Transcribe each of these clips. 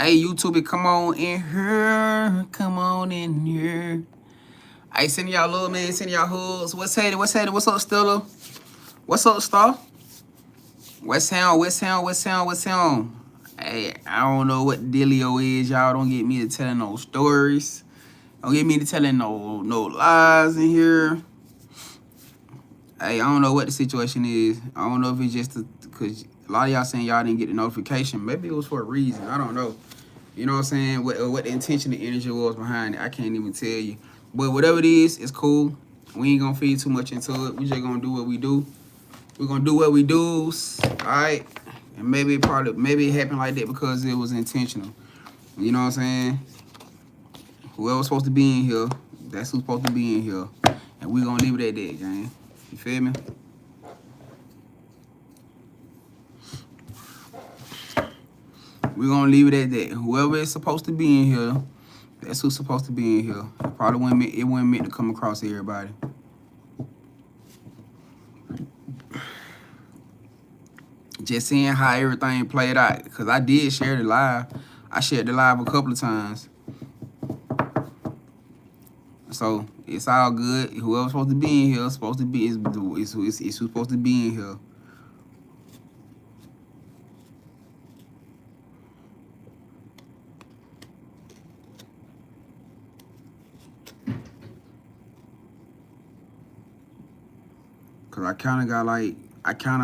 Hey, YouTube, come on in here. Come on in here. Hey, send y'all little man, send y'all hoods. What's happening? What's happening? What's up, Stella? What's up, Star? What's sound? What's sound? What's sound? What's sound? Hey, I don't know what the dealio is. Y'all don't get me to telling no stories. Don't get me to telling no lies in here. Hey, I don't know what the situation is. I don't know if it's just because a lot of y'all saying y'all didn't get the notification. Maybe it was for a reason. I don't know. You know what I'm saying? What the intention, the energy was behind it. I can't even tell you. But whatever it is, it's cool. We ain't gonna feed too much into it. We just gonna do what we do. We're gonna do what we do. Alright? And maybe it happened like that because it was intentional. You know what I'm saying? Whoever's supposed to be in here, that's who's supposed to be in here. And we gonna leave it at that, gang. You feel me? We're gonna leave it at that. Whoever is supposed to be in here, that's who's supposed to be in here. It wasn't meant to come across everybody. Just seeing how everything played out. Because I did share the live. I shared the live a couple of times. So it's all good. Whoever's supposed to be in here is supposed to be is who's supposed to be in here. Cause I kind of got like I kind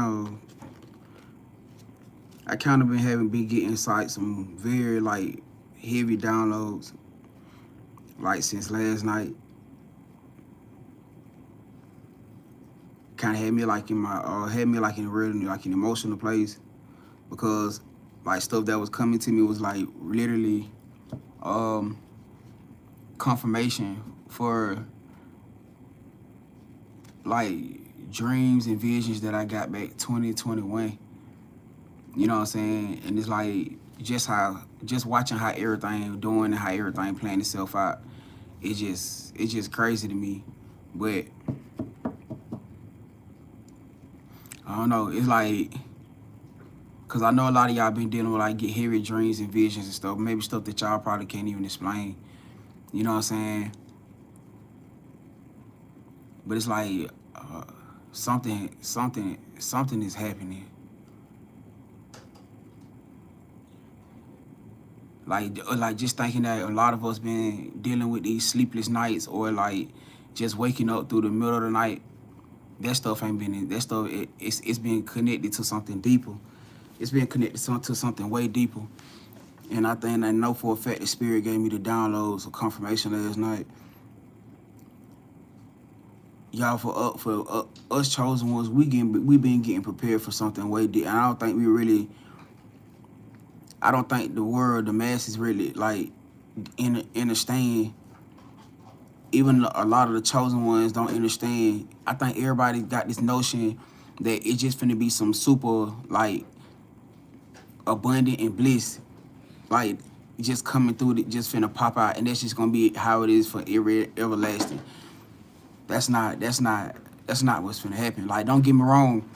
of been getting some very like heavy downloads like since last night. Kind of had me like in my in a real like an emotional place because like stuff that was coming to me was like literally confirmation for like dreams and visions that I got back 2021. You know what I'm saying? And it's like just watching how everything doing and how everything playing itself out. It's just crazy to me. But I don't know. It's like, cause I know a lot of y'all been dealing with like get heavy dreams and visions and stuff. Maybe stuff that y'all probably can't even explain. You know what I'm saying? But it's like something is happening. Like just thinking that a lot of us been dealing with these sleepless nights or like just waking up through the middle of the night. That stuff ain't been in. That stuff it's been connected to something deeper. It's been connected to something way deeper. And I know for a fact the spirit gave me the downloads of confirmation last night. Y'all, for us chosen ones, we been getting prepared for something way deep. And I don't think the world, the masses really like understand. Even a lot of the chosen ones don't understand. I think everybody got this notion that it's just finna be some super like abundant and bliss, like just coming through it, just finna pop out, and that's just gonna be how it is for everlasting. That's not what's finna happen. Like, don't get me wrong.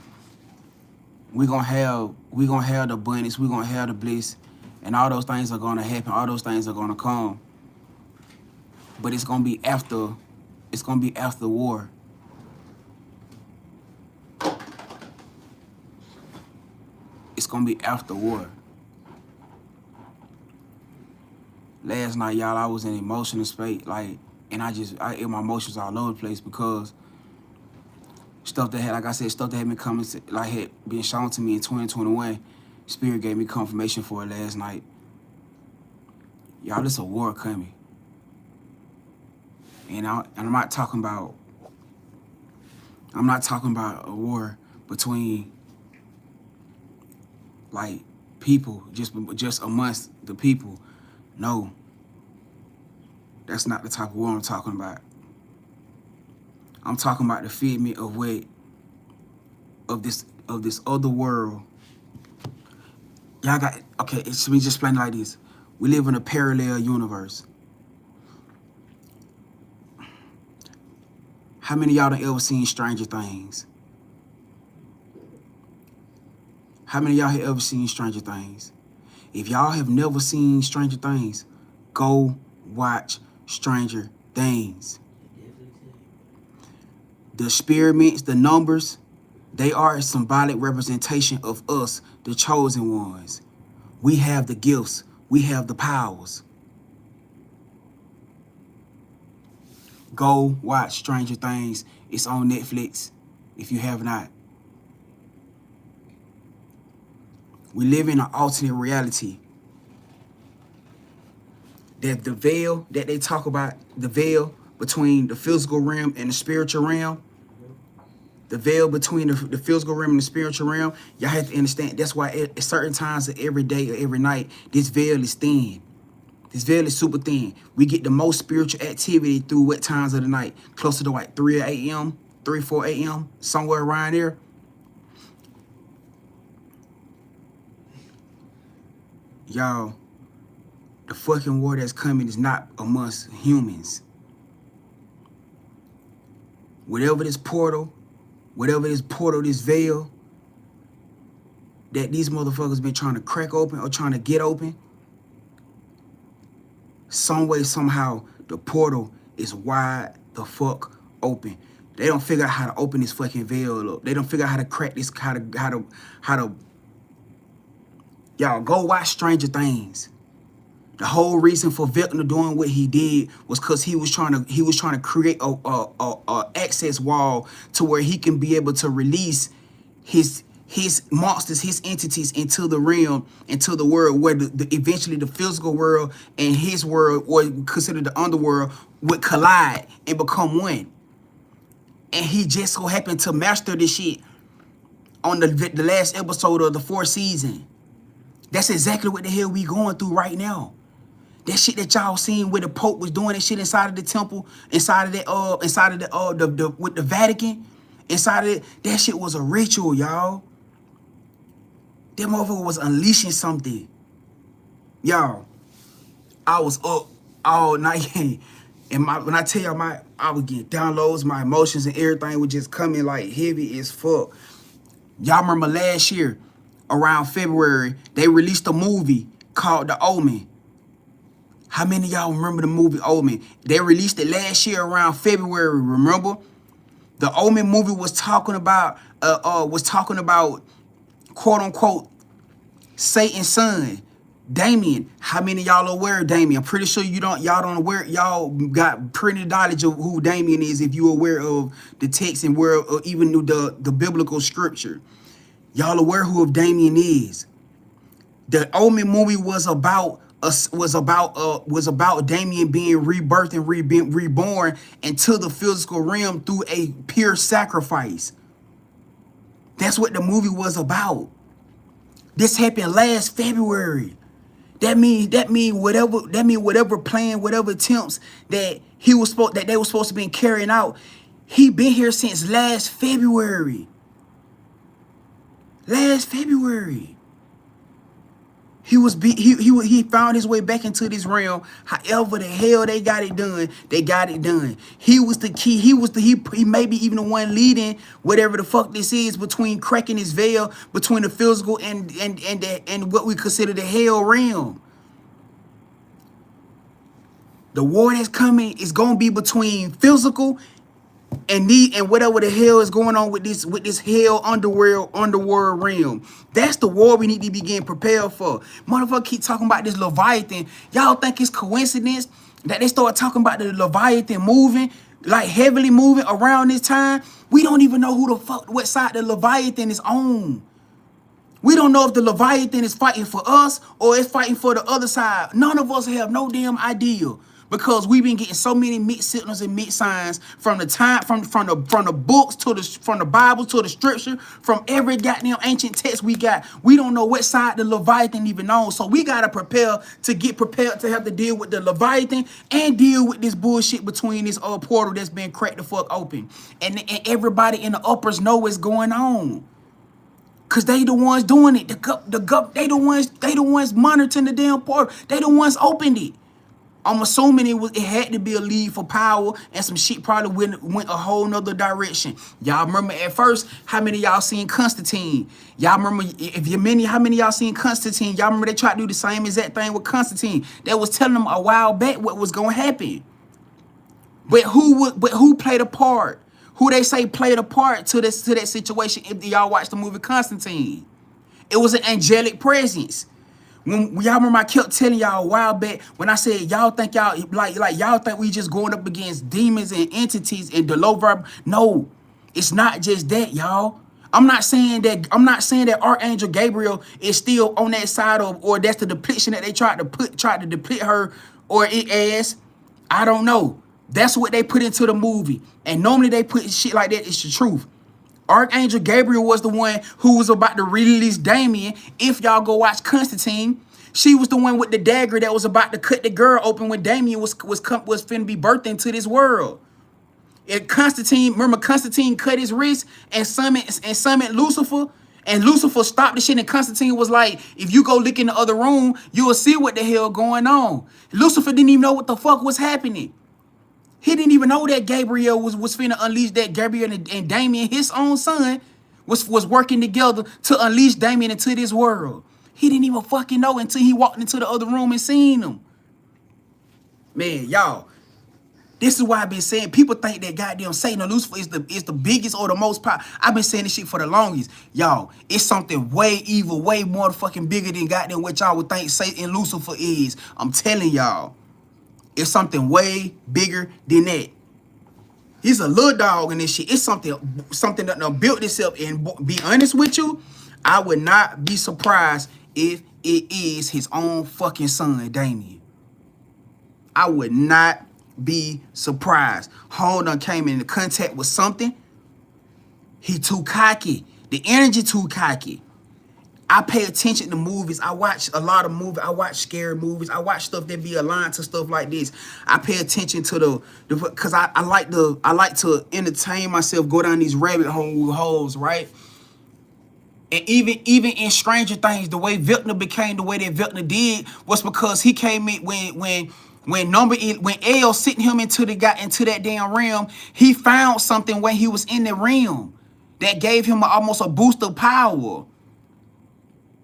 We gonna have the abundance, we gonna have the bliss, and all those things are gonna happen. All those things are gonna come. But it's gonna be after war. It's gonna be after war. Last night, y'all, I was in emotional space, like, and my emotions all over the place because stuff that had been coming, like, had been shown to me in 2021. Spirit gave me confirmation for it last night. Y'all, there's a war coming. And I'm not talking about a war between like people, just amongst the people. No. That's not the type of war I'm talking about. I'm talking about the figment of this other world. Y'all got, okay, it should be just explained like this. We live in a parallel universe. How many of y'all done ever seen Stranger Things? How many of y'all have ever seen Stranger Things? If y'all have never seen Stranger Things, go watch Stranger Things. The experiments, the numbers, they are a symbolic representation of us, the chosen ones. We have the gifts. We have the powers. Go watch Stranger Things. It's on Netflix if you have not. We live in an alternate reality. That the veil that they talk about, the veil between the physical realm and the spiritual realm, the veil between the physical realm and the spiritual realm, y'all have to understand that's why at certain times of every day or every night, this veil is thin. This veil is super thin. We get the most spiritual activity through what times of the night? Closer to like 3 a.m., 3, 4 a.m., somewhere around there. Y'all, the fucking war that's coming is not amongst humans. Whatever this portal, this veil that these motherfuckers been trying to crack open or trying to get open, some way, somehow, the portal is wide the fuck open. They don't figure out how to open this fucking veil up. They don't figure out how to crack this, how to. Y'all, go watch Stranger Things. The whole reason for Vecna doing what he did was because he was trying to create a access wall to where he can be able to release his monsters, his entities into the realm, into the world where eventually the physical world and his world, or considered the underworld, would collide and become one. And he just so happened to master this shit on the last episode of the 4th season. That's exactly what the hell we going through right now. That shit that y'all seen where the Pope was doing that shit inside of the temple, inside of the with the Vatican, inside of it, that shit was a ritual, y'all. That motherfucker was unleashing something. Y'all, I was up all night, and when I tell y'all I was getting downloads, my emotions and everything was just coming like heavy as fuck. Y'all remember last year, around February, they released a movie called The Omen. How many of y'all remember the movie Omen? They released it last year around February, remember? The Omen movie was talking about quote unquote Satan's son, Damien. How many of y'all are aware of Damien? I'm pretty sure y'all don't aware, y'all got pretty knowledge of who Damien is if you're aware of the text and where or even the biblical scripture. Y'all aware who of Damien is. The Omen movie was about Damien being rebirthed and reborn into the physical realm through a pure sacrifice. That's what the movie was about. This happened last February. That mean whatever plan, whatever attempts that they were supposed to be carrying out, he been here since last February. Last February. He found his way back into this realm. However the hell they got it done, they got it done. He was the key. He maybe even the one leading whatever the fuck this is between cracking his veil between the physical and what we consider the hell realm. The war that's coming is gonna be between physical and whatever the hell is going on with this hell underworld realm. That's the war we need to begin prepared for. Motherfucker keep talking about this Leviathan. Y'all think it's coincidence that they start talking about the Leviathan moving, like heavily moving around this time? We don't even know what side the Leviathan is on. We don't know if the Leviathan is fighting for us or it's fighting for the other side. None of us have no damn idea. Because we've been getting so many mixed signals and mixed signs from the time, from the books from the Bible to the scripture, from every goddamn ancient text we got. We don't know what side the Leviathan even on. So we gotta prepare to have to deal with the Leviathan and deal with this bullshit between this portal that's been cracked the fuck open. And everybody in the uppers know what's going on. Cause they the ones doing it. They the ones monitoring the damn portal. They the ones opened it. I'm assuming it had to be a lead for power, and some shit probably went a whole nother direction. Y'all remember at first, how many of y'all seen Constantine? Y'all remember, how many of y'all seen Constantine? Y'all remember they tried to do the same exact thing with Constantine. They was telling them a while back what was gonna happen. But who played a part? Who they say played a part to that situation if y'all watch the movie Constantine? It was an angelic presence. When y'all remember I kept telling y'all a while back when I said y'all think y'all like y'all think we just going up against demons and entities and the low verb. No, it's not just that, y'all. I'm not saying that Archangel Gabriel is still on that side of, or that's the depiction that they tried to depict her or it as. I don't know. That's what they put into the movie. And normally they put shit like that. It's the truth. Archangel Gabriel was the one who was about to release Damien. If y'all go watch Constantine, she was the one with the dagger that was about to cut the girl open when Damien was finna be birthed into this world. And remember Constantine cut his wrist and summoned Lucifer, and Lucifer stopped the shit, and Constantine was like, if you go look in the other room, you will see what the hell going on. Lucifer didn't even know what the fuck was happening. He didn't even know that Gabriel was finna unleash that. Gabriel and Damien, his own son, was working together to unleash Damien into this world. He didn't even fucking know until he walked into the other room and seen him. Man, y'all, this is why I've been saying people think that goddamn Satan or Lucifer is the biggest or the most powerful. I've been saying this shit for the longest. Y'all, it's something way evil, way more fucking bigger than goddamn what y'all would think Satan and Lucifer is. I'm telling y'all. It's something way bigger than that. He's a little dog in this shit. It's something that done built itself. And be honest with you, I would not be surprised if it is his own fucking son, Damien. I would not be surprised. Home done came into contact with something. He too cocky. The energy too cocky. I pay attention to movies. I watch a lot of movies. I watch scary movies. I watch stuff that be aligned to stuff like this. I pay attention to because I like to entertain myself, go down these rabbit holes, right? And even in Stranger Things, the way Vecna became the way that Vecna did was because he came in when El sent him into that damn realm. He found something when he was in the realm that gave him almost a boost of power.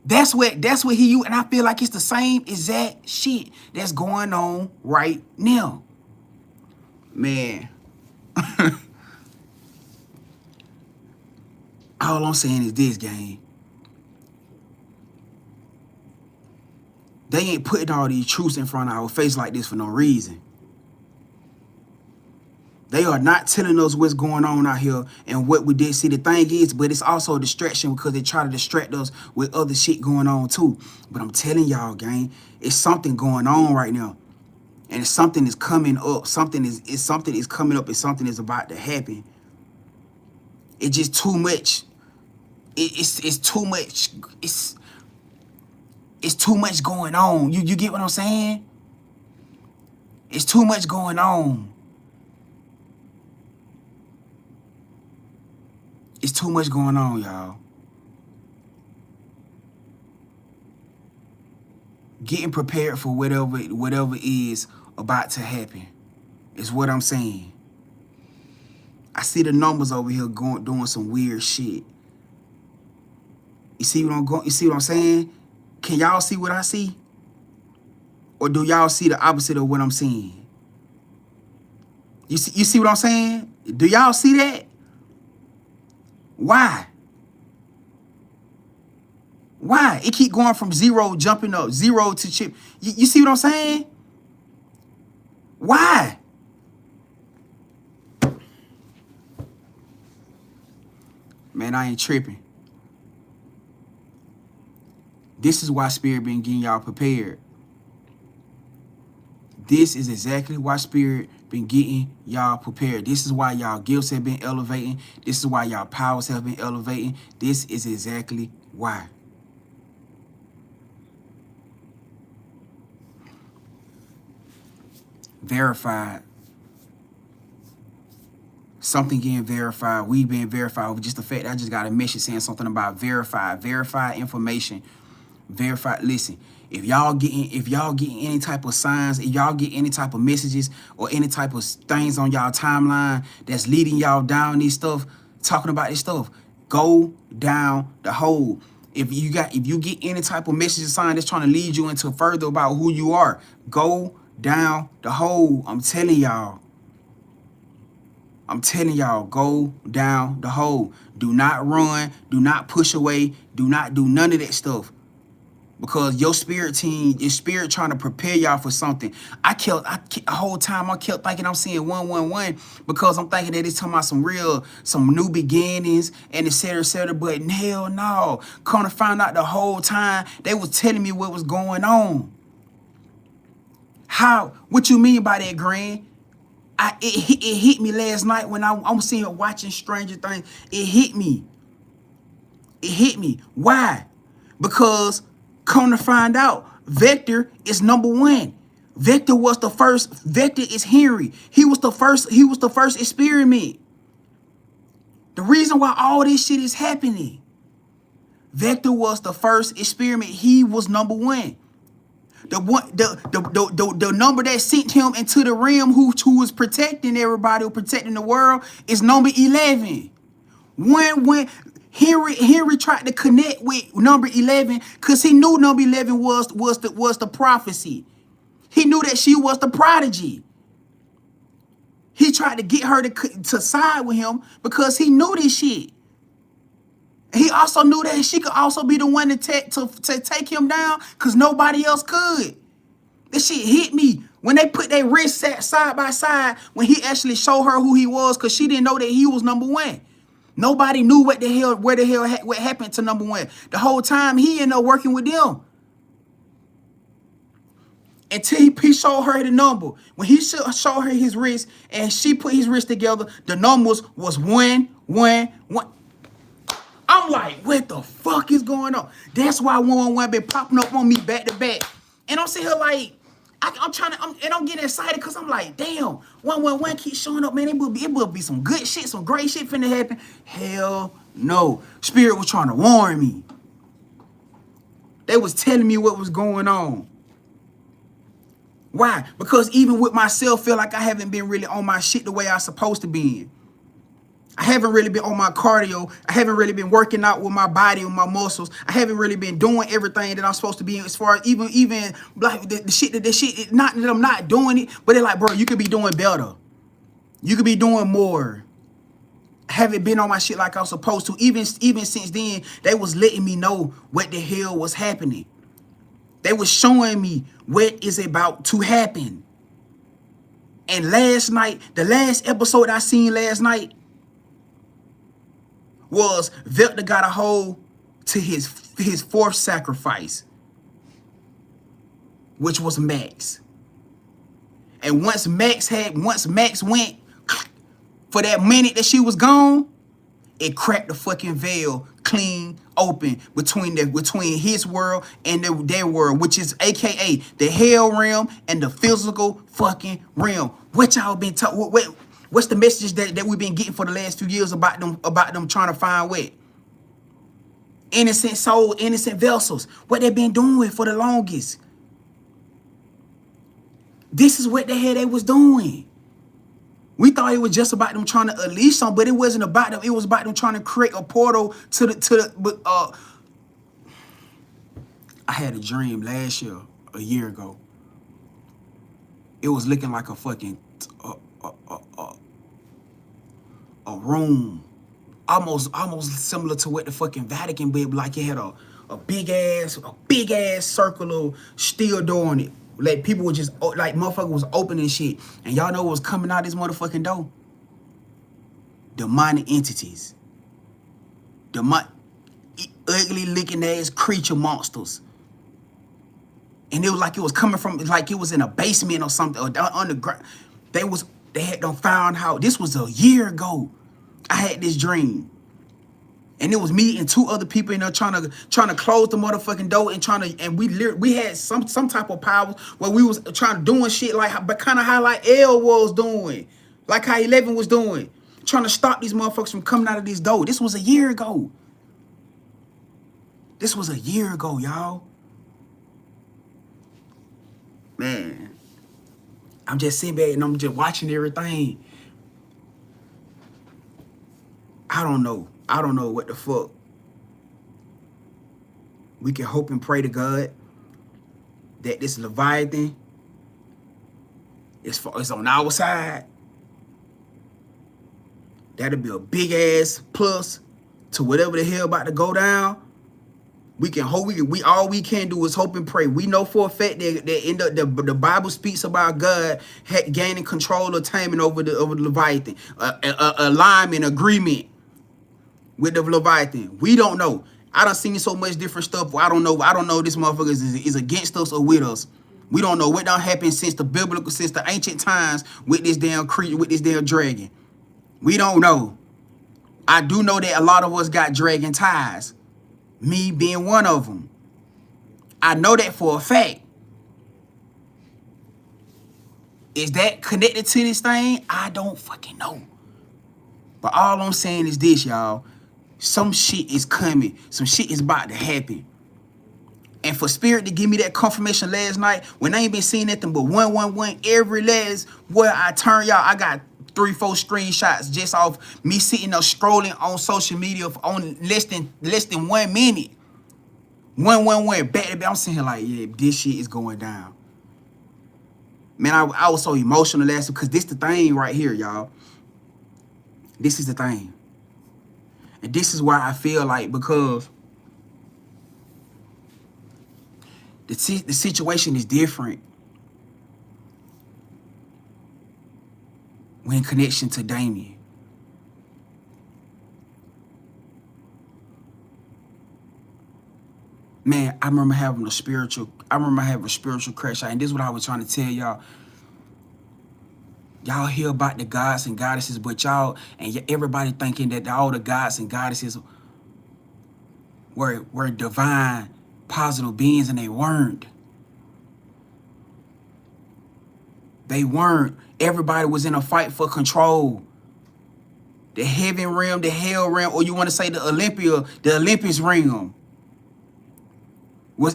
That's what he used, and I feel like it's the same exact shit that's going on right now. Man. All I'm saying is this, gang. They ain't putting all these truths in front of our face like this for no reason. They are not telling us what's going on out here and what we did. See, the thing is, but it's also a distraction because they try to distract us with other shit going on too. But I'm telling y'all, gang, it's something going on right now. And something is coming up. Something is coming up and something is about to happen. It's just too much. It's too much. It's too much going on. You get what I'm saying? It's too much going on. It's too much going on, y'all. Getting prepared for whatever is about to happen is what I'm saying. I see the numbers over here doing some weird shit. You see what I'm saying? Can y'all see what I see? Or do y'all see the opposite of what I'm seeing? You see what I'm saying? Do y'all see that? Why? Why? It keep going from zero, jumping up, zero to chip. You see what I'm saying? Why? Man, I ain't tripping. This is why Spirit been getting y'all prepared. This is exactly why Spirit been getting y'all prepared. This is why y'all gifts have been elevating. This is why y'all powers have been elevating. This is exactly why. Verified. Something getting verified. We being verified with just the fact that I just got a message saying something about verified. Verified information. Verify. Listen, if y'all getting any type of signs, if y'all get any type of messages or any type of things on y'all timeline that's leading y'all down this stuff, talking about this stuff, go down the hole. If you get any type of message or sign that's trying to lead you into further about who you are, go down the hole. I'm telling y'all, go down the hole. Do not run. Do not push away. Do not do none of that stuff. Because your spirit trying to prepare y'all for something. The whole time I kept thinking I'm seeing 111 because I'm thinking that it's talking about some new beginnings and et cetera, but hell no. Come to find out the whole time they was telling me what was going on. How? What you mean by that, Grand? It hit me last night when I'm seeing watching Stranger Things. It hit me. Why? Because come to find out, Vector is number one. Vector was the first. Vector is Henry. He was the first experiment. The reason why all this shit is happening. Vector was the first experiment. He was number one. The number that sent him into the realm who was protecting everybody, who protecting the world, is number 11. When Henry tried to connect with number 11 because he knew number 11 was the prophecy. He knew that she was the prodigy. He tried to get her to side with him because he knew this shit. He also knew that she could also be the one to take him down because nobody else could. This shit hit me when they put their wrists side by side when he actually showed her who he was because she didn't know that he was number one. Nobody knew what happened to number one. The whole time he ended up working with them. Until he showed her the number. When he showed her his wrist and she put his wrist together, the numbers was 1, 1, 1. I'm like, what the fuck is going on? That's why 111 been popping up on me back to back. And I'm sitting here like, I'm getting excited because I'm like, damn, 111 keeps showing up, man. It will be some good shit, some great shit finna happen. Hell no. Spirit was trying to warn me. They was telling me what was going on. Why? Because even with myself, feel like I haven't been really on my shit the way I supposed to be. I haven't really been on my cardio. I haven't really been working out with my body, with my muscles. I haven't really been doing everything that I'm supposed to be as far as even like the shit, not that I'm not doing it, but they're like, bro, you could be doing better. You could be doing more. I haven't been on my shit like I was supposed to. Even since then, they was letting me know what the hell was happening. They was showing me what is about to happen. And last night, the last episode I seen last night, was Vector got a hold to his fourth sacrifice, which was Max. And once Max went for that minute that she was gone, it cracked the fucking veil clean open between his world and their world, which is AKA the hell realm and the physical fucking realm. What y'all been talking? What's the message that we've been getting for the last few years about them trying to find what? Innocent soul, innocent vessels. What they've been doing for the longest. This is what the hell they was doing. We thought it was just about them trying to unleash something, but it wasn't about them. It was about them trying to create a portal to the. I had a dream last year, a year ago. It was looking like a fucking a room, almost similar to what the fucking Vatican did, like it had a big ass circle of steel door on it. Like people were just like motherfucker was opening shit, and y'all know what was coming out this motherfucking door? Demonic entities, ugly looking ass creature monsters, and it was like it was coming from like it was in a basement or something or underground. They had done found how this was a year ago. I had this dream. And it was me and two other people in there trying to close the motherfucking door and we had some type of powers where we was trying to doing shit like but kind of how like L was doing. Like how 11 was doing. Trying to stop these motherfuckers from coming out of this door. This was a year ago. This was a year ago, y'all. Man, I'm just sitting back and I'm just watching everything. I don't know. I don't know what the fuck. We can hope and pray to God that this Leviathan is on our side. That'll be a big ass plus to whatever the hell about to go down. We can hope. We all we can do is hope and pray. We know for a fact that the Bible speaks about God gaining control or taming over the Leviathan, alignment, agreement with the Leviathan. We don't know. I done seen so much different stuff. I don't know this motherfucker is against us or with us. We don't know what done happened since the ancient times with this damn creature, with this damn dragon. We don't know. I do know that a lot of us got dragon ties. Me being one of them. I know that for a fact. Is that connected to this thing? I don't fucking know. But all I'm saying is this, y'all. Some shit is coming. Some shit is about to happen. And for Spirit to give me that confirmation last night, when I ain't been seeing nothing but 111 every last where I turn, y'all, I got 3-4 screenshots just off me sitting there scrolling on social media for on less than 1 minute. 111 back to back. I'm sitting here like, yeah, this shit is going down. Man, I was so emotional last week because this the thing right here, y'all. This is the thing. And this is why I feel like, because the situation is different when in connection to Damien. Man, I remember having a spiritual crash out, and this is what I was trying to tell y'all. Y'all hear about the gods and goddesses, but y'all and everybody thinking that all the gods and goddesses were divine, positive beings, and they weren't. They weren't. Everybody was in a fight for control. The heaven realm, the hell realm, or you want to say the Olympus realm.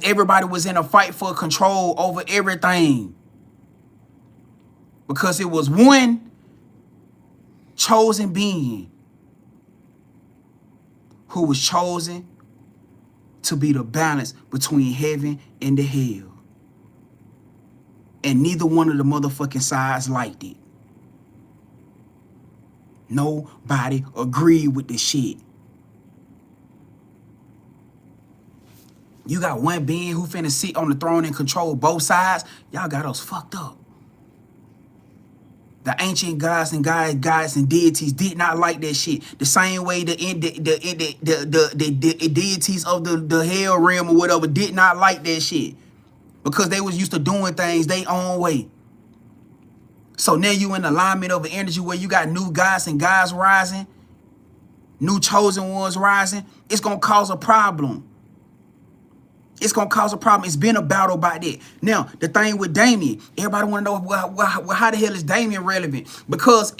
Everybody was in a fight for control over everything. Because it was one chosen being who was chosen to be the balance between heaven and the hell. And neither one of the motherfucking sides liked it. Nobody agreed with this shit. You got one being who finna sit on the throne and control both sides. Y'all got us fucked up. The ancient gods and gods and deities did not like that shit. The same way the deities of the hell realm or whatever did not like that shit. Because they was used to doing things their own way. So now you in alignment of an energy where you got new gods and gods rising, new chosen ones rising. It's gonna cause a problem. It's going to cause a problem. It's been a battle about that. Now, the thing with Damien, everybody want to know, well, how the hell is Damien relevant? Because,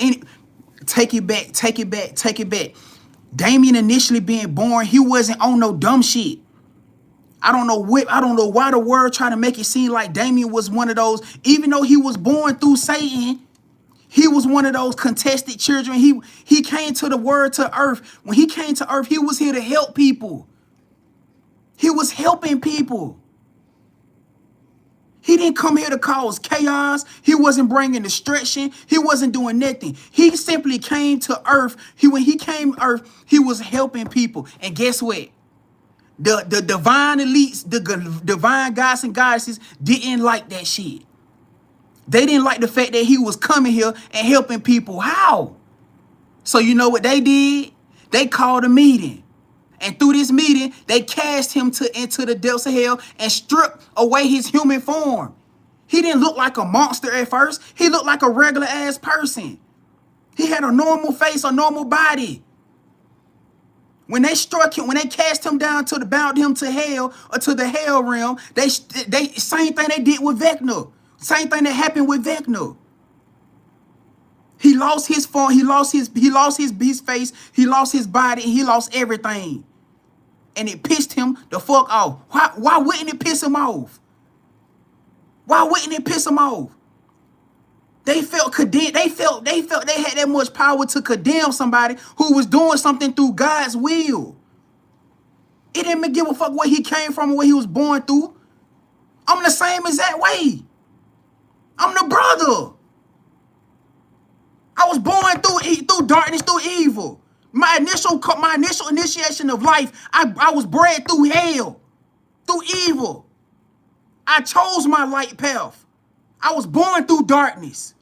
take it back. Damien initially being born, he wasn't on no dumb shit. I don't know why the world trying to make it seem like Damien was one of those, even though he was born through Satan, he was one of those contested children. He came to the word to earth. When he came to earth, he was here to help people. He was helping people. He didn't come here to cause chaos. He wasn't bringing destruction. He wasn't doing nothing. He simply came to earth. When he came to earth, he was helping people. And guess what? The divine elites, the divine gods and goddesses didn't like that shit. They didn't like the fact that he was coming here and helping people. How? So you know what they did? They called a meeting. And through this meeting, they cast him into the depths of hell and stripped away his human form. He didn't look like a monster at first. He looked like a regular ass person. He had a normal face, a normal body. When they struck him, when they cast him down bound him to hell or to the hell realm, they same thing they did with Vecna. Same thing that happened with Vecna. He lost his form, he lost his face, he lost his body, he lost everything. And it pissed him the fuck off. Why wouldn't it piss him off? Why wouldn't it piss them off? They felt condemned. They felt they had that much power to condemn somebody who was doing something through God's will. It didn't give a fuck where he came from or what he was born through. I'm the same exact way. I'm the brother. I was born through darkness, through evil. My initial initiation of life, I was bred through hell, through evil. I chose my light path. I was born through darkness.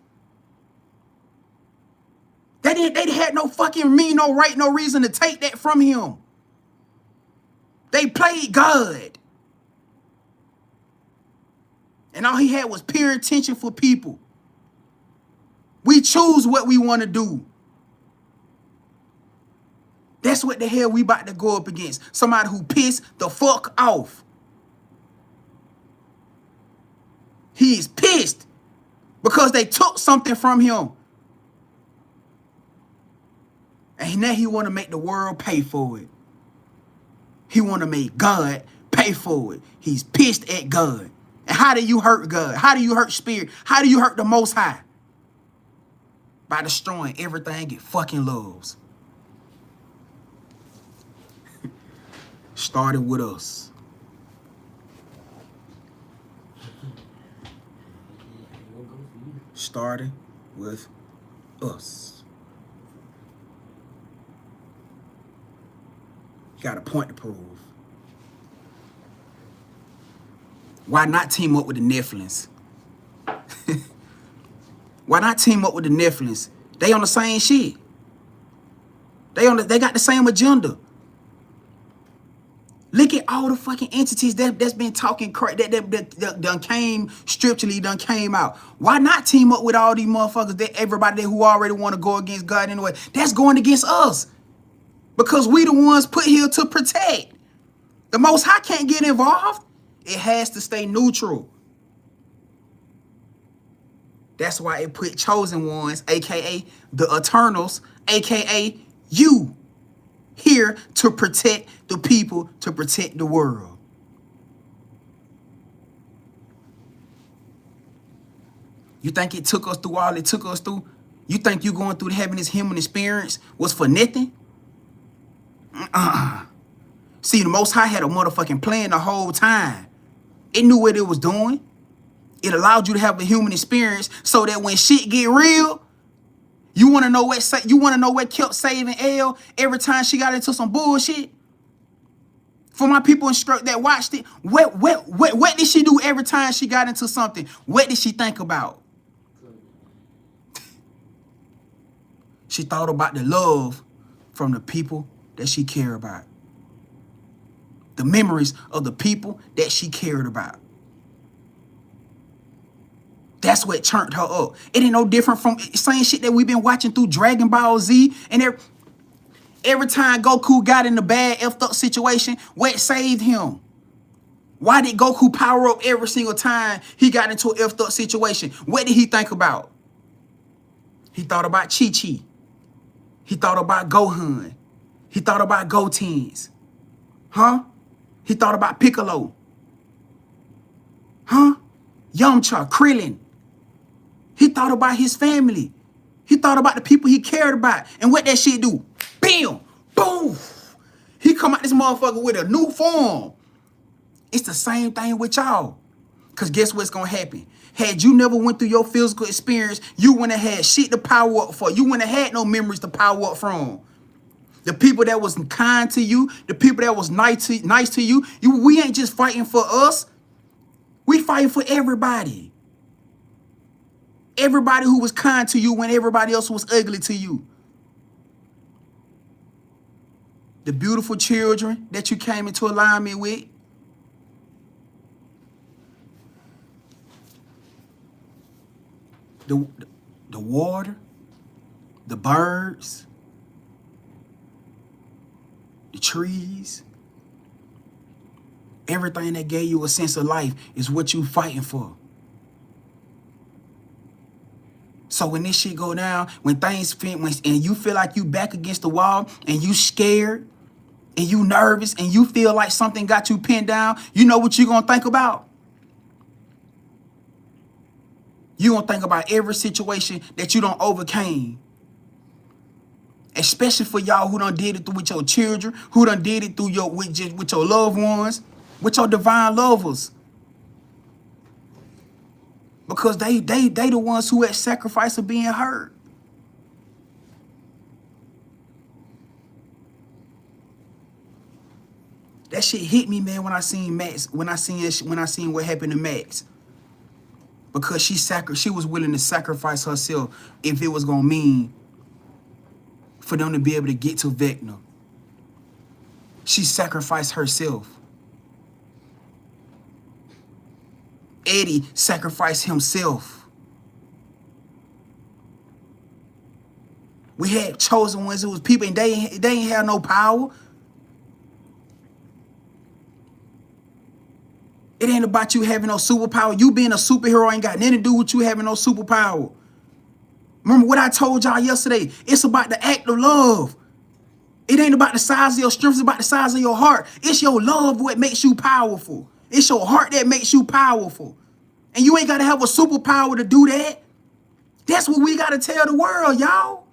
They had no fucking no right, no reason to take that from him. They played God. And all he had was pure intention for people. We choose what we want to do. That's what the hell we about to go up against. Somebody who pissed the fuck off. He is pissed because they took something from him. And now he want to make the world pay for it. He want to make God pay for it. He's pissed at God. And how do you hurt God? How do you hurt spirit? How do you hurt the Most High? By destroying everything it fucking loves. Started with us. Started with us. You got a point to prove. Why not team up with the Nephilims? Why not team up with the Nephilims? They on the same shit. They got the same agenda. Look at all the fucking entities that's been talking crap that done came scripturally, done came out. Why not team up with all these motherfuckers that everybody who already want to go against God anyway? That's going against us. Because we the ones put here to protect. The Most High can't get involved. It has to stay neutral. That's why it put chosen ones, aka the Eternals, aka you, here to protect the people, to protect the world. You think it took us through all it took us through? You think you going through having this human experience was for nothing? See, the Most High had a motherfucking plan the whole time. It knew what it was doing. It allowed you to have a human experience so that when shit get real, you want to know what kept saving Elle every time she got into some bullshit? For my people in Stroke that watched it, what did she do every time she got into something? What did she think about? She thought about the love from the people that she cared about. The memories of the people that she cared about. That's what turned her up. It ain't no different from same shit that we've been watching through Dragon Ball Z. And every time Goku got in a bad effed up situation, what saved him? Why did Goku power up every single time he got into an effed up situation? What did he think about? He thought about Chi-Chi. He thought about Gohan. He thought about Gotens. Huh? He thought about Piccolo. Huh? Yamcha, Krillin. He thought about his family. He thought about the people he cared about. And what that shit do? Bam! Boom! He come out this motherfucker with a new form. It's the same thing with y'all. Because guess what's going to happen? Had you never went through your physical experience, you wouldn't have had shit to power up for. You wouldn't have had no memories to power up from. The people that was kind to you, the people that was nice to you, we ain't just fighting for us. We fighting for everybody. Everybody who was kind to you when everybody else was ugly to you. The beautiful children that you came into alignment with. The water, the birds, the trees, everything that gave you a sense of life is what you fighting for. So when this shit go down, when things fit, and you feel like you back against the wall and you scared and you nervous and you feel like something got you pinned down, you know what you gonna think about? You gonna think about every situation that you done overcame. Especially for y'all who done did it through with your children, who done did it through with your loved ones, with your divine lovers. Because they the ones who at sacrifice of being hurt. That shit hit me, man, when I seen Max, when I seen what happened to Max. Because she was willing to sacrifice herself if it was gonna mean for them to be able to get to Vecna. She sacrificed herself. Eddie sacrificed himself. We had chosen ones. It was people, and they ain't have no power. It ain't about you having no superpower. You being a superhero ain't got nothing to do with you having no superpower. Remember what I told y'all yesterday? It's about the act of love. It ain't about the size of your strength. It's about the size of your heart. It's your love what makes you powerful. It's your heart that makes you powerful. And you ain't got to have a superpower to do that. That's what we got to tell the world, y'all.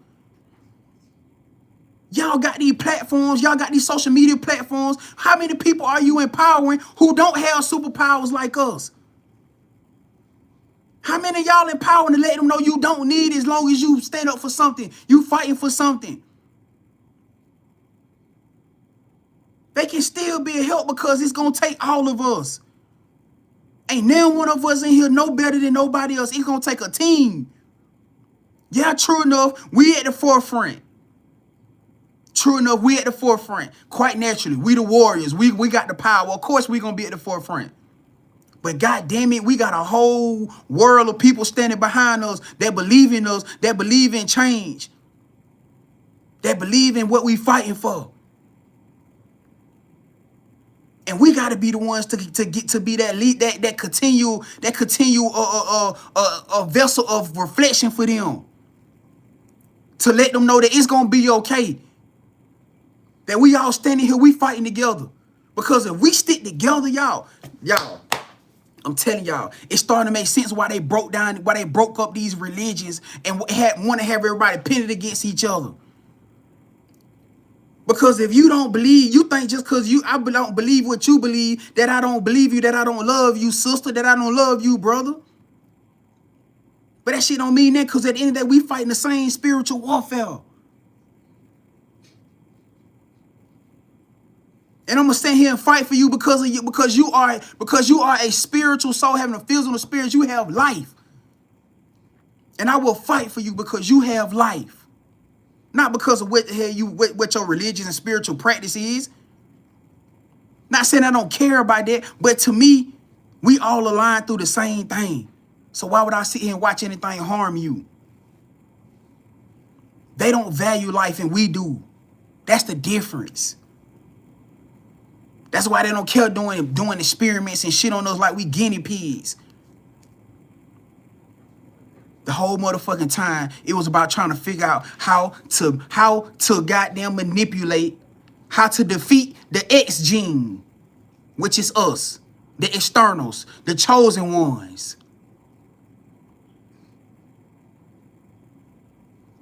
Y'all got these platforms. Y'all got these social media platforms. How many people are you empowering who don't have superpowers like us? How many of y'all empowering to let them know you don't need as long as you stand up for something? You fighting for something. They can still be a help because it's going to take all of us. Ain't now one of us in here no better than nobody else. It's going to take a team. Yeah, true enough, we at the forefront. True enough, we at the forefront. Quite naturally, we the warriors. We got the power. Of course, we going to be at the forefront. But God damn it, we got a whole world of people standing behind us that believe in us, that believe in change, that believe in what we fighting for. And we got to be the ones to get to be that lead, that continue a vessel of reflection for them. To let them know that it's going to be okay. That we all standing here, we fighting together. Because if we stick together, y'all, I'm telling y'all, it's starting to make sense why they broke up these religions and want to have everybody pitted against each other. Because if you don't believe, you think just because I don't believe what you believe, that I don't believe you, that I don't love you, sister, that I don't love you, brother. But that shit don't mean that, because at the end of the day, we fighting the same spiritual warfare. And I'm gonna stand here and fight for you because of you, because you are a spiritual soul having a physical spirit. You have life. And I will fight for you because you have life. Not because of what the hell what your religion and spiritual practice is. Not saying I don't care about that, but to me, we all align through the same thing. So why would I sit here and watch anything harm you? They don't value life and we do. That's the difference. That's why they don't care doing experiments and shit on us like we guinea pigs. The whole motherfucking time, it was about trying to figure out how to goddamn manipulate, how to defeat the X gene, which is us, the externals, the chosen ones.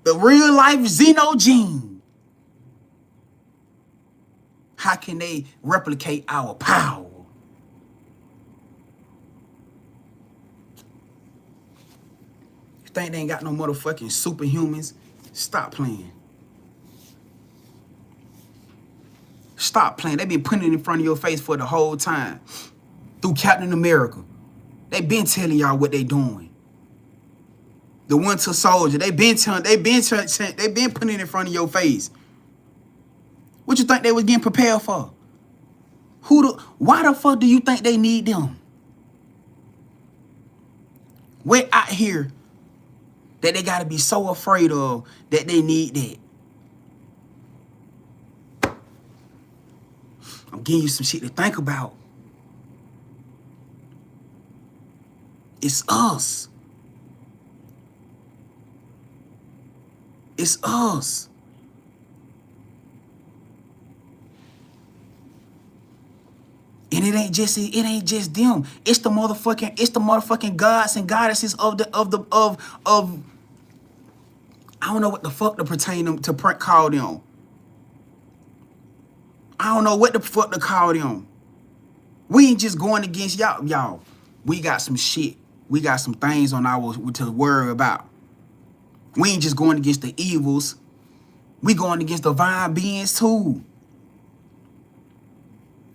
The real life Xeno gene. How can they replicate our power? You think they ain't got no motherfucking superhumans? Stop playing. Stop playing. They been putting it in front of your face for the whole time. Through Captain America. They been telling y'all what they doing. The Winter Soldier. They been putting it in front of your face. What you think they was getting prepared for? Why the fuck do you think they need them? We're out here that they gotta be so afraid of that they need that. I'm giving you some shit to think about. It's us. It's us. And it ain't just them. It's the motherfucking gods and goddesses of I don't know what the fuck to pertain them to call them. I don't know what the fuck to call them. We ain't just going against y'all. We got some shit. We got some things on our to worry about. We ain't just going against the evils. We going against divine beings too.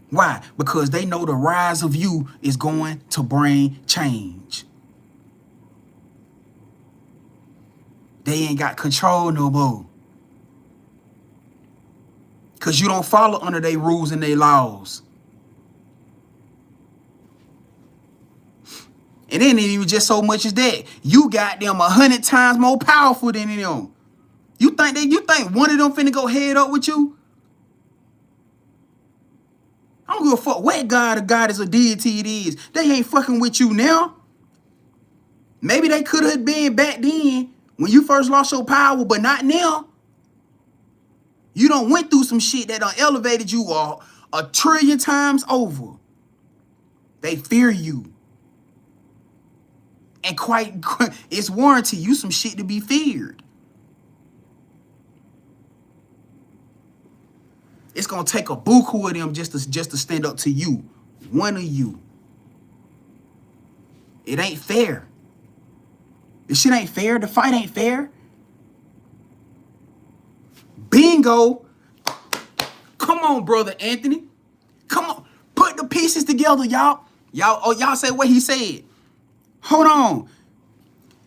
Why? Because they know the rise of you is going to bring change. They ain't got control no more. Because you don't follow under their rules and their laws. It ain't even just so much as that. You got them 100 times more powerful than them. You think one of them finna go head up with you? I don't give a fuck what God or goddess or deity it is. They ain't fucking with you now. Maybe they could have been back then when you first lost your power, but not now. You done went through some shit that done elevated you a trillion times over. They fear you. And it's warranted you some shit to be feared. It's gonna take a buku of them just to stand up to you. One of you. It ain't fair. This shit ain't fair. The fight ain't fair. Bingo. Come on, brother Anthony. Come on. Put the pieces together, y'all. Y'all say what he said. Hold on.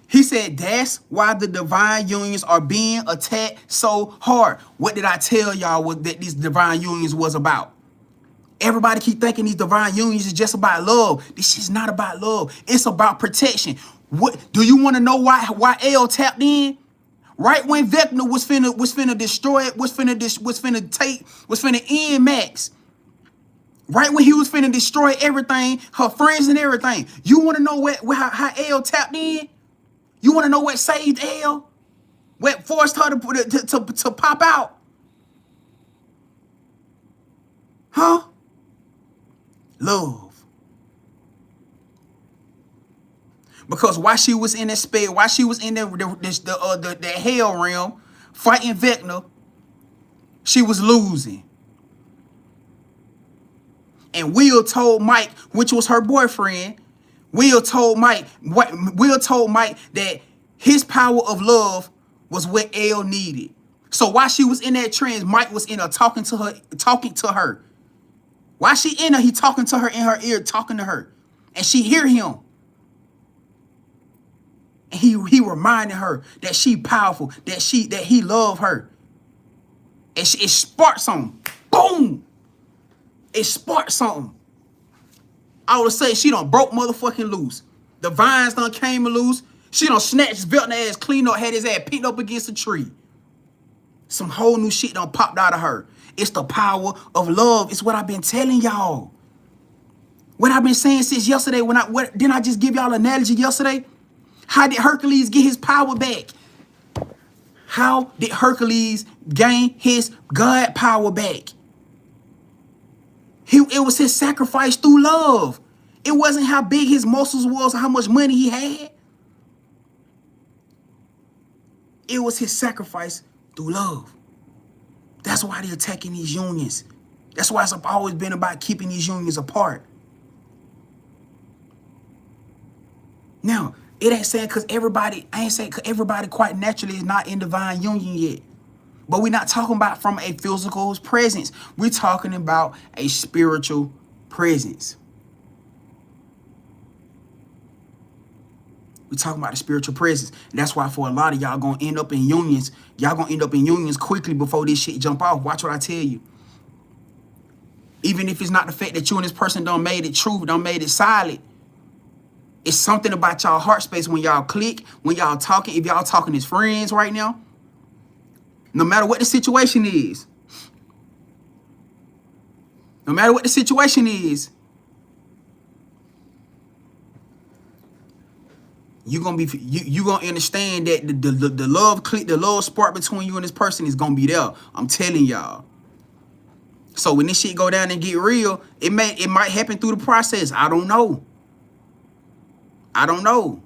He said, that's why the divine unions are being attacked so hard. What did I tell y'all that these divine unions was about? Everybody keep thinking these divine unions is just about love. This shit's not about love. It's about protection. What do you want to know why L tapped in? Right when Vecna was finna destroy it, was finna end Max. Right when he was finna destroy everything, her friends and everything. You want to know how L tapped in? You want to know what saved L? What forced her to pop out? Huh? Love. Because while she was in that spell, while she was in the hell realm fighting Vecna, she was losing. And Will told Mike, which was her boyfriend, Will told Mike that his power of love was what L needed. So while she was in that trance, Mike was in her talking to her. While she in her, he talking to her in her ear, talking to her. And she hear him. And he reminded her that she powerful, that he loved her. And it sparked something. Boom! It sparked something. I would say she done broke motherfucking loose. The vines done came loose. She done snatched Veltna ass clean up, had his ass picked up against a tree. Some whole new shit done popped out of her. It's the power of love. It's what I've been telling y'all. What I've been saying since yesterday. Didn't I just give y'all an analogy yesterday? How did Hercules get his power back? How did Hercules gain his God power back? It was his sacrifice through love. It wasn't how big his muscles was or how much money he had. It was his sacrifice through love. That's why they're attacking these unions. That's why it's always been about keeping these unions apart. Now, it ain't saying because everybody quite naturally is not in divine union yet. But we're not talking about from a physical presence. We're talking about a spiritual presence. We're talking about a spiritual presence. And that's why for a lot of y'all gonna end up in unions. Y'all gonna end up in unions quickly before this shit jump off. Watch what I tell you. Even if it's not the fact that you and this person done made it true, done made it solid. It's something about y'all heart space when y'all click, when y'all talking. If y'all talking as friends right now, no matter what the situation is, you gonna understand that the love click, the love spark between you and this person is gonna be there. I'm telling y'all. So when this shit go down and get real, it might happen through the process. I don't know. I don't know.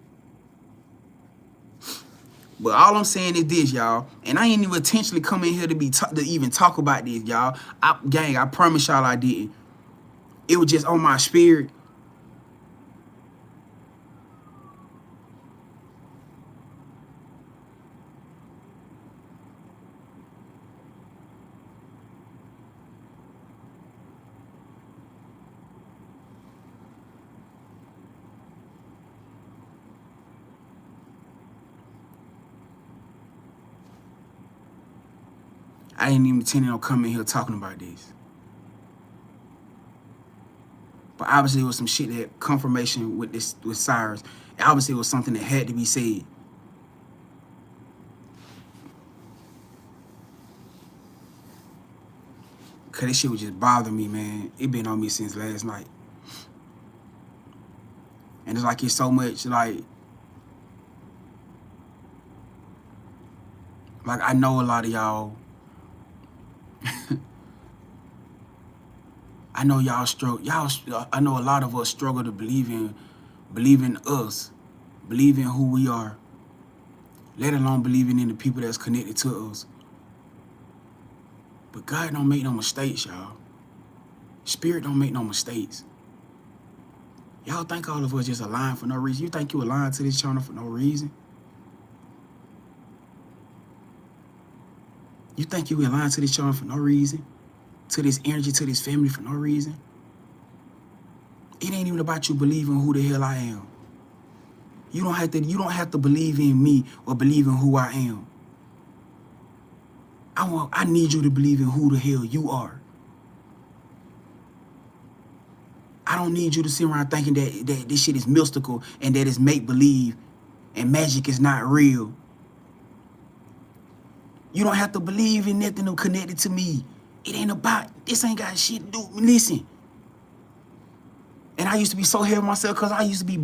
But all I'm saying is this, y'all, and I ain't even intentionally come in here to even talk about this, y'all. Gang, I promise y'all I didn't. It was just on my spirit. I ain't even intending on coming here talking about this. But obviously it was some shit that confirmation with Cyrus. Obviously it was something that had to be said. Cause this shit was just bothering me, man. It been on me since last night. And it's like it's so much like I know a lot of y'all. I know y'all struggle. I know a lot of us struggle to believe in us, believe in who we are, let alone believing in the people that's connected to us. But God don't make no mistakes, y'all. Spirit don't make no mistakes. Y'all think all of us just aligned for no reason? You think you aligned to this channel for no reason? You think you aligned to this channel for no reason? To this energy, to this family for no reason? It ain't even about you believing who the hell I am. You don't have to believe in me or believe in who I am. I need you to believe in who the hell you are. I don't need you to sit around thinking that this shit is mystical and that it's make-believe and magic is not real. You don't have to believe in nothing connected to me. It ain't about, this ain't got shit to do. Listen. And I used to be so hell myself because I used to be,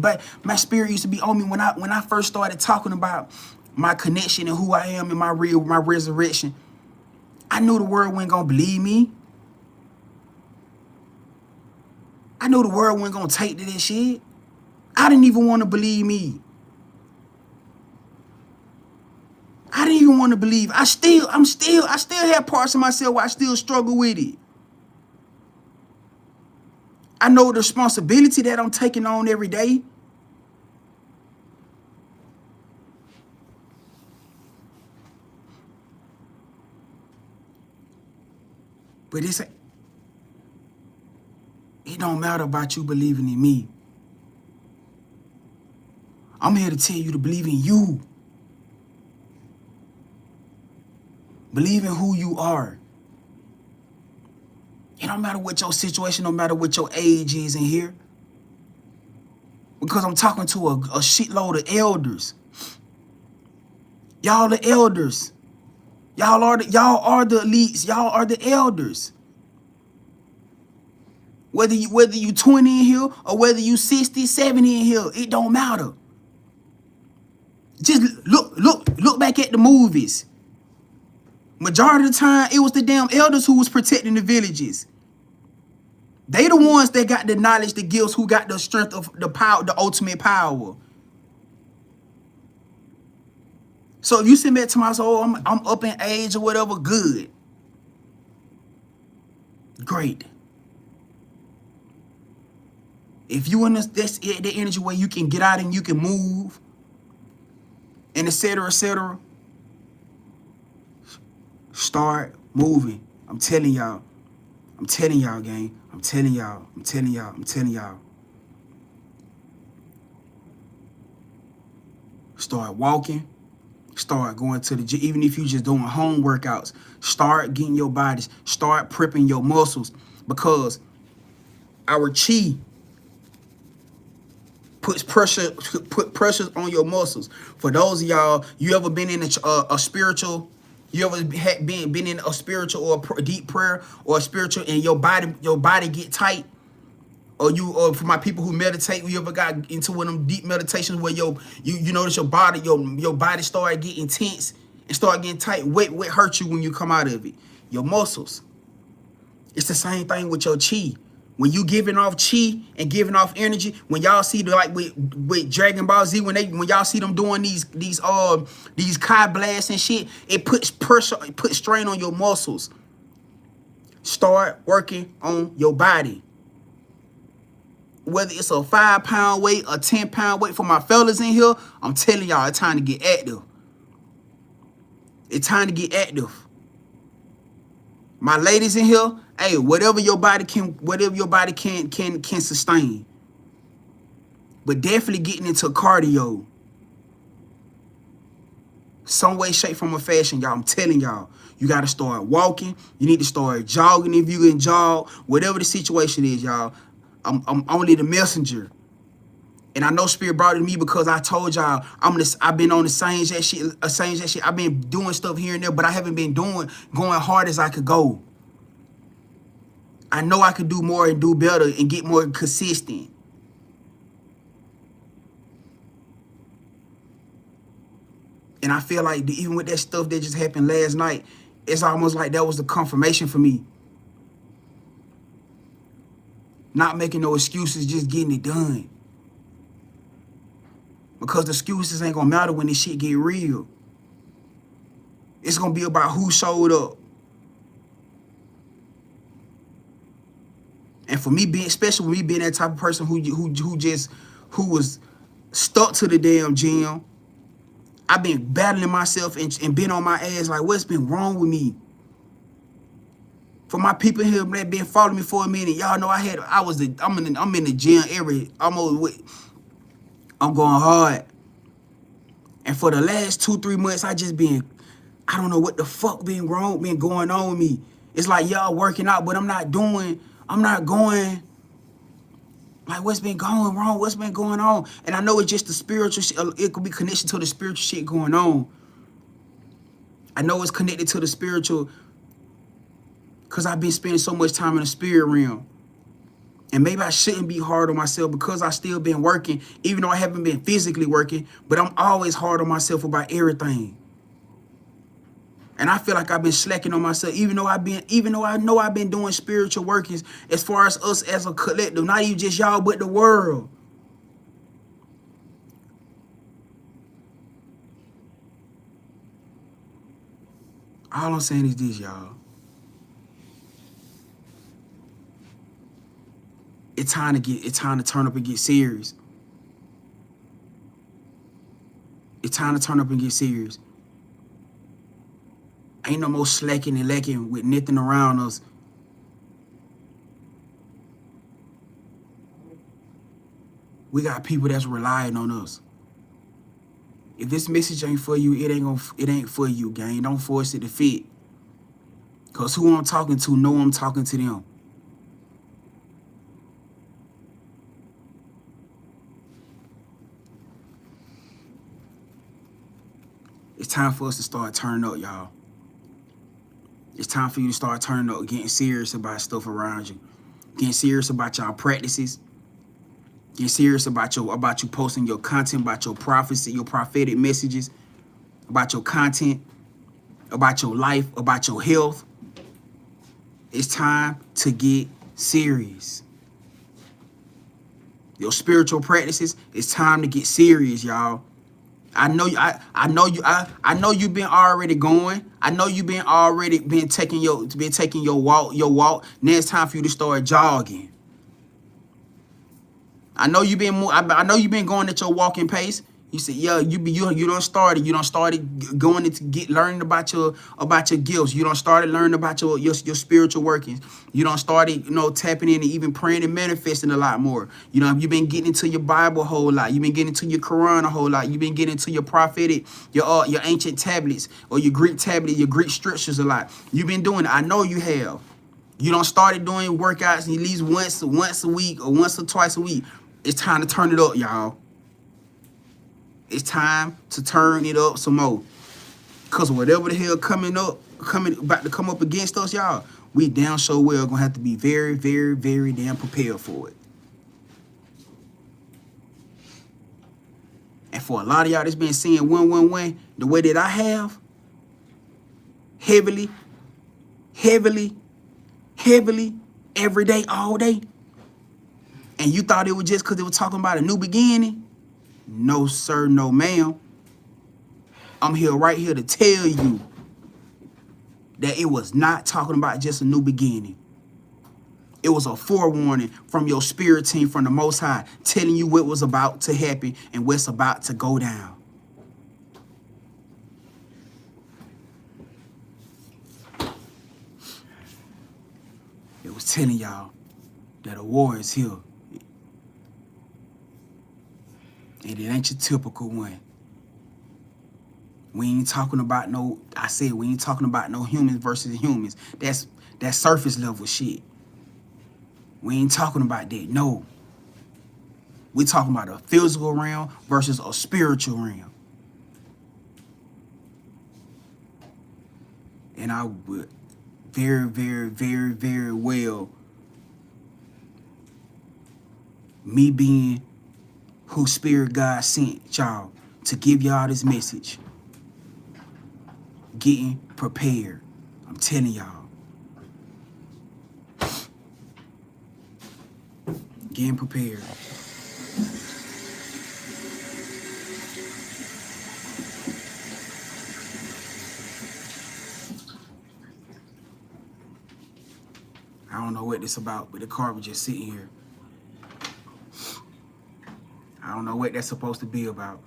my spirit used to be on me when I first started talking about my connection and who I am and my resurrection. I knew the world wasn't gonna believe me. I knew the world wasn't gonna take to this shit. I didn't even want to believe me. I didn't even want to believe. I still have parts of myself where I still struggle with it. I know the responsibility that I'm taking on every day. But it don't matter about you believing in me. I'm here to tell you to believe in you. Believe in who you are. It don't matter what your situation, no matter what your age is in here. Because I'm talking to a shitload of elders. Y'all the elders. Y'all are the elites. Y'all are the elders. Whether you 20 in here or whether you 60, 70 in here, it don't matter. Just look back at the movies. Majority of the time, it was the damn elders who was protecting the villages. They the ones that got the knowledge, the gifts, who got the strength of the power, the ultimate power. So if you sit back to myself, oh, I'm up in age or whatever, good. Great. If you in the energy where you can get out and you can move, and et cetera, start moving. I'm telling y'all, gang. I'm telling y'all. Start walking. Start going to the gym. Even if you just doing home workouts, start getting your bodies. Start prepping your muscles, because our chi put pressures on your muscles. For those of y'all, you ever been in a spiritual? You ever been in a spiritual or a deep prayer or a spiritual, and your body get tight? Or for my people who meditate, you ever got into one of them deep meditations where you notice your body start getting tense and start getting tight? What hurt you when you come out of it? Your muscles. It's the same thing with your chi. When you giving off chi and giving off energy, when y'all see the like with Dragon Ball Z, when y'all see them doing these Kai blasts and shit, it puts pressure, it puts strain on your muscles. Start working on your body. Whether it's a 5-pound weight, a 10-pound weight, for my fellas in here, I'm telling y'all, it's time to get active. It's time to get active. My ladies in here, hey, whatever your body can sustain. But definitely getting into cardio. Some way, shape, form, or fashion, y'all. I'm telling y'all. You got to start walking. You need to start jogging if you can jog. Whatever the situation is, y'all. I'm only the messenger. And I know Spirit brought it to me because I told y'all I've been on the same shit. I've been doing stuff here and there, but I haven't been going hard as I could go. I know I could do more and do better and get more consistent. And I feel like even with that stuff that just happened last night, it's almost like that was the confirmation for me. Not making no excuses, just getting it done. Because the excuses ain't gonna matter when this shit get real. It's gonna be about who showed up. And for me especially with me being that type of person who was stuck to the damn gym, I've been battling myself and been on my ass like, what's been wrong with me? For my people here that been following me for a minute, y'all know I'm in the gym I'm going hard. And for the last 2-3 months, I don't know what the fuck been going on with me. It's like y'all working out, but I'm not going. Like, what's been going wrong? What's been going on? And I know it's just the spiritual shit. It could be connected to the spiritual shit going on. I know it's connected to the spiritual because I've been spending so much time in the spirit realm. And maybe I shouldn't be hard on myself because I still been working, even though I haven't been physically working, but I'm always hard on myself about everything. And I feel like I've been slacking on myself, even though I know I've been doing spiritual workings as far as us as a collective, not even just y'all, but the world. All I'm saying is this, y'all. It's time to turn up and get serious. It's time to turn up and get serious. Ain't no more slacking and lacking with nothing around us. We got people that's relying on us. If this message ain't for you, it ain't for you, gang. Don't force it to fit. Cause who I'm talking to know I'm talking to them. It's time for us to start turning up, y'all. It's time for you to start turning up, getting serious about stuff around you. Getting serious about y'all practices. Getting serious about you posting your content, about your prophecy, your prophetic messages, about your content, about your life, about your health. It's time to get serious. Your spiritual practices, it's time to get serious, y'all. I know you've been already going. I know you've been taking your walk. Now it's time for you to start jogging. I know you've been going at your walking pace. You said, yeah, you done started going into learning about your gifts. You done started learning about your spiritual workings. You done started, tapping in and even praying and manifesting a lot more. You've been getting into your Bible a whole lot. You've been getting into your Quran a whole lot. You've been getting into your prophetic, your ancient tablets or your Greek tablet, your Greek scriptures a lot. You've been doing it. I know you have. You done started doing workouts at least once a week or once or twice a week. It's time to turn it up, y'all. It's time to turn it up some more. Cause whatever the hell about to come up against us, y'all, we damn sure well gonna have to be very, very, very damn prepared for it. And for a lot of y'all that's been seeing 111 the way that I have, heavily heavily every day, all day, and you thought it was just because they were talking about a new beginning? No, sir, no, ma'am. I'm here right here to tell you that it was not talking about just a new beginning. It was a forewarning from your spirit team, from the Most High, telling you what was about to happen and what's about to go down. It was telling y'all that a war is here. And it ain't your typical one. We ain't talking about no, I said we ain't talking about no humans versus humans. That's surface level shit. We ain't talking about that, no. We talking about a physical realm versus a spiritual realm. And I would very, very, very, very well, me being who Spirit God sent y'all to give y'all this message, getting prepared. I'm telling y'all. Getting prepared. I don't know what this about, but the car was just sitting here. I don't know what that's supposed to be about.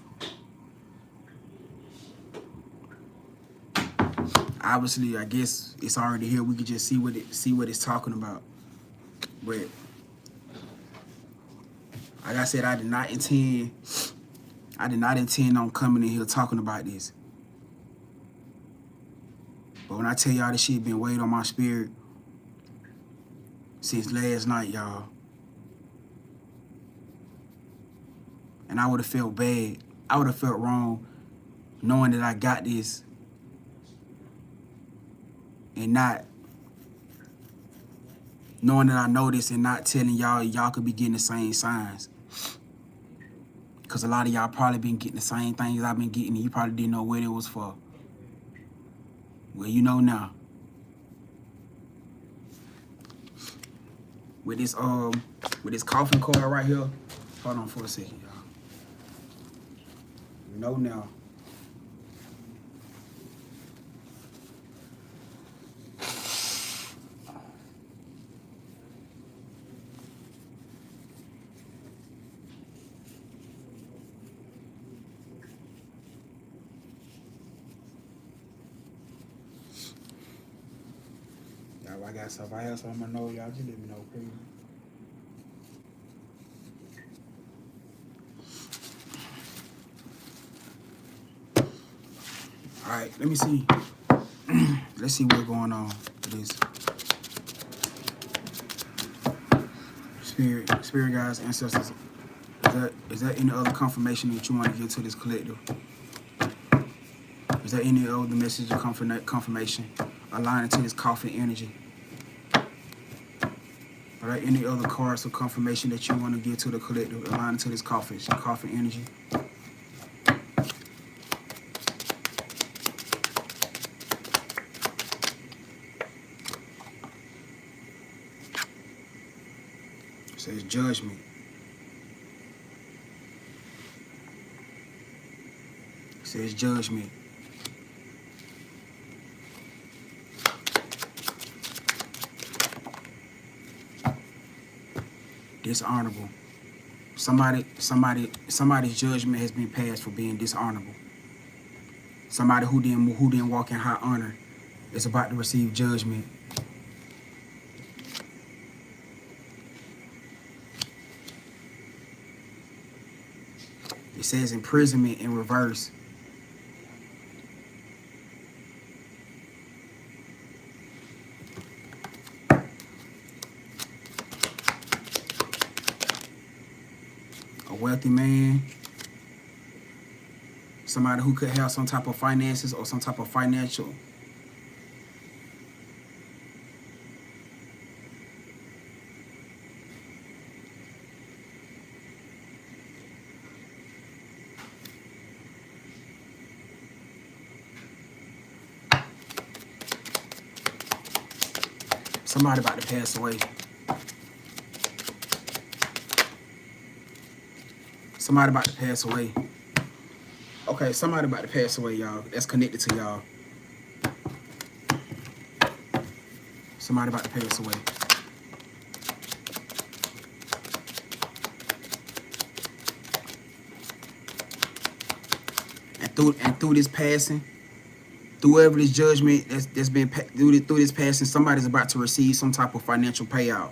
Obviously, I guess it's already here. We could just see what it's talking about. But like I said, I did not intend on coming in here talking about this. But when I tell y'all this shit been weighing on my spirit since last night, y'all. And I would have felt bad. I would have felt wrong knowing that I got this and not knowing that I know this and not telling y'all could be getting the same signs. Because a lot of y'all probably been getting the same things I've been getting and you probably didn't know what it was for. Well, you know now. With this coffin card right here. Hold on for a second, y'all. You know now. Y'all, I got somebody else on my nose. Y'all just let me know, please. All right, let me see. Let's see what's going on with this. Spirit guides, ancestors. Is there any other confirmation that you want to give to this collective? Is there any other message of confirmation aligning to this coffin energy? Are there any other cards of confirmation that you want to give to the collective aligning to this coffin energy? It says judgment. It says judgment. Dishonorable. Somebody's judgment has been passed for being dishonorable. Somebody who didn't walk in high honor is about to receive judgment. It says imprisonment in reverse. A wealthy man. Somebody who could have some type of finances or some type of financial. Somebody about to pass away. Somebody about to pass away. Okay, somebody about to pass away, y'all. That's connected to y'all. Somebody about to pass away. And through this passing, through whatever this judgment that's been through this passing, somebody's about to receive some type of financial payout.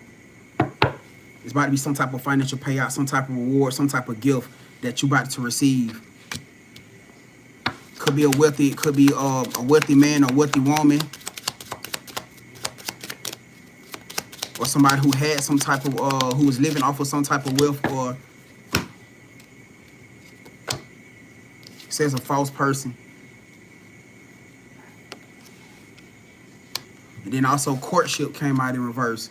It's about to be some type of financial payout, some type of reward, some type of gift that you about to receive. Could be a wealthy man or wealthy woman, or somebody who had some type of who was living off of some type of wealth, or it says a false person. And then also courtship came out in reverse.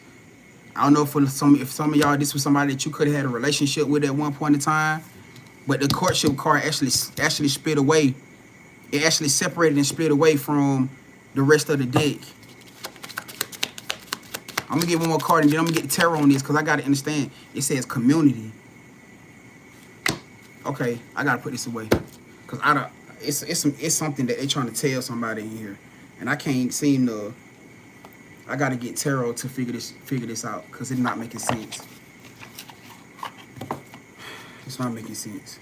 I don't know if some of y'all this was somebody that you could have had a relationship with at one point in time, but the courtship card actually split away. It actually separated and split away from the rest of the deck. I'm gonna get one more card and then I'm gonna get the tarot on this because I gotta understand. It says community. Okay, I gotta put this away because it's something that they're trying to tell somebody in here, and I can't seem to. I gotta get tarot to figure this out because it's not making sense. It's not making sense.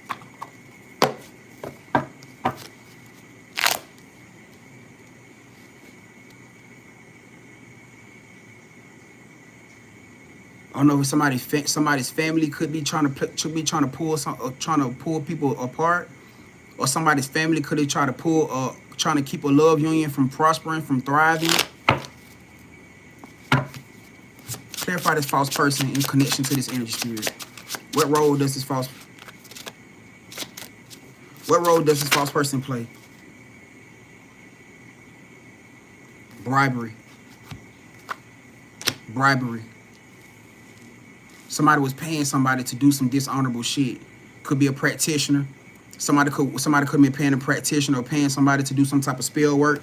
I don't know if somebody's family could be trying to pull people apart, or somebody's family could have trying to keep a love union from prospering, from thriving. Clarify this false person in connection to this energy spirit. What role does this false person play? Bribery. Somebody was paying somebody to do some dishonorable shit. Could be a practitioner. Somebody could be paying a practitioner or paying somebody to do some type of spell work.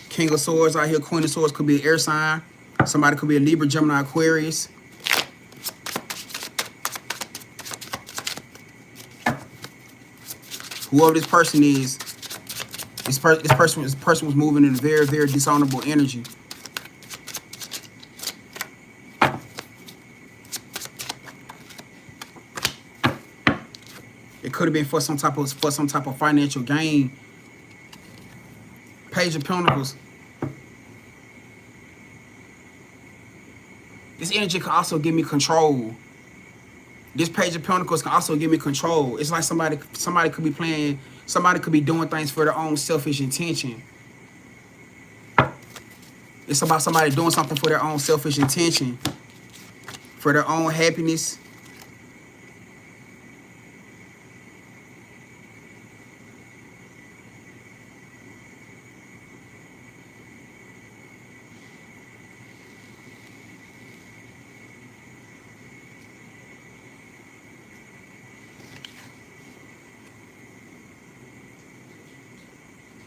King of Swords out here, Queen of Swords could be an air sign. Somebody could be a Libra, Gemini, Aquarius. Whoever this person is, this person was moving in a very, very dishonorable energy. It could have been for some type of financial gain. Page of Pentacles. This energy can also give me control. This Page of Pentacles can also give me control. It's like somebody could be playing, somebody could be doing things for their own selfish intention. It's about somebody doing something for their own selfish intention, for their own happiness.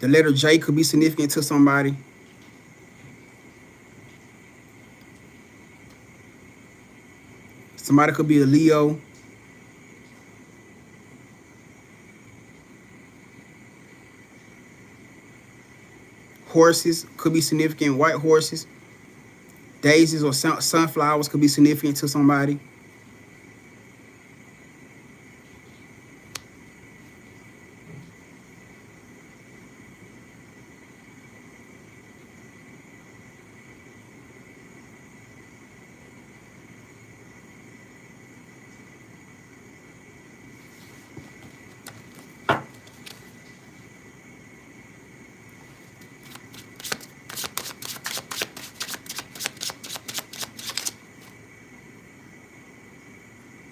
The letter J could be significant to somebody. Somebody could be a Leo. Horses could be significant. White horses. Daisies or sunflowers could be significant to somebody.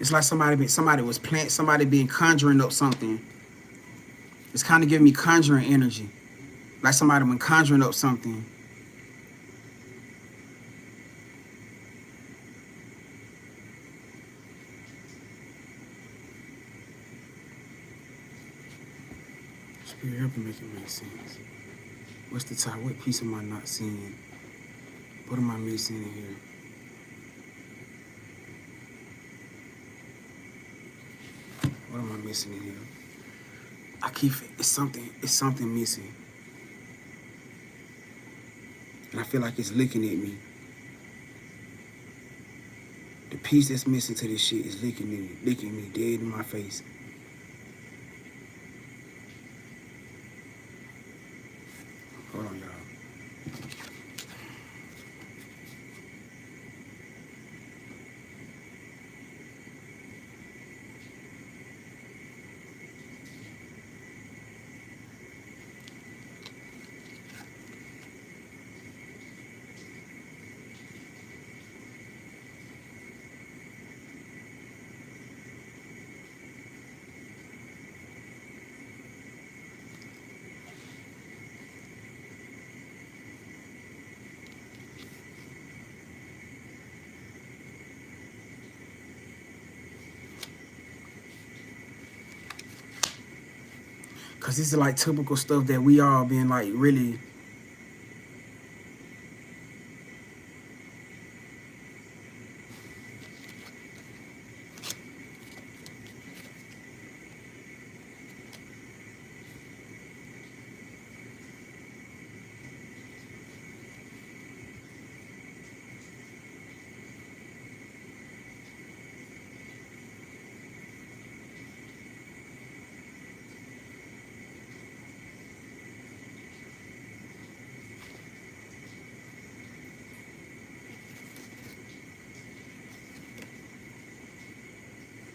It's like somebody being conjuring up something. It's kind of giving me conjuring energy. Like somebody been conjuring up something. Spirit, help me make it make sense. What's the tie? What piece am I not seeing? What am I missing in here? What am I missing in here? It's something missing. And I feel like it's looking at me. The piece that's missing to this shit is licking me dead in my face. Hold on, y'all. Cause this is like typical stuff that we all been like really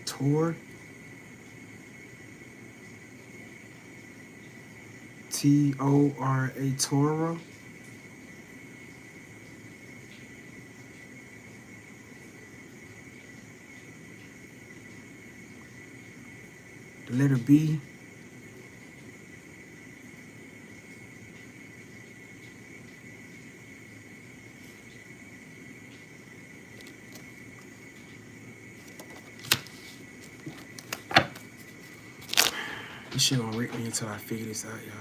Tor. T-O-R-A, Torah. The letter B. This shit gonna rip me until I figure this out, y'all.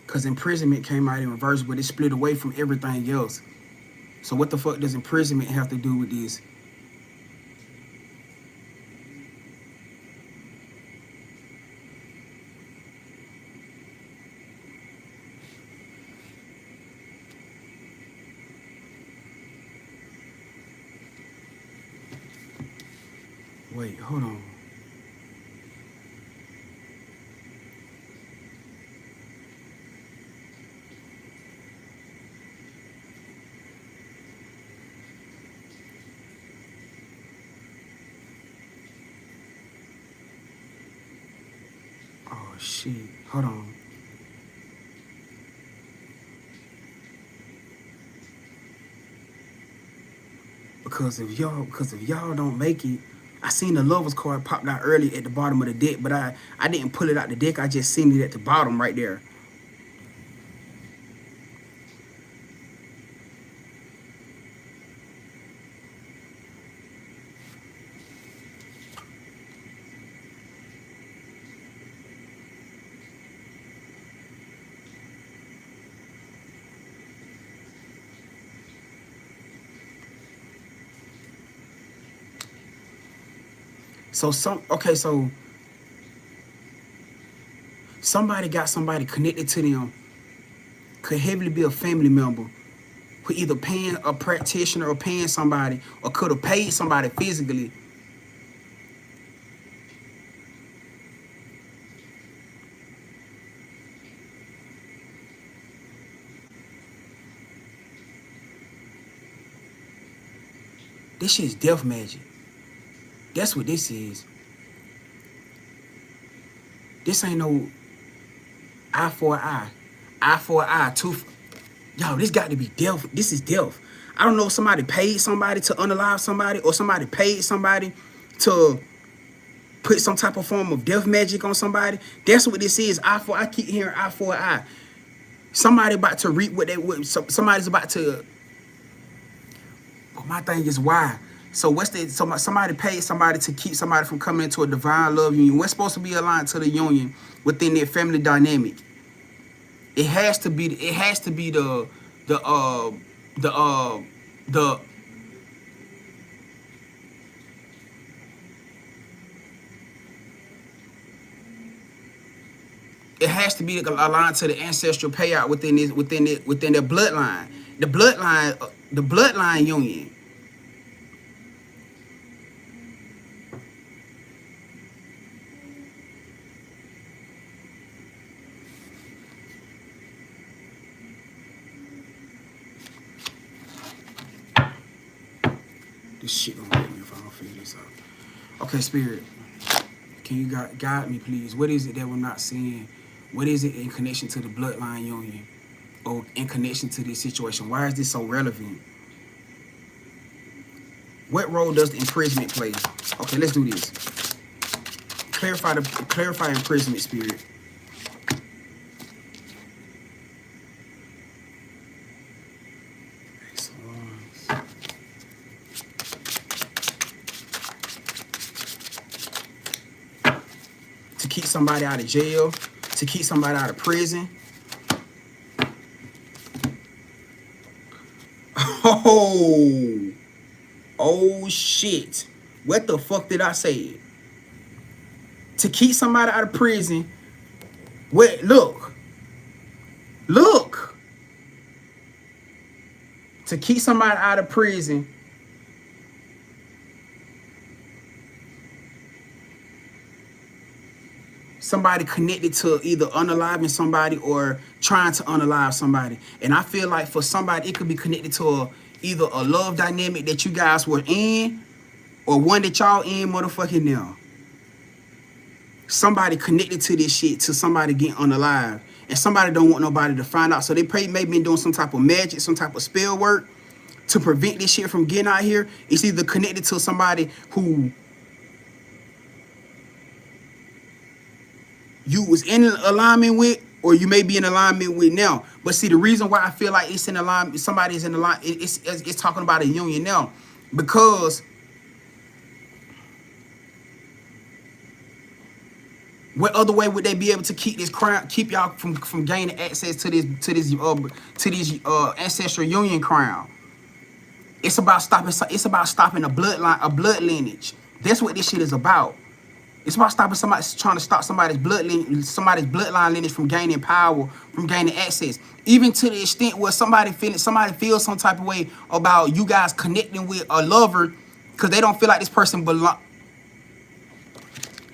Cause imprisonment came out in reverse, but it split away from everything else. So what the fuck does imprisonment have to do with this? Wait, hold on. Oh shit, hold on. Because if y'all don't make it, I seen the lovers card popped out early at the bottom of the deck, but I didn't pull it out the deck. I just seen it at the bottom right there. So somebody got somebody connected to them, could heavily be a family member, who either paying a practitioner or paying somebody, or could have paid somebody physically. This shit is death magic. That's what this is. This ain't no eye for an eye. Eye for an eye, tooth. Yo, this got to be death. This is death. I don't know if somebody paid somebody to unalive somebody, or somebody paid somebody to put some type of form of death magic on somebody. That's what this is. Eye for eye. I keep hearing eye for an eye. Somebody about to reap what they would. Somebody's about to. But my thing is why. So what's the somebody paid somebody to keep somebody from coming into a divine love union? What's supposed to be aligned to the union within their family dynamic? It has to be the the uh the the it has to be aligned to the ancestral payout within their bloodline. The bloodline union. This shit don't get me if I don't figure this out. Okay, Spirit, can you guide me, please? What is it that we're not seeing? What is it in connection to the bloodline union, or in connection to this situation? Why is this so relevant? What role does the imprisonment play? Okay, let's do this. Clarify imprisonment, Spirit. To keep somebody out of jail, to keep somebody out of prison. Oh shit. What the fuck did I say? To keep somebody out of prison. Wait, look. To keep somebody out of prison. Somebody connected to either unaliving somebody or trying to unalive somebody. And I feel like for somebody, it could be connected to either a love dynamic that you guys were in, or one that y'all in motherfucking now. Somebody connected to this shit, to somebody getting unalive. And somebody don't want nobody to find out. So they maybe been doing some type of magic, some type of spell work to prevent this shit from getting out here. It's either connected to somebody who you was in alignment with, or you may be in alignment with now. But see, the reason why I feel like it's in alignment, somebody's in alignment, it's talking about a union now, because what other way would they be able to keep this crown, keep y'all from gaining access to this ancestral union crown? It's about stopping a bloodline, a blood lineage. That's what this shit is about. It's about stopping somebody, trying to stop somebody's bloodline lineage from gaining power, from gaining access. Even to the extent where somebody feels some type of way about you guys connecting with a lover because they don't feel like this person belong.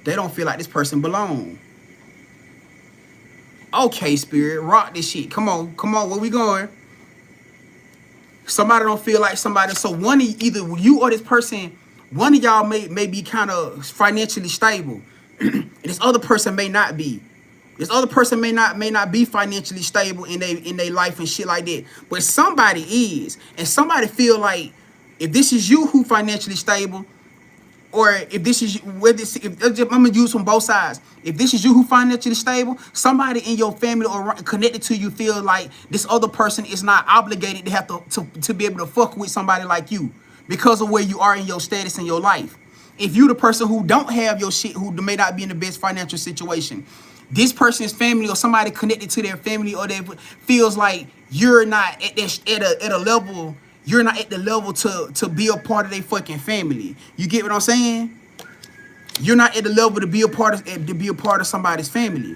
They don't feel like this person belong. Okay, Spirit, rock this shit. Come on, where we going? Somebody don't feel like somebody. So either you or this person, one of y'all may be kind of financially stable. And this other person may not be. This other person may not be financially stable in their life and shit like that. But somebody is. And somebody feel like if this is you who financially stable, or if this is I'm gonna use from both sides. If this is you who financially stable, somebody in your family or connected to you feel like this other person is not obligated to have to be able to fuck with somebody like you because of where you are in your status in your life. If you the person who don't have your shit, who may not be in the best financial situation, this person's family or somebody connected to their family or they feels like you're not at a level. You're not at the level to be a part of their fucking family. You get what I'm saying? You're not at the level to be a part of somebody's family.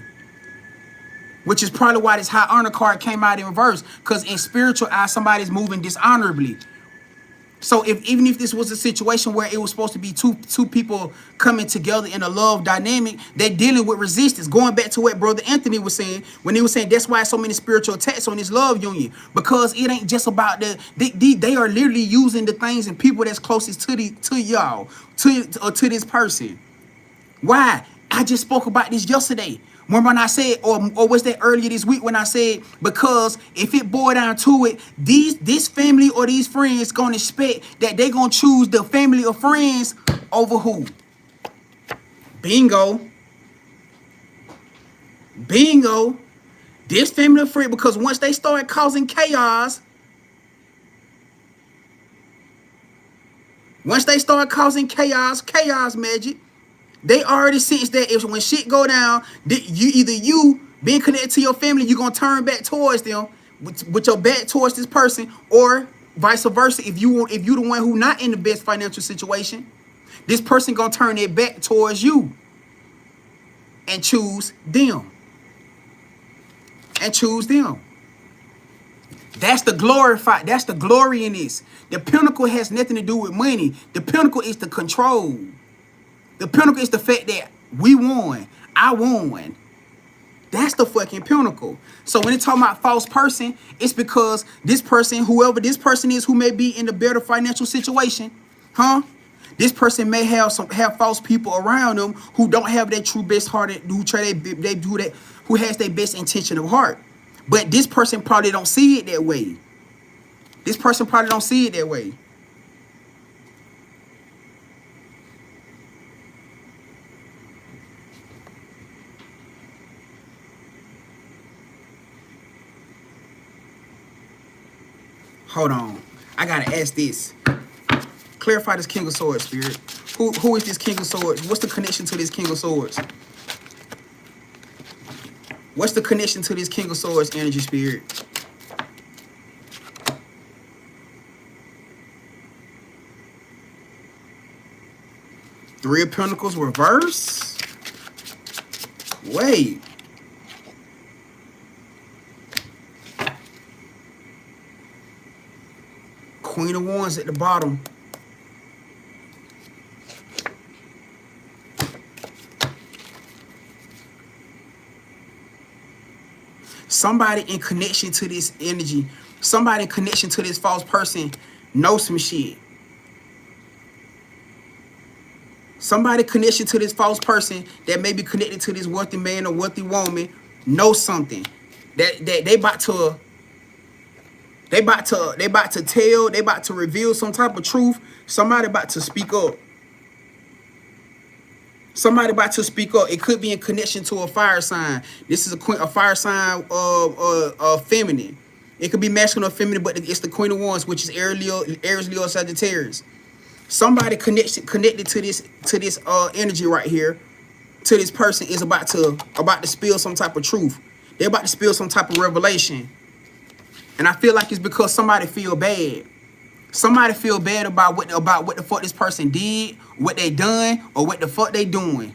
Which is probably why this high honor card came out in reverse. Because in spiritual eyes, somebody's moving dishonorably. So even if this was a situation where it was supposed to be two people coming together in a love dynamic, they're dealing with resistance. Going back to what Brother Anthony was saying, when he was saying that's why so many spiritual attacks on this love union. Because it ain't just about they are literally using the things and people that's closest to y'all, to this person. Why? I just spoke about this yesterday. Remember when I said, or was that earlier this week when I said, because if it boiled down to it, this family or these friends gonna expect that they gonna choose the family or friends over who? Bingo. This family or friend, because once they start causing chaos, Once they start causing chaos magic, they already sense that if when shit go down, you being connected to your family, you're gonna turn back towards them with your back towards this person, or vice versa. If you the one who not in the best financial situation, this person gonna turn their back towards you and choose them. That's the glory in this. The pinnacle has nothing to do with money. The pinnacle is the control. The pinnacle is the fact that we won. I won. That's the fucking pinnacle. So when they talk about false person, it's because this person, whoever this person is, who may be in a better financial situation, this person may have false people around them who don't have their true best hearted, who has their best intention of heart. But this person probably don't see it that way. Hold on. I gotta ask this. Clarify this King of Swords, Spirit. Who is this King of Swords? What's the connection to this King of Swords? What's the connection to this King of Swords energy, Spirit? Three of Pentacles reverse? Wait. Queen of Wands at the bottom. Somebody in connection to this energy, somebody in connection to this false person knows some shit. Somebody connection to this false person that may be connected to this wealthy man or wealthy woman knows something. That they about to reveal some type of truth. Somebody about to speak up. It could be in connection to a fire sign. This is a fire sign of feminine. It could be masculine or feminine, but it's the Queen of Wands, which is Aries, Leo, Sagittarius. Somebody connected to this energy right here, to this person, is about to spill some type of truth. They're about to spill some type of revelation. And I feel like it's because somebody feel bad. Somebody feel bad about what the fuck this person did, what they done, or what the fuck they doing.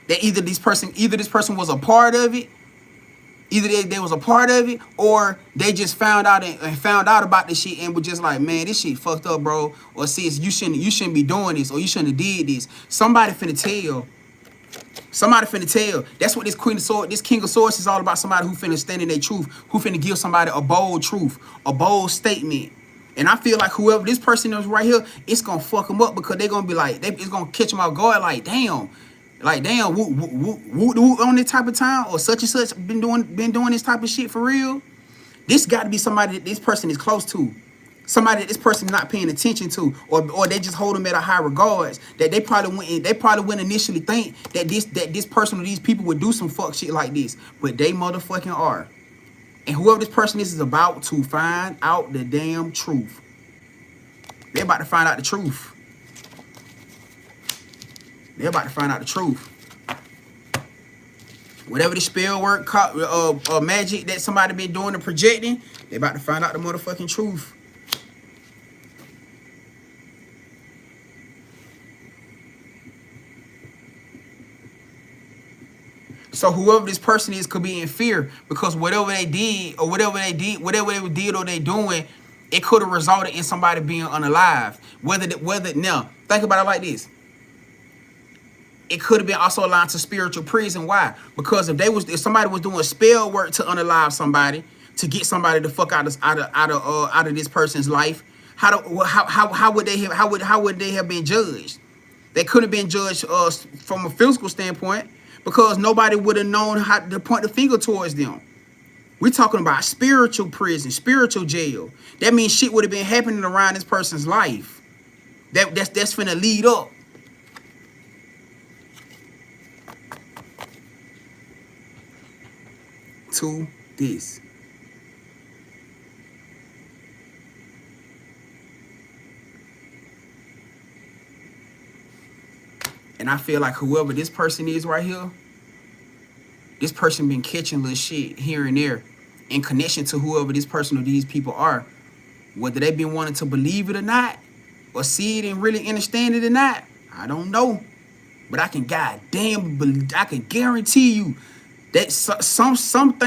That either this person was a part of it, or they just found out about this shit and were just like, man, this shit fucked up, bro. Or sis, you shouldn't be doing this, or you shouldn't have did this. Somebody finna tell. That's what this Queen of Swords, this King of Swords is all about. Somebody who finna stand in their truth, who finna give somebody a bold truth, a bold statement. And I feel like whoever this person is right here, it's gonna fuck them up, because they're gonna be like, it's gonna catch them off guard, like damn, woo, on this type of time, or such and such been doing this type of shit for real. This got to be somebody that this person is close to. Somebody that this person not paying attention to, or they just hold them at a high regards. That they probably wouldn't initially think that this person or these people would do some fuck shit like this, but they motherfucking are. And whoever this person is about to find out the damn truth. They're about to find out the truth. Whatever the spell work, magic that somebody been doing and projecting, they about to find out the motherfucking truth. So whoever this person is could be in fear, because whatever they did or they doing, it could have resulted in somebody being unalive. Now think about it like this. It could have been also aligned to spiritual prison. Why? Because if somebody was doing spell work to unalive somebody, to get somebody the fuck out of this person's life, how would they have been judged? They could have been judged from a physical standpoint, because nobody would have known how to point the finger towards them. We're talking about spiritual prison, spiritual jail. That means shit would have been happening around this person's life. That's finna lead up to this. And I feel like whoever this person is right here, this person been catching little shit here and there in connection to whoever this person or these people are. Whether they been wanting to believe it or not, or see it and really understand it or not, I don't know. But I can guarantee you that something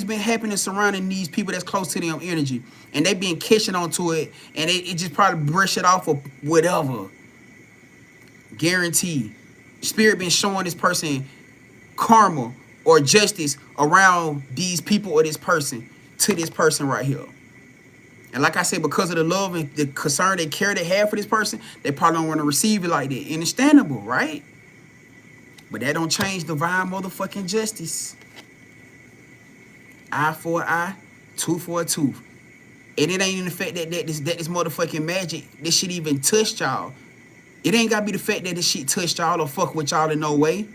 been happening surrounding these people that's close to them energy, and they been catching onto it, and it just probably brush it off or whatever. Guarantee. Spirit been showing this person karma or justice around these people or this person to this person right here. And like I said, because of the love and the concern they care they have for this person, they probably don't want to receive it like that. Understandable, right? But that don't change divine motherfucking justice. Eye for an eye, tooth for a tooth. And it ain't even the fact that this motherfucking magic, this shit even touched y'all. It ain't gotta be the fact that this shit touched y'all or fuck with y'all in no way.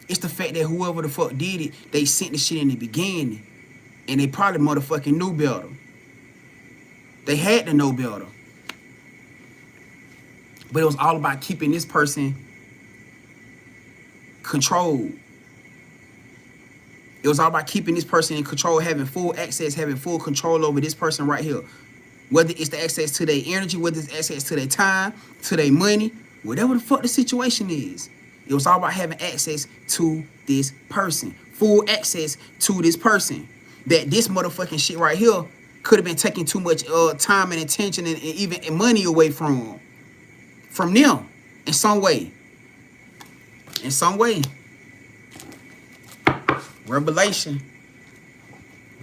It's the fact that whoever the fuck did it, they sent the shit in the beginning. And they probably motherfucking knew better. They had to know better. But it was all about keeping this person controlled. It was all about keeping this person in control, having full access, having full control over this person right here. Whether it's the access to their energy, whether it's access to their time, to their money, whatever the fuck the situation is. It was all about having access to this person. Full access to this person. That this motherfucking shit right here could have been taking too much time and attention and even money away from them in some way. In some way. Revelation.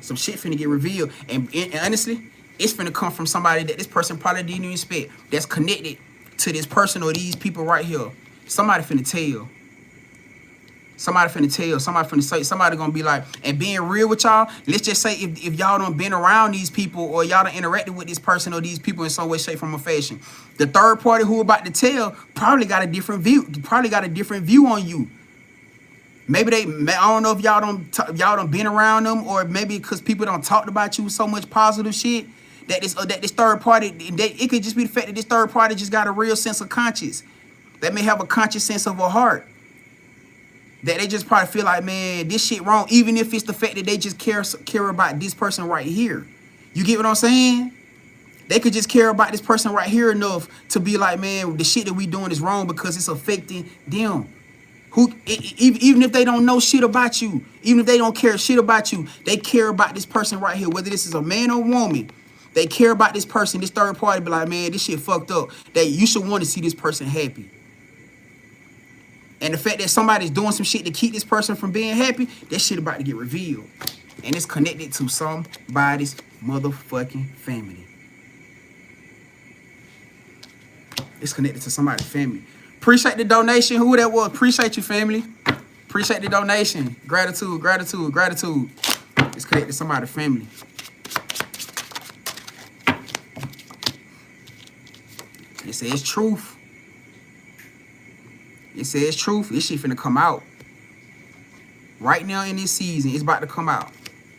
Some shit finna get revealed. And honestly, it's finna come from somebody that this person probably didn't even expect. That's connected to this person or these people right here. Somebody finna tell. Somebody finna tell. Somebody finna say. Somebody gonna be like, and being real with y'all, let's just say if y'all done been around these people or y'all done interacted with this person or these people in some way, shape, form, or fashion, the third party who about to tell probably got a different view. Probably got a different view on you. Maybe I don't know if y'all done been around them, or maybe because people don't talked about you so much positive shit that this third party, it could just be the fact that this third party just got a real sense of conscience. That may have a conscious sense of a heart. That they just probably feel like, man, this shit wrong, even if it's the fact that they just care about this person right here. You get what I'm saying? They could just care about this person right here enough to be like, man, the shit that we doing is wrong because it's affecting them. Even if they don't know shit about you, even if they don't care shit about you, they care about this person right here, whether this is a man or woman. They care about this person, this third party, be like, man, this shit fucked up. That you should want to see this person happy. And the fact that somebody's doing some shit to keep this person from being happy, that shit about to get revealed. And it's connected to somebody's motherfucking family. It's connected to somebody's family. Appreciate the donation. Who that was? Appreciate you, family. Appreciate the donation. Gratitude, gratitude, gratitude. It's connected to somebody's family. It says truth. It says truth. This shit finna come out. Right now in this season, it's about to come out.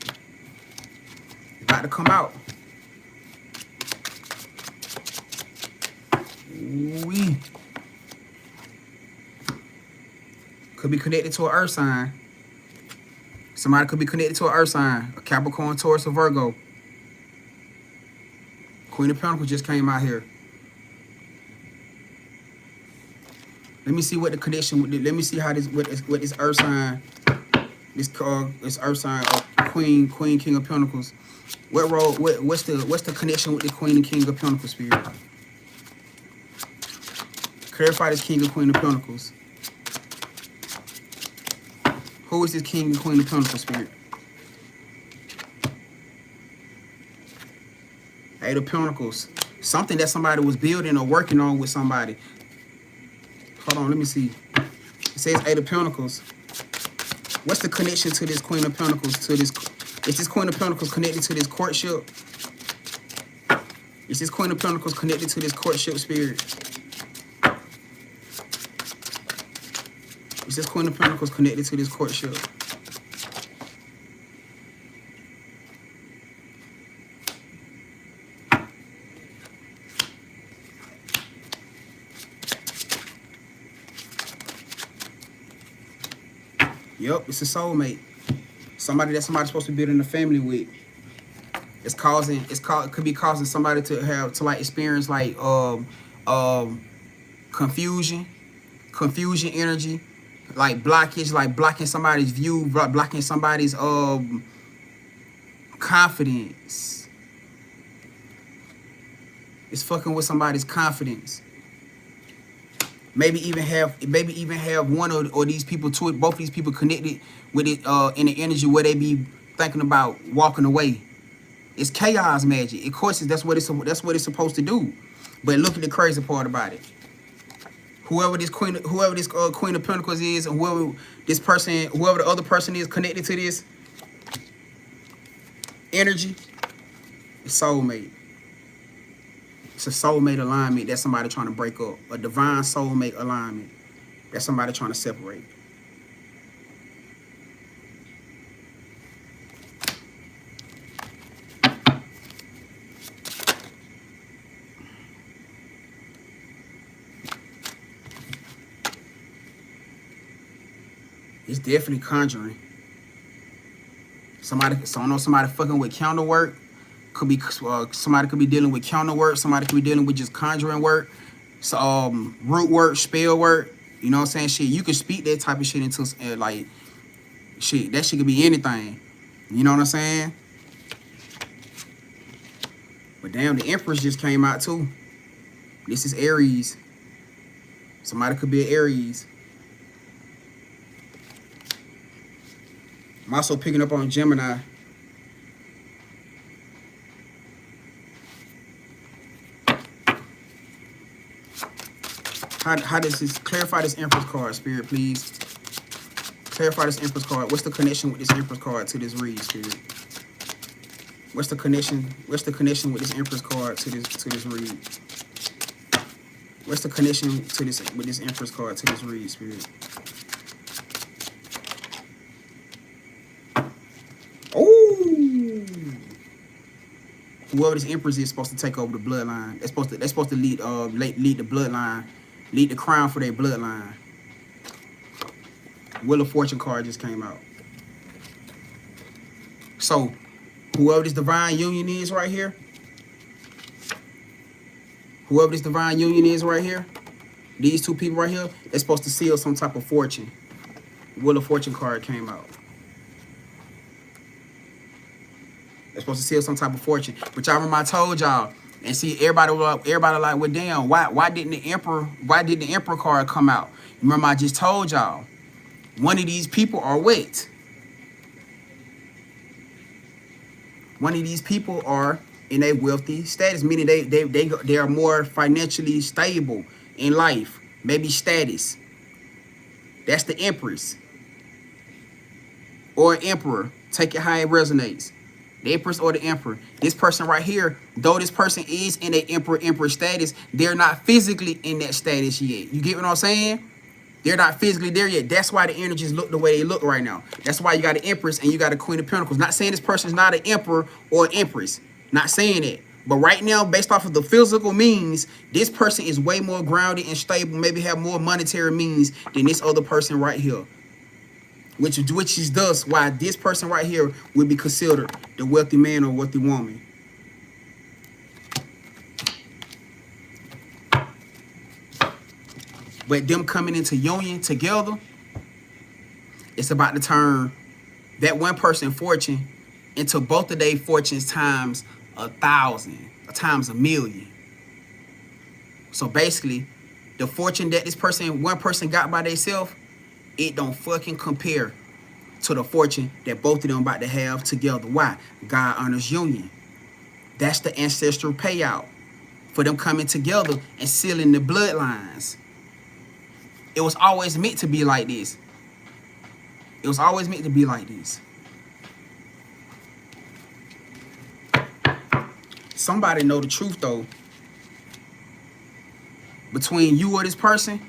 It's about to come out. Ooh-wee. Could be connected to an earth sign. Somebody could be connected to an earth sign. A Capricorn, Taurus, or Virgo. Queen of Pentacles just came out here. Let me see what the connection. Let me see how this what this earth sign, this earth sign of Queen, King of Pentacles. What role? What's the connection with the Queen and King of Pentacles spirit? Clarify this King and Queen of Pentacles. Who is this King and Queen of Pentacles spirit? Eight of Pentacles. Something that somebody was building or working on with somebody. Hold on, let me see. It says Eight of Pentacles. What's the connection to this Queen of Pentacles? To this, is this Queen of Pentacles connected to this courtship? Is this Queen of Pentacles connected to this courtship spirit? Is this Queen of Pentacles connected to this courtship? Yep, it's a soulmate. Somebody's supposed to be in the family with. It could be causing somebody to like experience like confusion, energy, like blockage, like blocking somebody's view, blocking somebody's confidence. It's fucking with somebody's confidence. Maybe even have one or these people to it, both these people connected with it in the energy where they be thinking about walking away. It's chaos magic. Of course, that's what it's supposed to do. But look at the crazy part about it. Whoever this Queen of Pentacles is, and whoever the other person is connected to this energy, it's soulmate. It's a soulmate alignment that somebody trying to break up. A divine soulmate alignment that somebody trying to separate. It's definitely conjuring. Somebody fucking with counter work. Could be somebody could be dealing with counter work. Somebody could be dealing with just conjuring work. So root work, spell work. You know what I'm saying? Shit, you can speak that type of shit into like shit. That shit could be anything. You know what I'm saying? But damn, the Empress just came out too. This is Aries. Somebody could be an Aries. I'm also picking up on Gemini. How does this clarify this Empress card, Spirit, please? Clarify this Empress card. What's the connection with this Empress card to this read, Spirit? What's the connection with this Empress card to this read? What's the connection with this Empress card to this read, Spirit? Oh, whoever this Empress is supposed to take over the bloodline. They're supposed to lead the bloodline, lead the crown for their bloodline. Wheel of Fortune card just came out. So, whoever this divine union is right here, these two people right here, they're supposed to seal some type of fortune. Wheel of Fortune card came out. They're supposed to seal some type of fortune. But y'all remember I told y'all, and see everybody like, well, damn, why didn't the Emperor card come out? Remember I just told y'all, one of these people are wet. One of these people are in a wealthy status, meaning they are more financially stable in life, maybe status. That's the Empress or Emperor. Take it how it resonates. The Empress or the Emperor. This person right here, though this person is in a Emperor status, they're not physically in that status yet. You get what I'm saying? They're not physically there yet. That's why the energies look the way they look right now. That's why you got an Empress and you got a Queen of Pentacles. Not saying this person is not an Emperor or an Empress. Not saying it. But right now, based off of the physical means, this person is way more grounded and stable, maybe have more monetary means than this other person right here. Which is thus why this person right here would be considered the wealthy man or wealthy woman. But them coming into union together, it's about to turn that one person fortune into both of their fortunes times 1,000, times 1,000,000. So basically, the fortune that one person got by themselves, it don't fucking compare to the fortune that both of them about to have together. Why? God honors union. That's the ancestral payout for them coming together and sealing the bloodlines. It was always meant to be like this. It was always meant to be like this. Somebody know the truth though. Between you or this person,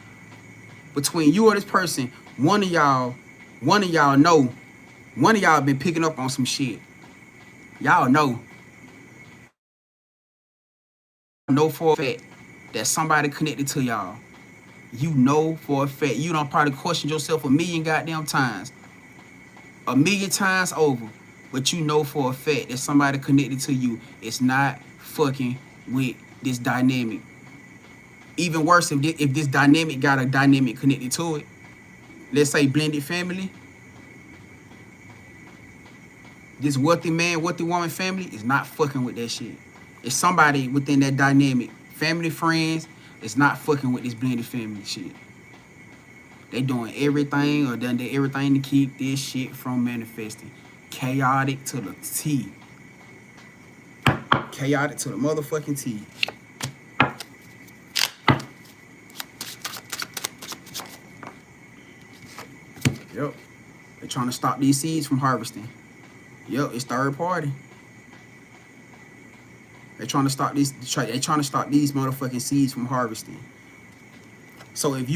one of y'all know. One of y'all been picking up on some shit. Y'all know for a fact that somebody connected to y'all. You know for a fact. You don't probably question yourself 1,000,000 goddamn times. a million times over, but you know for a fact that somebody connected to you is not fucking with this dynamic. Even worse, if this dynamic got a dynamic connected to it, let's say blended family, this wealthy man, wealthy woman family is not fucking with that shit. It's somebody within that dynamic, family, friends, is not fucking with this blended family shit. They doing everything or done everything to keep this shit from manifesting. Chaotic to the T. Chaotic to the motherfucking T. Yep. They're trying to stop these seeds from harvesting. Yep, it's third party. They're trying to stop these. They're trying to stop these motherfucking seeds from harvesting. So if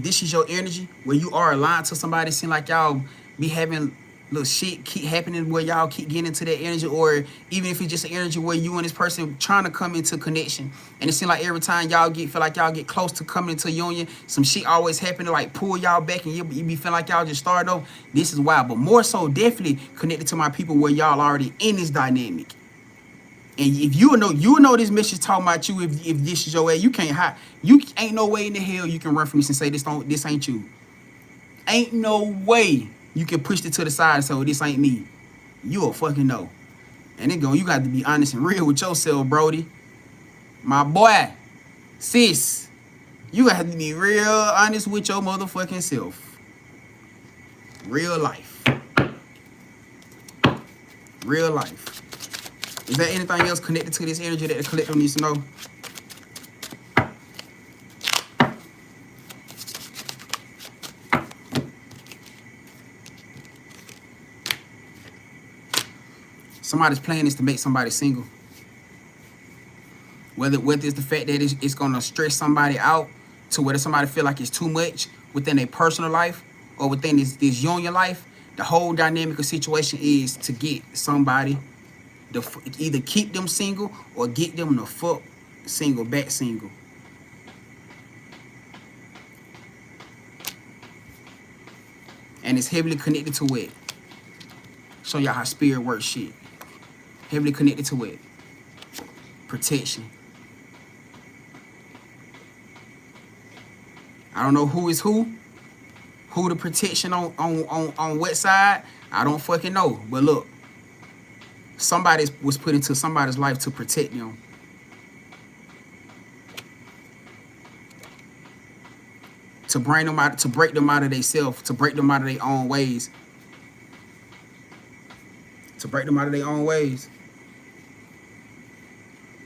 this is your energy where you are aligned to somebody, seem like y'all be having little shit keep happening where y'all keep getting into that energy, or even if it's just an energy where you and this person trying to come into connection, and it seems like every time y'all feel like y'all get close to coming into union, some shit always happen to like pull y'all back, and you be feeling like y'all just started over. This is wild, but more so definitely connected to my people where y'all already in this dynamic. And if you know this message talking about you. If this is your way, you can't hide. You ain't no way in the hell you can run from this and say this ain't you. Ain't no way you can push it to the side and say, oh, this ain't me. You'll fucking know. And then you got to be honest and real with yourself, Brody. My boy, sis, you got to be real honest with your motherfucking self. Real life. Real life. Is there anything else connected to this energy that the collective needs to know? Somebody's plan is to make somebody single. Whether it's the fact that it's going to stress somebody out to whether somebody feel like it's too much within their personal life or within this union life, the whole dynamic of situation is to get somebody to either keep them single or get them the fuck single, back single. And it's heavily connected to it. Show y'all how spirit works shit. Heavily connected to it. Protection. I don't know who is who the protection on what side. I don't fucking know. But look, somebody was put into somebody's life to protect them. To bring them out, to break them out of themselves, to break them out of their own ways. To break them out of their own ways.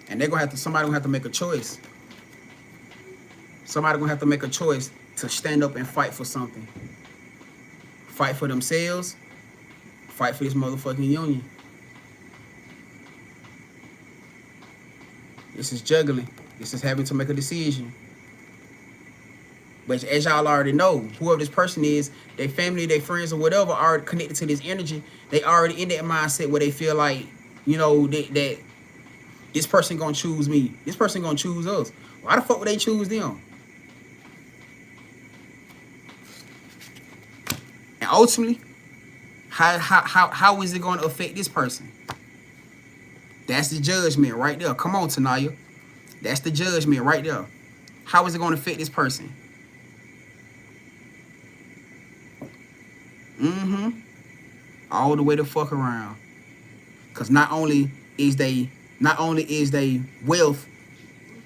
And somebody gonna have to make a choice. Somebody gonna have to make a choice to stand up and fight for something. Fight for themselves. Fight for this motherfucking union. This is juggling. This is having to make a decision. But as y'all already know, whoever this person is, their family, their friends, or whatever, are connected to this energy. They already in that mindset where they feel like, you know, that this person gonna choose me. This person gonna choose us. Why the fuck would they choose them? And ultimately, how is it going to affect this person? That's the judgment right there. Come on, Tanaya. That's the judgment right there. How is it going to affect this person? All the way the fuck around. Cause not only is they wealth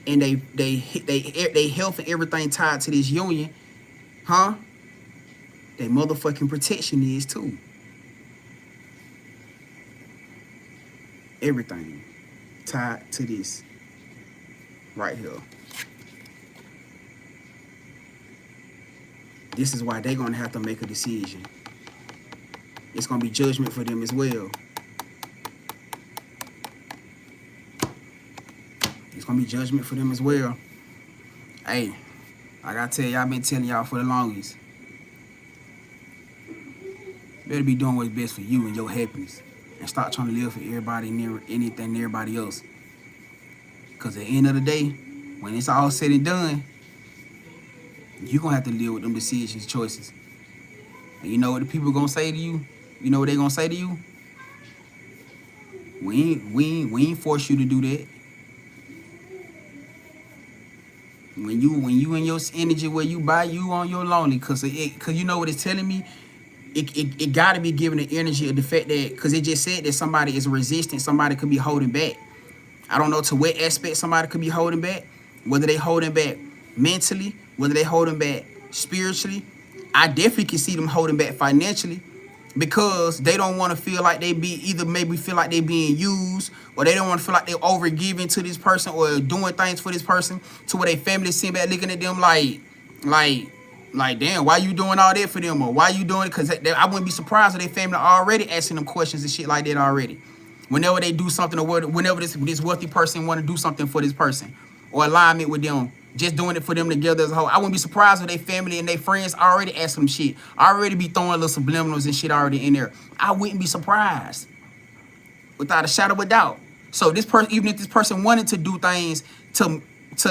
and they health and everything tied to this union, huh? They motherfucking protection is too. Everything tied to this right here. This is why they're gonna have to make a decision. It's gonna be judgment for them as well. It's gonna be judgment for them as well. Hey, like I tell y'all, I've been telling y'all for the longest. Better be doing what's best for you and your happiness. And stop trying to live for everybody and anything and everybody else. Because at the end of the day, when it's all said and done, you're going to have to live with them decisions, choices. And you know what the people gonna say to you? You know what they gonna say to you? We ain't force you to do that. When you in your energy where you buy you on your lonely, cause you know what it's telling me. It gotta be given the energy of the fact that, cause it just said that somebody is resistant, somebody could be holding back. I don't know to what aspect somebody could be holding back, whether they holding back mentally, whether they holding back spiritually. I definitely can see them holding back financially because they don't want to feel like they be either maybe feel like they being used, or they don't want to feel like they over giving to this person or doing things for this person to where they family sitting back looking at them like like damn, why you doing all that for them, or why you doing it? Because I wouldn't be surprised if they family already asking them questions and shit like that already. Whenever they do something, or whenever this wealthy person want to do something for this person or alignment with them, just doing it for them together as a whole, I wouldn't be surprised if they family and their friends already ask them shit, already be throwing little subliminals and shit already in there. I wouldn't be surprised, without a shadow of a doubt. So this person, even if this person wanted to do things to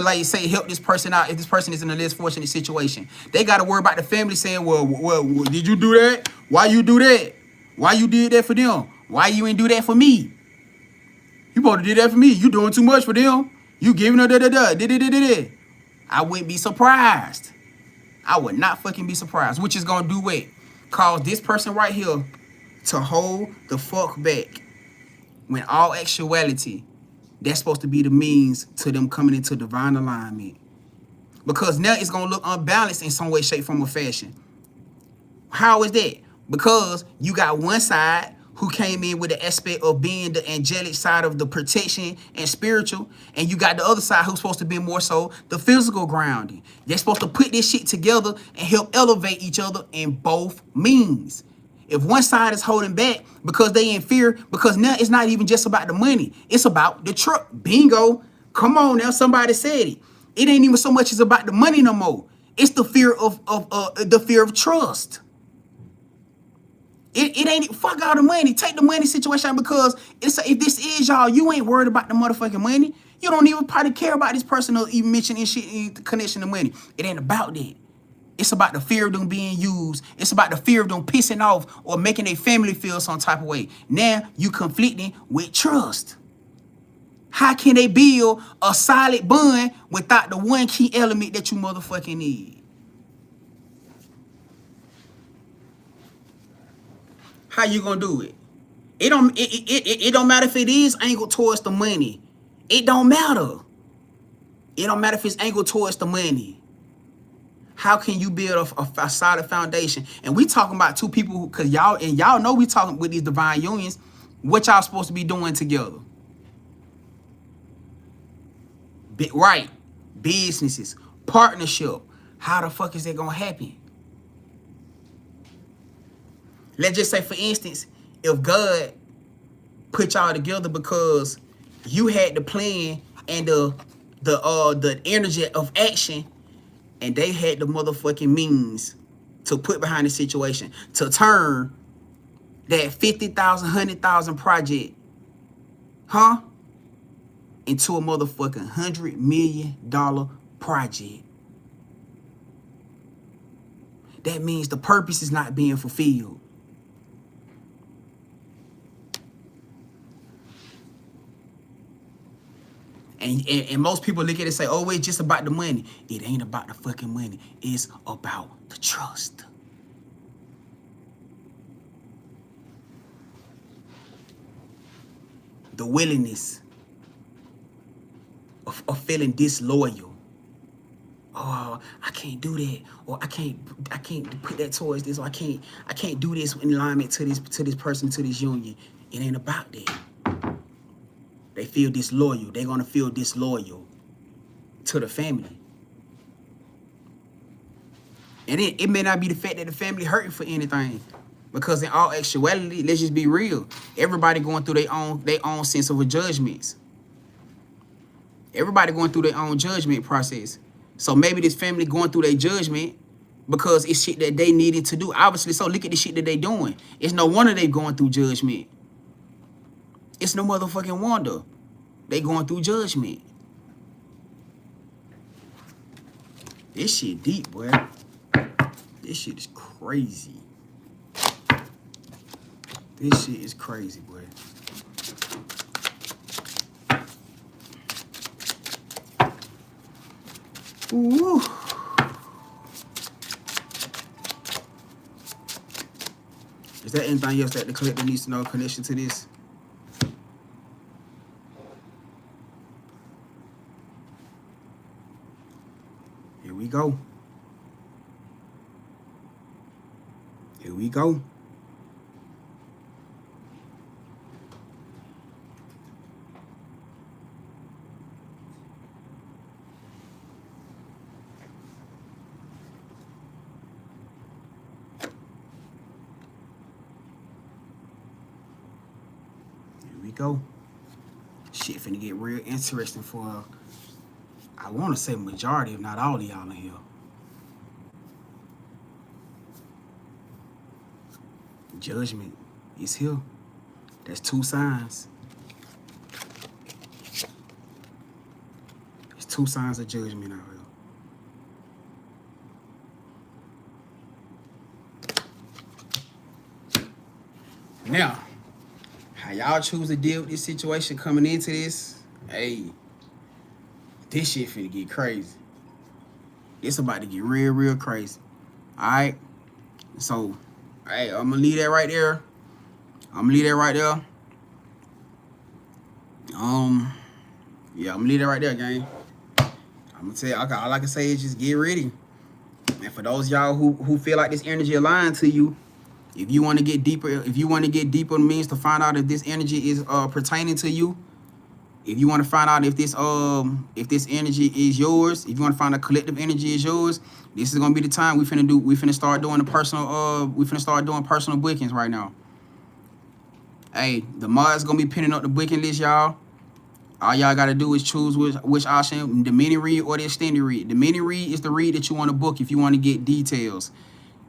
like say help this person out, if this person is in a less fortunate situation, they got to worry about the family saying, well, did you do that? Why you do that? Why you did that for them? Why you ain't do that for me? You supposed to do that for me. You doing too much for them. You giving her da. I wouldn't be surprised. I would not fucking be surprised. Which is gonna do what? Cause this person right here to hold the fuck back. When all actuality, that's supposed to be the means to them coming into divine alignment. Because now it's gonna look unbalanced in some way, shape, form, or fashion. How is that? Because you got one side who came in with the aspect of being the angelic side of the protection and spiritual, and you got the other side who's supposed to be more so the physical grounding. They're supposed to put this shit together and help elevate each other in both means. If one side is holding back because they in fear, because now it's not even just about the money, it's about the truck. Bingo. Come on now, somebody said it. It ain't even so much as about the money no more. It's the fear of trust. It ain't fuck all the money. Take the money situation, because if this is y'all, you ain't worried about the motherfucking money. You don't even probably care about this person or even mention shit in connection to money. It ain't about that. It's about the fear of them being used. It's about the fear of them pissing off or making their family feel some type of way. Now you conflicting with trust. How can they build a solid bond without the one key element that you motherfucking need? How you gonna do it? It don't matter if it is angled towards the money. It don't matter. It don't matter if it's angled towards the money. How can you build a solid foundation? And we talking about two people who, cause y'all know we talking with these divine unions. What y'all supposed to be doing together? Right, businesses, partnership. How the fuck is that gonna happen? Let's just say, for instance, if God put y'all together because you had the plan and the energy of action, and they had the motherfucking means to put behind the situation to turn that 50,000, 100,000 project, into a motherfucking $100 million project. That means the purpose is not being fulfilled. And most people look at it and say, oh, it's just about the money. It ain't about the fucking money. It's about the trust. The willingness of feeling disloyal. Oh, I can't do that, or I can't put that towards this, or I can't do this in alignment to this person, to this union. It ain't about that. They feel disloyal. They're gonna feel disloyal to the family. And it may not be the fact that the family hurting for anything. Because in all actuality, let's just be real. Everybody going through their own sense of judgments. Everybody going through their own judgment process. So maybe this family going through their judgment because it's shit that they needed to do. Obviously, so look at the shit that they doing. It's no wonder they going through judgment. It's no motherfucking wonder they going through judgment. This shit deep, boy. This shit is crazy. This shit is crazy, boy. Ooh. Is there anything else that the collector needs to know in connection to this? Here we go. Here we go. Go. Shit finna get real interesting for, I want to say majority, if not all of y'all in here. Judgment is here. That's 2 signs. It's 2 signs of judgment out here. Now, how y'all choose to deal with this situation coming into this, hey, this shit finna get crazy. It's about to get real, real crazy. All right? So, hey, I'm gonna leave that right there. Yeah, I'm gonna leave that right there, gang. I'm gonna tell you, all I can say is just get ready. And for those y'all who feel like this energy aligned to you, if you want to get deeper, means to find out if this energy is pertaining to you. If you want to find out if this energy is yours, if you want to find a collective energy is yours, this is gonna be the time we finna start doing personal bookings right now. Hey, the mod's gonna be pinning up the booking list, y'all. All y'all gotta do is choose which option, the mini read or the extended read. The mini read is the read that you want to book if you want to get details.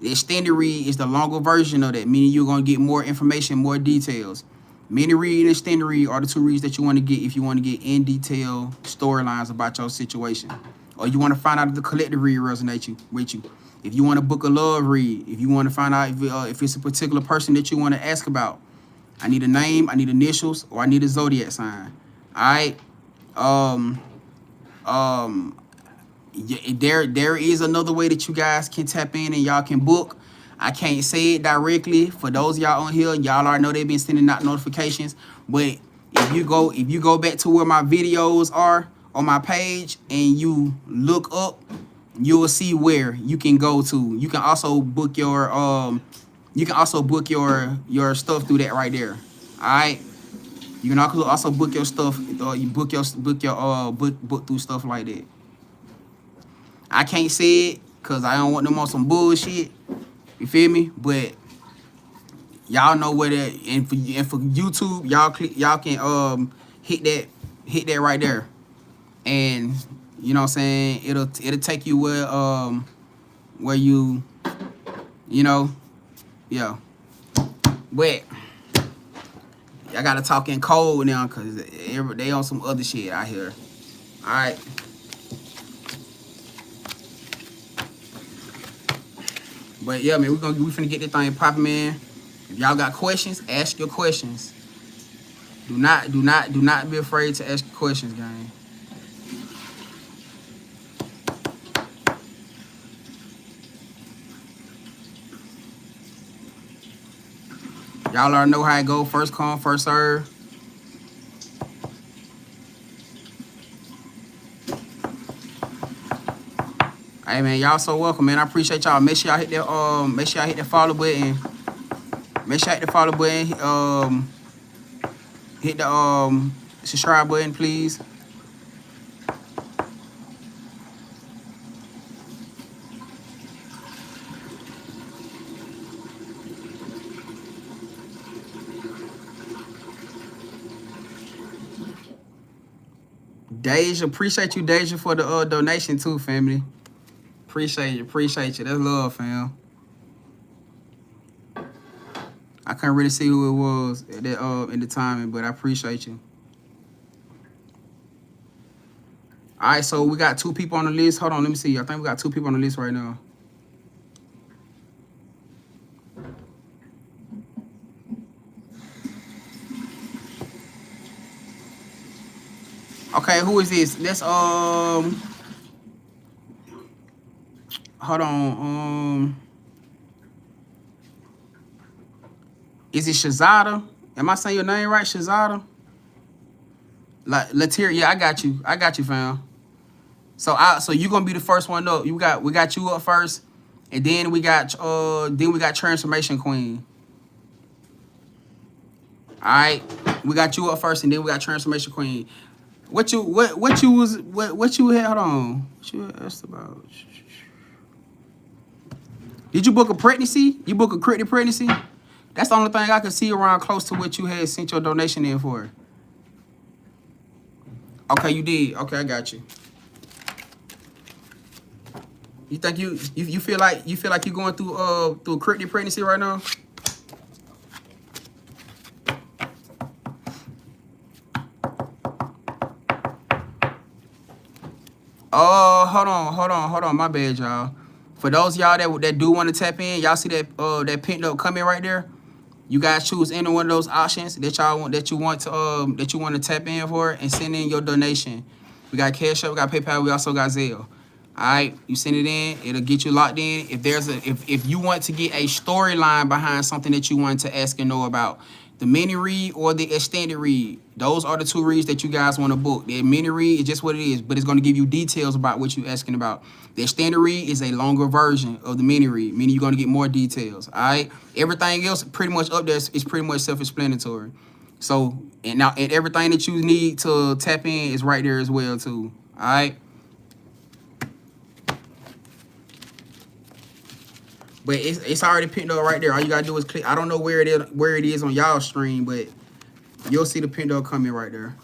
The extended read is the longer version of that, meaning you're going to get more information, more details. Mini read and extended read are the 2 reads that you want to get if you want to get in detail storylines about your situation. Or you want to find out if the collective read resonates with you. If you want to book a love read, if you want to find out if it's a particular person that you want to ask about. I need a name, I need initials, or I need a zodiac sign. All right? Yeah, there is another way that you guys can tap in and y'all can book. I can't say it directly for those y'all on here. Y'all already know they've been sending out notifications. But if you go back to where my videos are on my page and you look up, you will see where you can go to. You can also book your stuff through that right there. All right. You can also book your stuff. You book through stuff like that. I can't say it because I don't want them on some bullshit. You feel me? But y'all know where that, and for YouTube, y'all can hit that right there, and you know what I'm saying, it'll take you where you know, yeah. But I gotta talk in code now because they on some other shit out here. All right. But yeah, man, we finna get this thing popping, man. If y'all got questions, ask your questions. Do not be afraid to ask your questions, gang. Y'all already know how it go. First come, first serve. Hey man, y'all so welcome, man. I appreciate y'all. Make sure y'all hit that follow button. Make sure y'all hit the follow button. Hit the subscribe button, please. Deja, appreciate you, Deja, for the donation too, family. Appreciate you. That's love, fam. I couldn't really see who it was at that, in the timing, but I appreciate you. All right, so we got 2 people on the list. Hold on, let me see. I think we got 2 people on the list right now. Okay, who is this? Let's hold on. Is it Shazada? Am I saying your name right, Shazada? Like Latiria, yeah, I got you, fam. So you gonna be the first one up. We got you up first, and then we got Transformation Queen. All right, we got you up first, and then we got Transformation Queen. What you had? Hold on. What you asked about? Did you book a pregnancy? You book a critical pregnancy? That's the only thing I could see around close to what you had sent your donation in for. Okay, you did. Okay, I got you. You think you feel like you're going through a critical pregnancy right now? Oh, hold on. My bad, y'all. For those y'all that do want to tap in, y'all see that pin note coming right there. You guys choose any one of those options that you want to tap in for and send in your donation. We got Cashapp, we got PayPal, we also got Zelle. All right, you send it in, it'll get you locked in. If you want to get a storyline behind something that you want to ask and know about, the mini read or the extended read, those are the two reads that you guys want to book. The mini read is just what it is, but it's going to give you details about what you're asking about. The extended read is a longer version of the mini read, meaning you're going to get more details. All right, everything else pretty much up there is pretty much self-explanatory. So and everything that you need to tap in is right there as well too. All right. But it's already pinned up right there. All you gotta do is click. I don't know where it is on y'all stream, but you'll see the pinned up coming right there.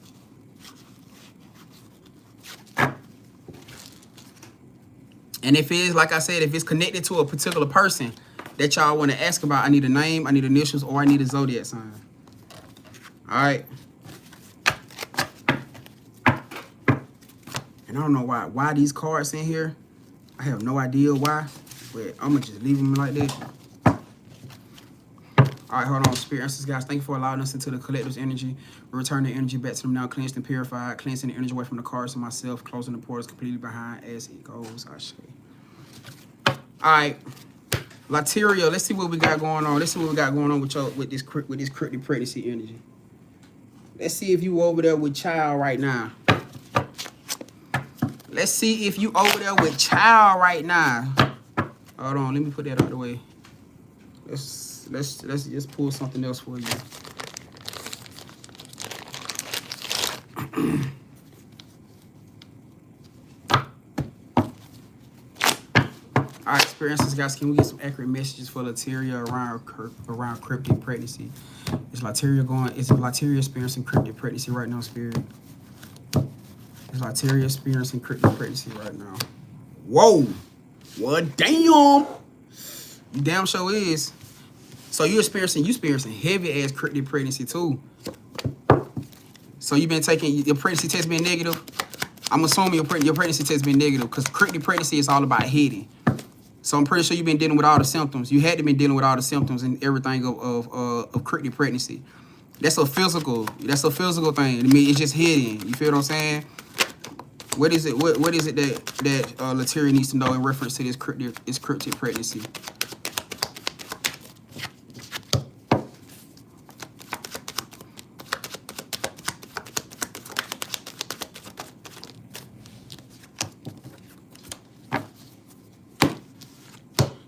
And if it is, like I said, if it's connected to a particular person that y'all want to ask about, I need a name, I need initials, or I need a zodiac sign. All right. And I don't know why these cards in here. I have no idea why. But I'm gonna just leave them like that. All right, hold on, Spirit Answers, guys. Thank you for allowing us into the collective's energy. We return the energy back to them now, cleansed and purified, cleansing the energy away from the cards and myself, closing the portals completely behind as it goes. I say. All right, Lateria, let's see what we got going on. Let's see what we got going on with this critical pregnancy energy. Let's see if you over there with child right now. Let's see if you over there with child right now. Hold on, let me put that out of the way. Let's just pull something else for you. All right, experiences, guys. Can we get some accurate messages for Lateria around cryptic pregnancy? Is Lateria experiencing cryptic pregnancy right now, Spirit? Is Lateria experiencing cryptic pregnancy right now? Whoa! Well, damn! You damn sure is. So you experiencing heavy ass cryptic pregnancy too. So you've been taking your pregnancy test been negative. I'm assuming your pregnancy test been negative because cryptic pregnancy is all about hidden. So I'm pretty sure you've been dealing with all the symptoms. You had to be dealing with all the symptoms and everything of cryptic pregnancy. That's a physical thing. I mean, it's just hidden. You feel what I'm saying? What is it? What is it that Lateria needs to know in reference to this cryptic pregnancy?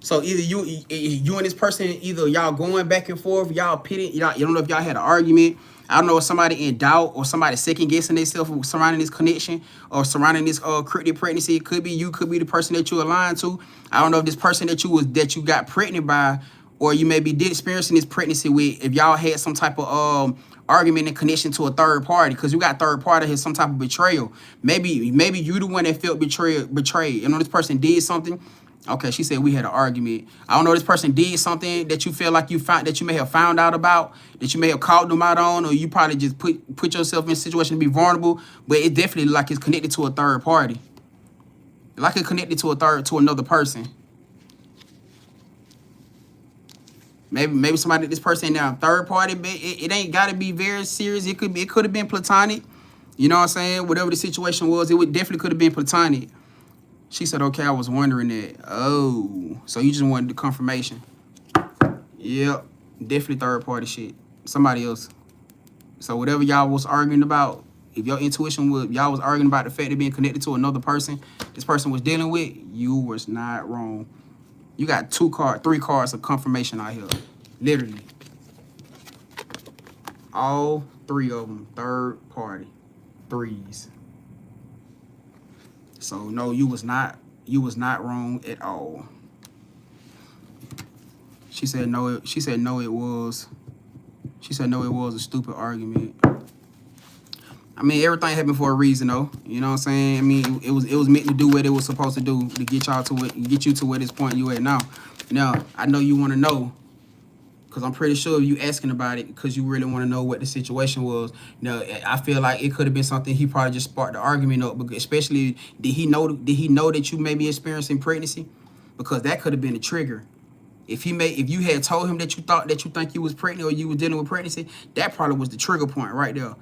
So either you and this person, either y'all going back and forth, y'all pitting, you don't know if y'all had an argument. I don't know if somebody in doubt or somebody second guessing themselves surrounding this connection or surrounding this cryptic pregnancy. It could be you, could be the person that you aligned to. I don't know if this person that you got pregnant by, or you maybe did experiencing this pregnancy with, if y'all had some type of argument in connection to a third party, because you got third party has some type of betrayal. Maybe you the one that felt betrayed. You know, this person did something. Okay, she said we had an argument. I don't know, this person did something that you feel like that you may have found out about, that you may have called them out on, or you probably just put yourself in a situation to be vulnerable, but it definitely like it's connected to a third party. Like it's connected to another person. Maybe somebody, this person now third party, but it ain't gotta be very serious. It could have been platonic. You know what I'm saying? Whatever the situation was, definitely could have been platonic. She said, okay, I was wondering that. Oh, so you just wanted the confirmation. Yep, definitely third party shit. Somebody else. So whatever y'all was arguing about, if your intuition was, y'all was arguing about the fact of being connected to another person, this person was dealing with, you was not wrong. You got 3 cards of confirmation out here. Literally. All 3 of them, third party. 3s. So no, you was not wrong at all. She said no, it was a stupid argument. I mean, everything happened for a reason though. You know what I'm saying? I mean, it was meant to do what it was supposed to do to get you to where this point you at now. Now, I know you want to know, because I'm pretty sure you asking about it because you really want to know what the situation was. Now, I feel like it could have been something he probably just sparked the argument up, because especially did he know that you may be experiencing pregnancy? Because that could have been a trigger. If you had told him that you think you was pregnant or you was dealing with pregnancy, that probably was the trigger point right there.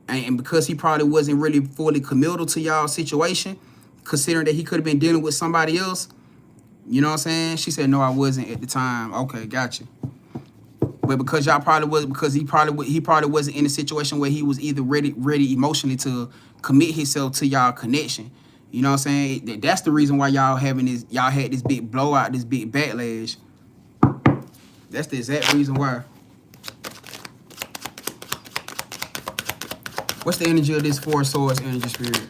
And because he probably wasn't really fully committal to y'all's situation, considering that he could have been dealing with somebody else, you know what I'm saying? She said, no, I wasn't at the time. Okay, gotcha. But because y'all probably was, because he probably wasn't in a situation where he was either ready emotionally to commit himself to y'all connection. You know what I'm saying? That's the reason why y'all had this big blowout, this big backlash. That's the exact reason why. What's the energy of this 4 of Swords energy spirit?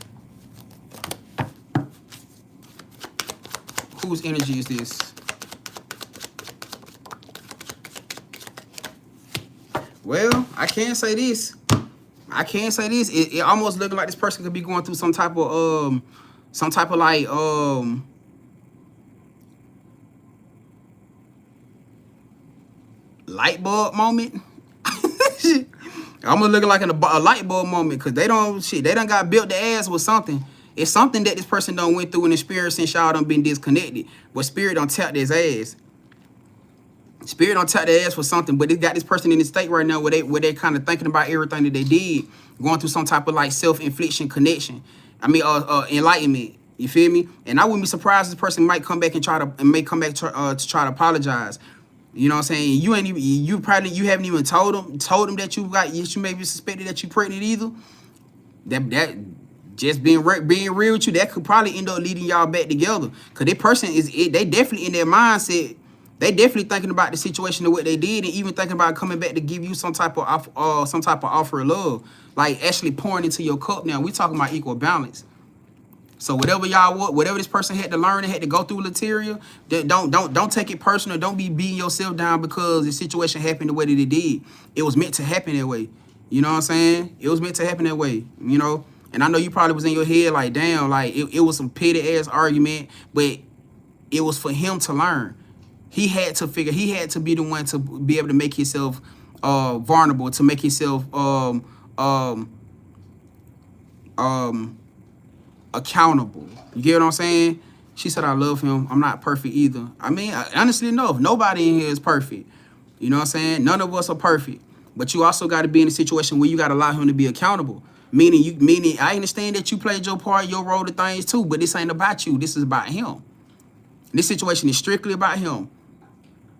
Whose energy is this? Well, I can't say this. It almost looking like this person could be going through some type of like light bulb moment. I'm gonna look like a light bulb moment, because they done got built the ass with something. It's something that this person done went through in the spirit since y'all done been disconnected. But spirit done tapped his ass. Spirit done tapped their ass for something, but it got this person in the state right now where they kind of thinking about everything that they did, going through some type of like self-infliction connection. I mean, enlightenment. You feel me? And I wouldn't be surprised if this person might come back and try to apologize. You know what I'm saying? You haven't even told them that you may be suspected that you pregnant either. That just being real with you, that could probably end up leading y'all back together. Cause that person they definitely in their mindset. They definitely thinking about the situation of what they did, and even thinking about coming back to give you some type of offer of love, like actually pouring into your cup. Now we talking about equal balance. So whatever this person had to learn and had to go through, Lateria, don't take it personal. Don't be beating yourself down because the situation happened the way that it did. It was meant to happen that way. You know what I'm saying? It was meant to happen that way. You know. And I know you probably was in your head like, damn, like it was some petty ass argument, but it was for him to learn. He had to be the one to be able to make himself vulnerable, to make himself accountable. You get what I'm saying? She said, I love him. I'm not perfect either. I mean, honestly, no. Nobody in here is perfect. You know what I'm saying? None of us are perfect. But you also got to be in a situation where you got to allow him to be accountable. Meaning, I understand that you played your part, your role to things too, but this ain't about you. This is about him. This situation is strictly about him.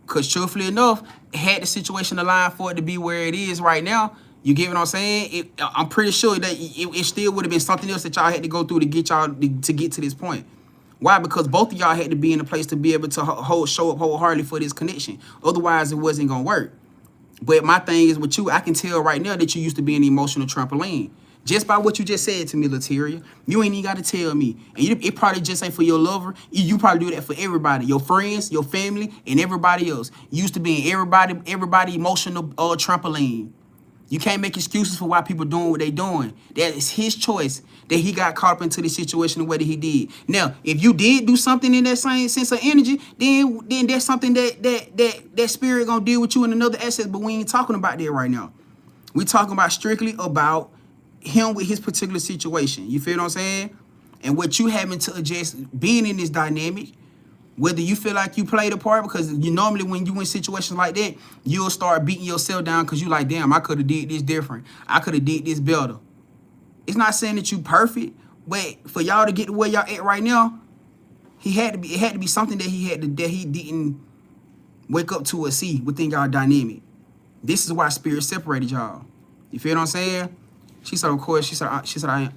Because truthfully enough, had the situation aligned for it to be where it is right now, you get what I'm saying? I'm pretty sure that it still would have been something else that y'all had to go through to get to this point. Why? Because both of y'all had to be in a place to be able to show up wholeheartedly for this connection. Otherwise, it wasn't going to work. But my thing is with you, I can tell right now that you used to be an emotional trampoline. Just by what you just said to me, Lateria. You ain't even got to tell me. And it probably just ain't for your lover. You probably do that for everybody. Your friends, your family, and everybody else. You used to be in everybody emotional trampoline. You can't make excuses for why people doing what they doing. That is his choice that he got caught up into the situation the way that he did. Now, if you did do something in that same sense of energy, then that's something that spirit gonna deal with you in another aspect. But we ain't talking about that right now. We talking about strictly about him with his particular situation. You feel what I'm saying? And what you having to adjust being in this dynamic, whether you feel like you played a part, because you normally when you in situations like that, you'll start beating yourself down because you like, damn, I could have did this different. I could have did this better. It's not saying that you perfect, but for y'all to get to where y'all at right now, it had to be something that he didn't wake up to or see within y'all dynamic. This is why spirit separated y'all. You feel what I'm saying? She said, of course, she said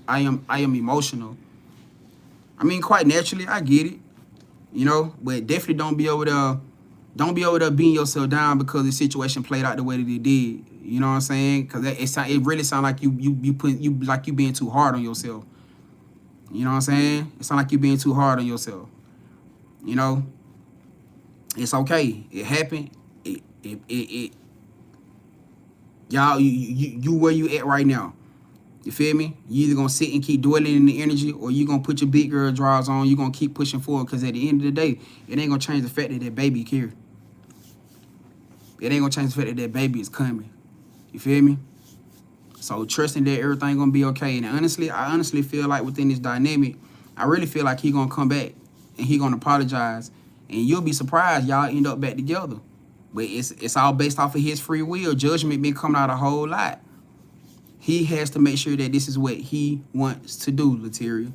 I am emotional. I mean, quite naturally, I get it, you know, but definitely don't be over there beating yourself down because the situation played out the way that it did. You know what I'm saying? Because it really sounds like you being too hard on yourself. You know what I'm saying? It sounds like you being too hard on yourself. You know, it's okay. It happened. Y'all, you where you at right now. You feel me? You either gonna sit and keep dwelling in the energy, or you gonna put your big girl drawers on. You gonna keep pushing forward, because at the end of the day, it ain't gonna change the fact that that baby here. It ain't gonna change the fact that that baby is coming. You feel me? So trusting that everything gonna be okay. And honestly, I honestly feel like within this dynamic, I really feel like he gonna come back and he gonna apologize, and you'll be surprised y'all end up back together. But it's all based off of his free will. Judgment been coming out a whole lot. He has to make sure that this is what he wants to do, Lateria.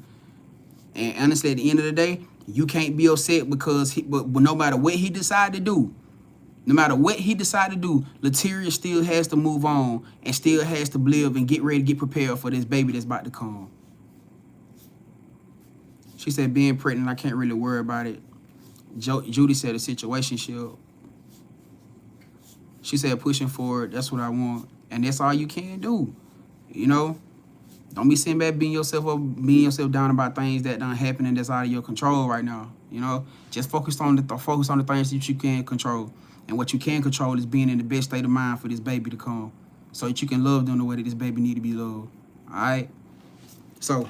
And honestly, at the end of the day, you can't be upset because but no matter what he decide to do, Lateria still has to move on and still has to live and get ready to get prepared for this baby that's about to come. She said, being pregnant, I can't really worry about it. Judy said a situationship. She said, pushing forward, that's what I want. And that's all you can do. You know? Don't be sitting back beating yourself down about things that done happen and that's out of your control right now. You know? Just focus on the things that you can control. And what you can control is being in the best state of mind for this baby to come, so that you can love them the way that this baby need to be loved. Alright? So,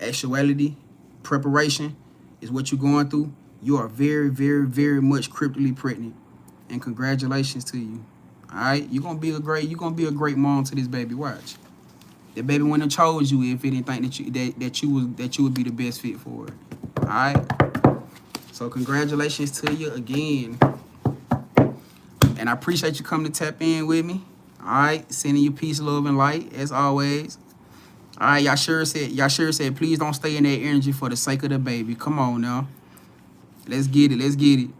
actuality, preparation is what you're going through. You are very, very, very much cryptically pregnant. And congratulations to you. Alright? You're gonna be a great mom to this baby. Watch. The baby wouldn't have chose you if it didn't think that you would be the best fit for it. Alright? So congratulations to you again. And I appreciate you coming to tap in with me. Alright, sending you peace, love, and light as always. Alright, y'all sure said please don't stay in that energy for the sake of the baby. Come on now. Let's get it.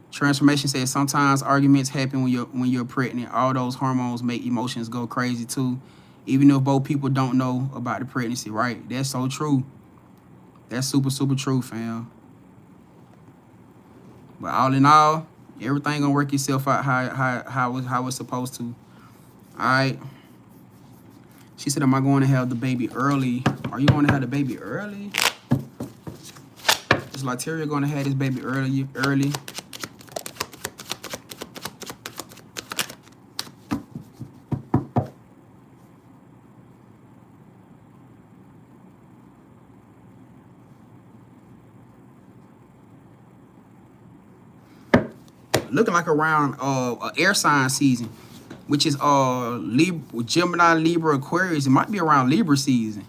Transformation says sometimes arguments happen when you're pregnant. All those hormones make emotions go crazy too. Even if both people don't know about the pregnancy, right? That's so true. That's super, super true, fam. But all in all, everything gonna work itself out how it's supposed to. Alright. She said, am I going to have the baby early? Are you going to have the baby early? Is Lateria going to have this baby early? Looking like around air sign season, which is Libra, Gemini, Libra, Aquarius. It might be around Libra season,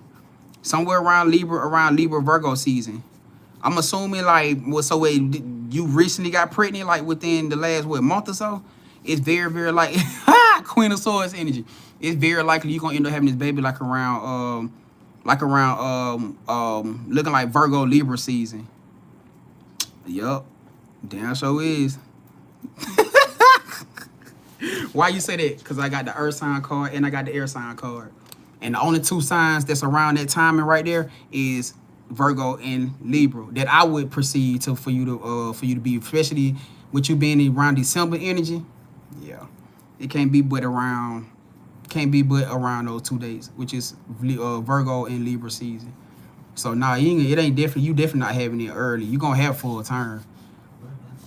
somewhere around Libra, Virgo season. I'm assuming like you recently got pregnant, like within the last month or so. It's very, very like Queen of Swords energy. It's very likely you're gonna end up having this baby like around looking like Virgo, Libra season. Yup, damn sure is. Why you say that? Because I got the earth sign card and I got the air sign card. And the only two signs that's around that timing right there is Virgo and Libra that I would proceed to for you to be, especially with you being around December energy. Yeah. It can't be but around those 2 days, which is Virgo and Libra season. So nah, you definitely not having it early. You're gonna have full term.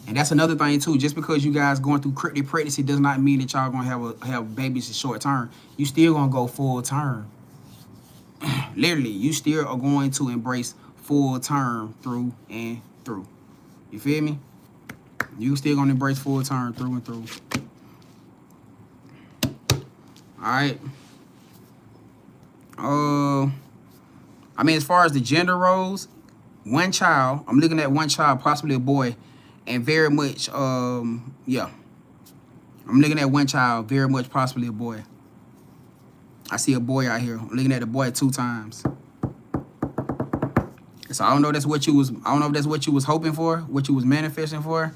And that's another thing too. Just because you guys going through cryptic pregnancy does not mean that y'all gonna have babies in short term. You still gonna go full term. Literally, you still are going to embrace full term through and through. You feel me? You still gonna embrace full term through and through. All right. I mean, as far as the gender roles, one child. I'm looking at one child, possibly a boy. And very much, yeah. I'm looking at one child, very much possibly a boy. I see a boy out here. I'm looking at the boy 2 times. So I don't know if that's what you was. I don't know if that's what you was hoping for, what you was manifesting for,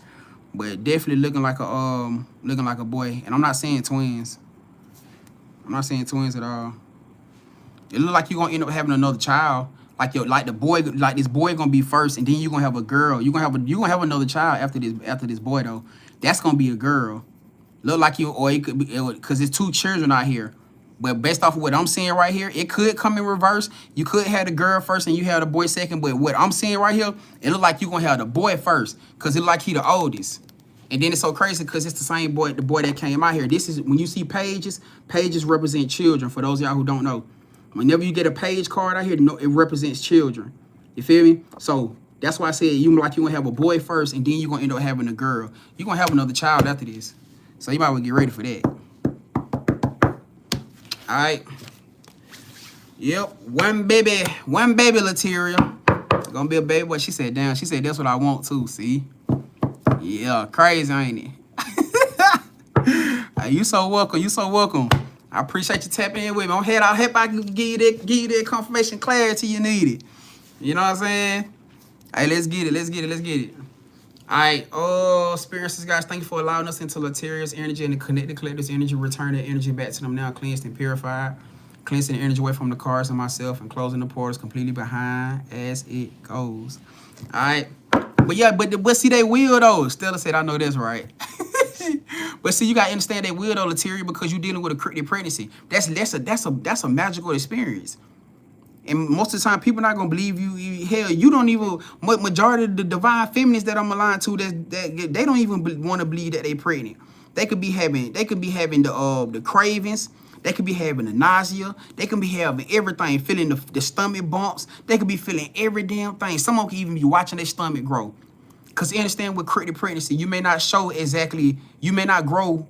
but definitely looking like a boy. And I'm not saying twins. I'm not saying twins at all. It look like you're gonna end up having another child. Like this boy gonna be first, and then you're gonna have a girl. You're gonna have another child after this boy though. That's gonna be a girl. Look like you, or it could be, because it's 2 children out here. But based off of what I'm seeing right here, it could come in reverse. You could have the girl first and you have the boy second. But what I'm seeing right here, it look like you're going to have the boy first because it look like he the oldest. And then it's so crazy because it's the same boy, the boy that came out here. This is, when you see pages, pages represent children. For those of y'all who don't know. Whenever you get a page card out here, it represents children. You feel me? So that's why I said you look like you're going to have a boy first and then you're going to end up having a girl. You're going to have another child after this. So you might want to get ready for that. All right. Yep. One baby, Lateria. Gonna be a baby boy. She said, damn. She said, that's what I want too. See? Yeah. Crazy, ain't it? Hey, you so welcome. You so welcome. I appreciate you tapping in with me. I'll help I can give you that confirmation clarity you needed. You know what I'm saying? Hey, let's get it. All right, experiences, guys. Thank you for allowing us into Lateria's energy and the connected collective's energy. Return that energy back to them now, cleansed and purified. Cleansing the energy away from the cards and myself and closing the portals completely behind as it goes. All right. But yeah, but see, they will though. Stella said, I know that's right. But see, you gotta understand they will though, Lateria, because you're dealing with a pregnancy. That's a magical experience. And most of the time, people not gonna believe you. Hell, you don't even. Majority of the divine feminists that I'm aligned to, that they don't even want to believe that they pregnant. They could be having the cravings. They could be having the nausea. They could be having everything, feeling the stomach bumps. They could be feeling every damn thing. Someone could even be watching their stomach grow. Cause you understand, with creative pregnancy, you may not show exactly. You may not grow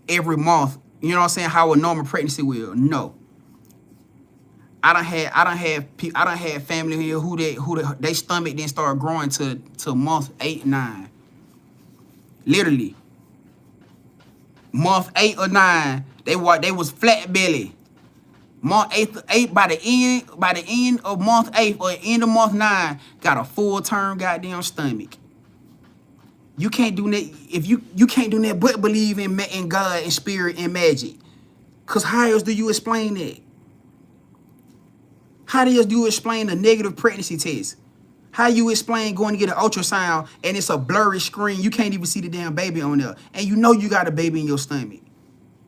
every month. You know what I'm saying? How a normal pregnancy will. No. I done had family here who they stomach then start growing to month 8, 9. Literally. Month 8 or 9, they was flat belly. Month 8 by the end of month 8 or end of month 9, got a full term goddamn stomach. You can't do that if you can't do that but believe in God and spirit and magic. Cause how else do you explain that? How do you explain a negative pregnancy test? How you explain going to get an ultrasound and it's a blurry screen? You can't even see the damn baby on there. And you know you got a baby in your stomach.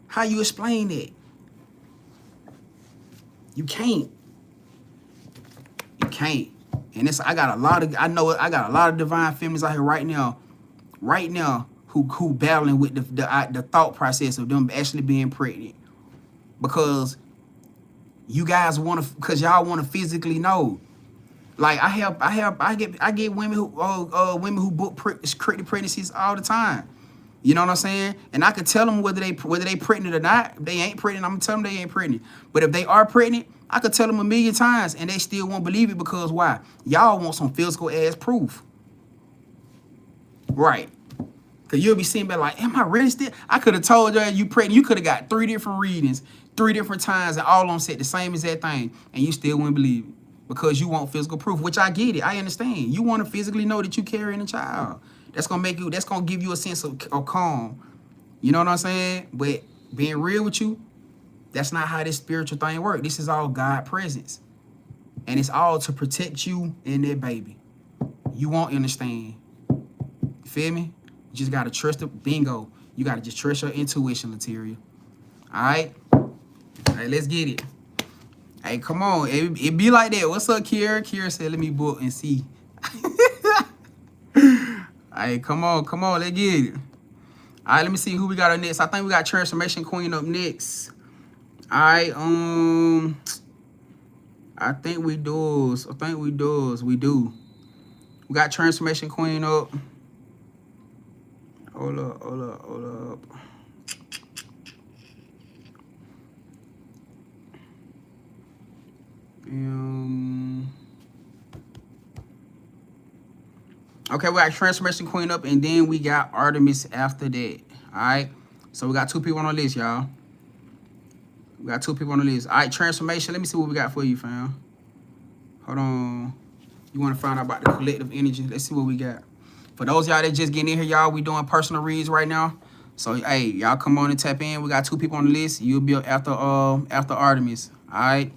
How you explain that? You can't. You can't. And I got a lot of divine feminists out here right now who battling with the thought process of them actually being pregnant. Because you guys because y'all want to physically know. Like I get women who book pregnancies all the time. You know what I'm saying? And I could tell them whether they pregnant or not. If they ain't pregnant, I'm gonna tell them they ain't pregnant. But if they are pregnant, I could tell them 1,000,000 times and they still won't believe it, because why? Y'all want some physical ass proof. Right. Cause you'll be sitting back like, am I really still? I could have told you pregnant. You could have got 3 different readings, 3 different times, and all of them said the same exact thing, and you still wouldn't believe it because you want physical proof. Which I get it. I understand. You want to physically know that you carrying a child. That's gonna give you a sense of calm. You know what I'm saying? But being real with you, that's not how this spiritual thing works. This is all God presence, and it's all to protect you and that baby. You won't understand. You feel me? You just gotta trust the bingo. You gotta just trust your intuition, Lateria. All right. Let's get it. Hey, come on. It be like that. What's up, Kira? Kira said, let me book and see. Hey, come on. Let's get it. All right, let me see who we got up next. I think we got Transformation Queen up next. All right. I think we do. We do. We got Transformation Queen up. Hold up. Okay, we got Transformation Queen up, and then we got Artemis after that. All right, so we got 2 people on the list, y'all. We got 2 people on the list. All right, transformation. Let me see what we got for you, fam. Hold on. You want to find out about the collective energy? Let's see what we got. For those y'all that just getting in here, y'all, we doing personal reads right now. So, hey, y'all come on and tap in. We got 2 people on the list. You'll be after Artemis. All right.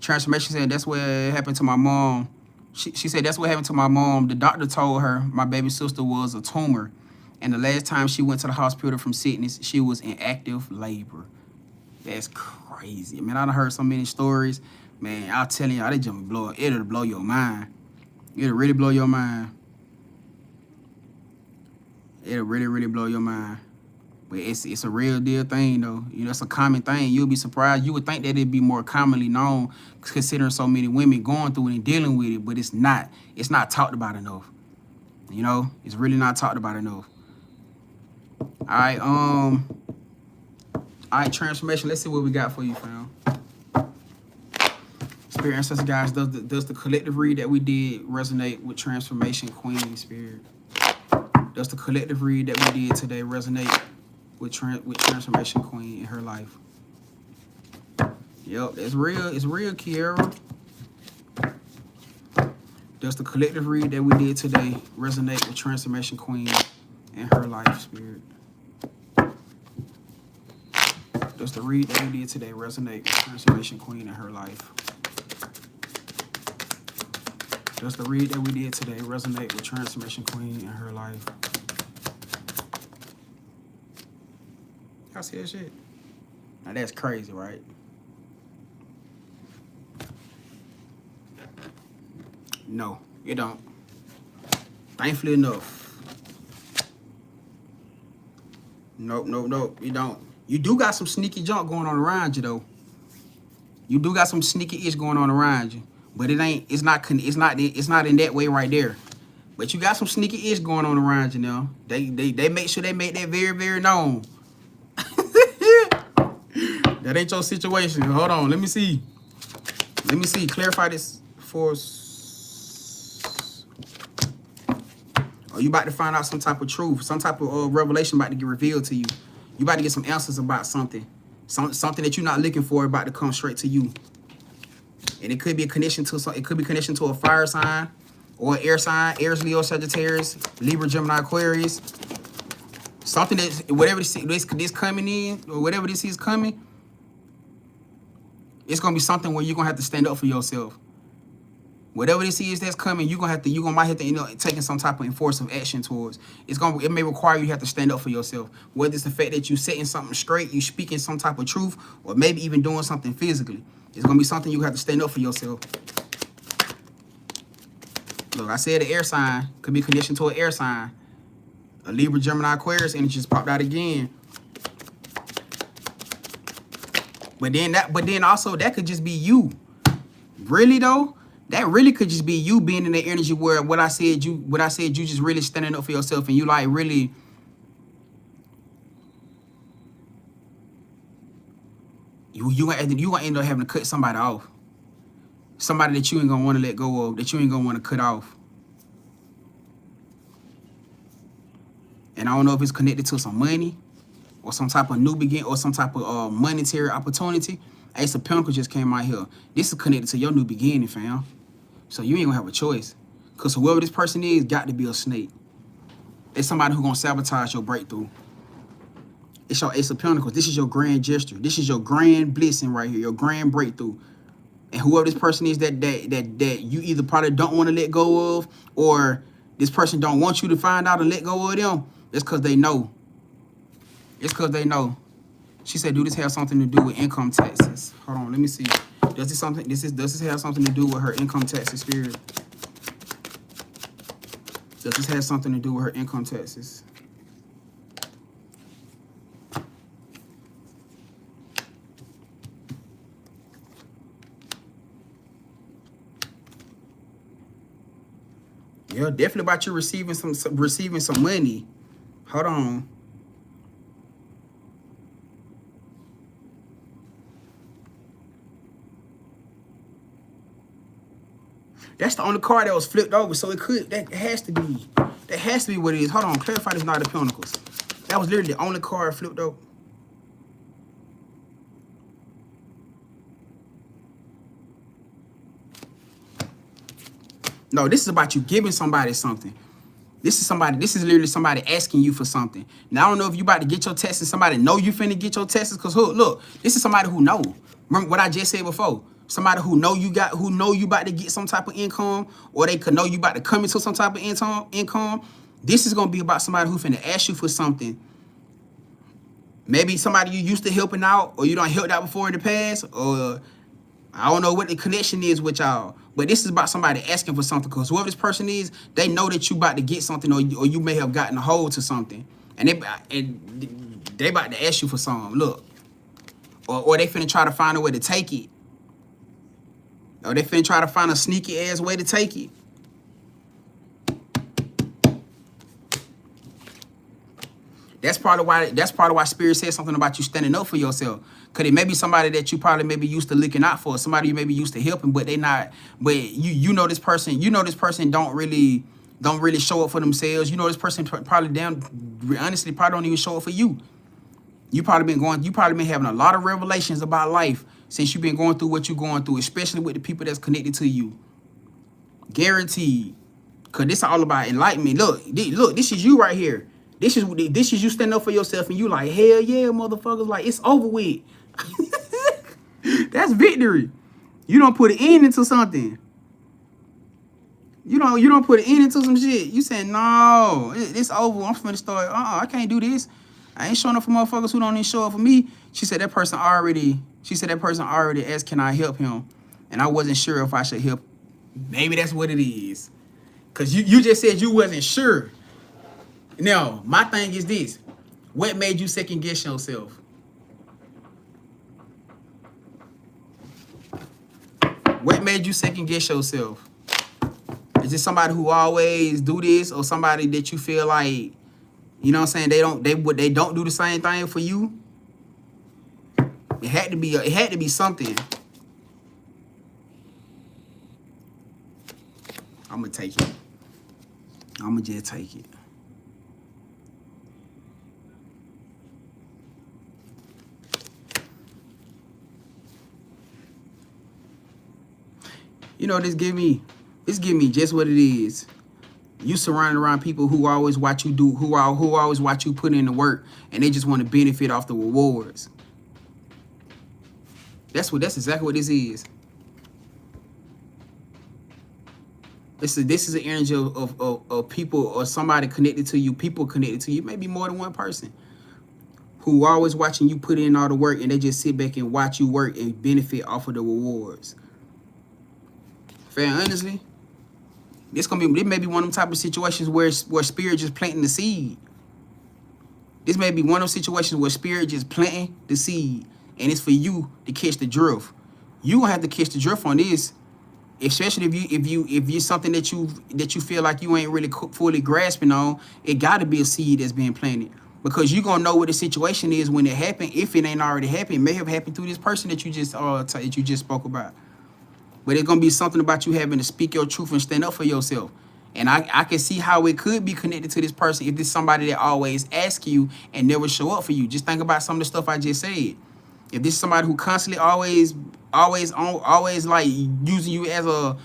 Transformation said that's what happened to my mom. She said that's what happened to my mom. The doctor told her my baby sister was a tumor. And the last time she went to the hospital from sickness, she was in active labor. That's crazy. Man, I done heard so many stories. Man, I'll tell you, they just it'll blow your mind. It'll really blow your mind. It'll really, really blow your mind. But it's a real deal thing, though. You know, it's a common thing. You'll be surprised. You would think that it'd be more commonly known, considering so many women going through it and dealing with it, but it's not. It's not talked about enough. You know, it's really not talked about enough. All right, transformation. Let's see what we got for you, fam. Spirit ancestors, guys, does the collective read that we did resonate with transformation queen spirit? Does the collective read that we did today resonate with transformation queen in her life? Yep, it's real. It's real, Kiara. Does the collective read that we did today resonate with transformation queen in her life, spirit? Does the read that we did today resonate with transformation queen in her life? Does the read that we did today resonate with transformation queen in her life? Y'all see that shit? Now that's crazy, right? No, you don't. Thankfully enough. Nope, you don't. You do got some sneaky junk going on around you, though. You do got some sneaky ish going on around you. But it's not in that way right there. But you got some sneaky ish going on around you now. They make sure they make that very, very known. That ain't your situation. Hold on, let me see. Clarify this for us. Are you about to find out some type of truth, some type of revelation about to get revealed to you? You about to get some answers about something. Something that you're not looking for about to come straight to you. And it could be a connection to a fire sign or an air sign, Aries, Leo, Sagittarius, Libra, Gemini, Aquarius. Something that whatever this coming in or whatever this is coming, it's gonna be something where you're gonna have to stand up for yourself. Whatever this is that's coming, you might have to end up taking some type of enforcement action towards. It may require you have to stand up for yourself. Whether it's the fact that you setting something straight, you speaking some type of truth, or maybe even doing something physically. It's gonna be something you have to stand up for yourself. Look, I said an air sign could be conditioned to an air sign. A Libra, Gemini, Aquarius energy just popped out again. But then also that could just be you. Really though, that really could just be you being in the energy where what I said you just really standing up for yourself, and you like really you gonna end up having to cut somebody off. Somebody that you ain't gonna want to let go of, that you ain't gonna want to cut off. And I don't know if it's connected to some money or some type of new begin or some type of monetary opportunity. Ace of Pentacles just came out here. This is connected to your new beginning, fam. So you ain't gonna have a choice. Because whoever this person is got to be a snake. It's somebody who gonna sabotage your breakthrough. It's your Ace of Pentacles. This is your grand gesture. This is your grand blessing right here, your grand breakthrough. And whoever this person is that you either probably don't want to let go of, or this person don't want you to find out and let go of them, it's because they know. It's because they know. She said, do this have something to do with income taxes? Hold on, let me see. Does this have something to do with her income taxes, spirit? Does this have something to do with her income taxes? Yeah, definitely about you receiving some money. Hold on. That's the only card that was flipped over, so that has to be what it is. Hold on, clarify this Knight of Pentacles. That was literally the only card flipped over. No, this is about you giving somebody something. This is literally somebody asking you for something. Now I don't know if you about to get your test and somebody know you finna get your test, because look, this is somebody who know. Remember what I just said before. Somebody who know you about to get some type of income, or they could know you about to come into some type of income. This is gonna be about somebody who finna ask you for something. Maybe somebody you used to helping out, or you done helped out before in the past, or I don't know what the connection is with y'all, but this is about somebody asking for something, because whoever this person is, they know that you about to get something, or you may have gotten a hold to something, and they about to ask you for something. Look, or they finna try to find a way to take it, or they finna try to find a sneaky ass way to take it. That's part of why Spirit says something about you standing up for yourself. Cause it may be somebody that you probably maybe used to looking out for, somebody you maybe used to helping, but they not. But you know this person don't really show up for themselves. You know this person probably honestly probably don't even show up for you. You probably been having a lot of revelations about life since you've been going through what you're going through, especially with the people that's connected to you. Guaranteed. Cause this is all about enlightenment. Look, this is you right here. This is you standing up for yourself, and you like, hell yeah, motherfuckers, like it's over with. That's victory. You don't put an end into something. You don't put an end into some shit. You saying, no, it's over. I'm finna start. I can't do this. I ain't showing up for motherfuckers who don't even show up for me. She said that person already asked, can I help him? And I wasn't sure if I should help. Maybe that's what it is. Cause you just said you wasn't sure. Now, my thing is this. What made you second guess yourself? What made you second guess yourself? Is it somebody who always do this, or somebody that you feel like, you know what I'm saying, they don't do the same thing for you? It had to be something. I'm gonna take it. I'm gonna just take it. You know, this give me just what it is. You surrounded around people who always watch you do, who always watch you put in the work, and they just want to benefit off the rewards. That's exactly what this is. This is an energy of people, or somebody connected to you, people connected to you, maybe more than one person, who always watching you put in all the work, and they just sit back and watch you work and benefit off of the rewards. Fair, honestly, this may be one of them type of situations where Spirit just planting the seed. This may be one of those situations where Spirit just planting the seed, and it's for you to catch the drift. You gonna have to catch the drift on this, especially if you something that you feel like you ain't really fully grasping on. It got to be a seed that's being planted, because you gonna know what the situation is when it happened. If it ain't already happened, it may have happened through this person that you just spoke about. But it's going to be something about you having to speak your truth and stand up for yourself. And I can see how it could be connected to this person if this is somebody that always asks you and never show up for you. Just think about some of the stuff I just said. If this is somebody who constantly always like using you as a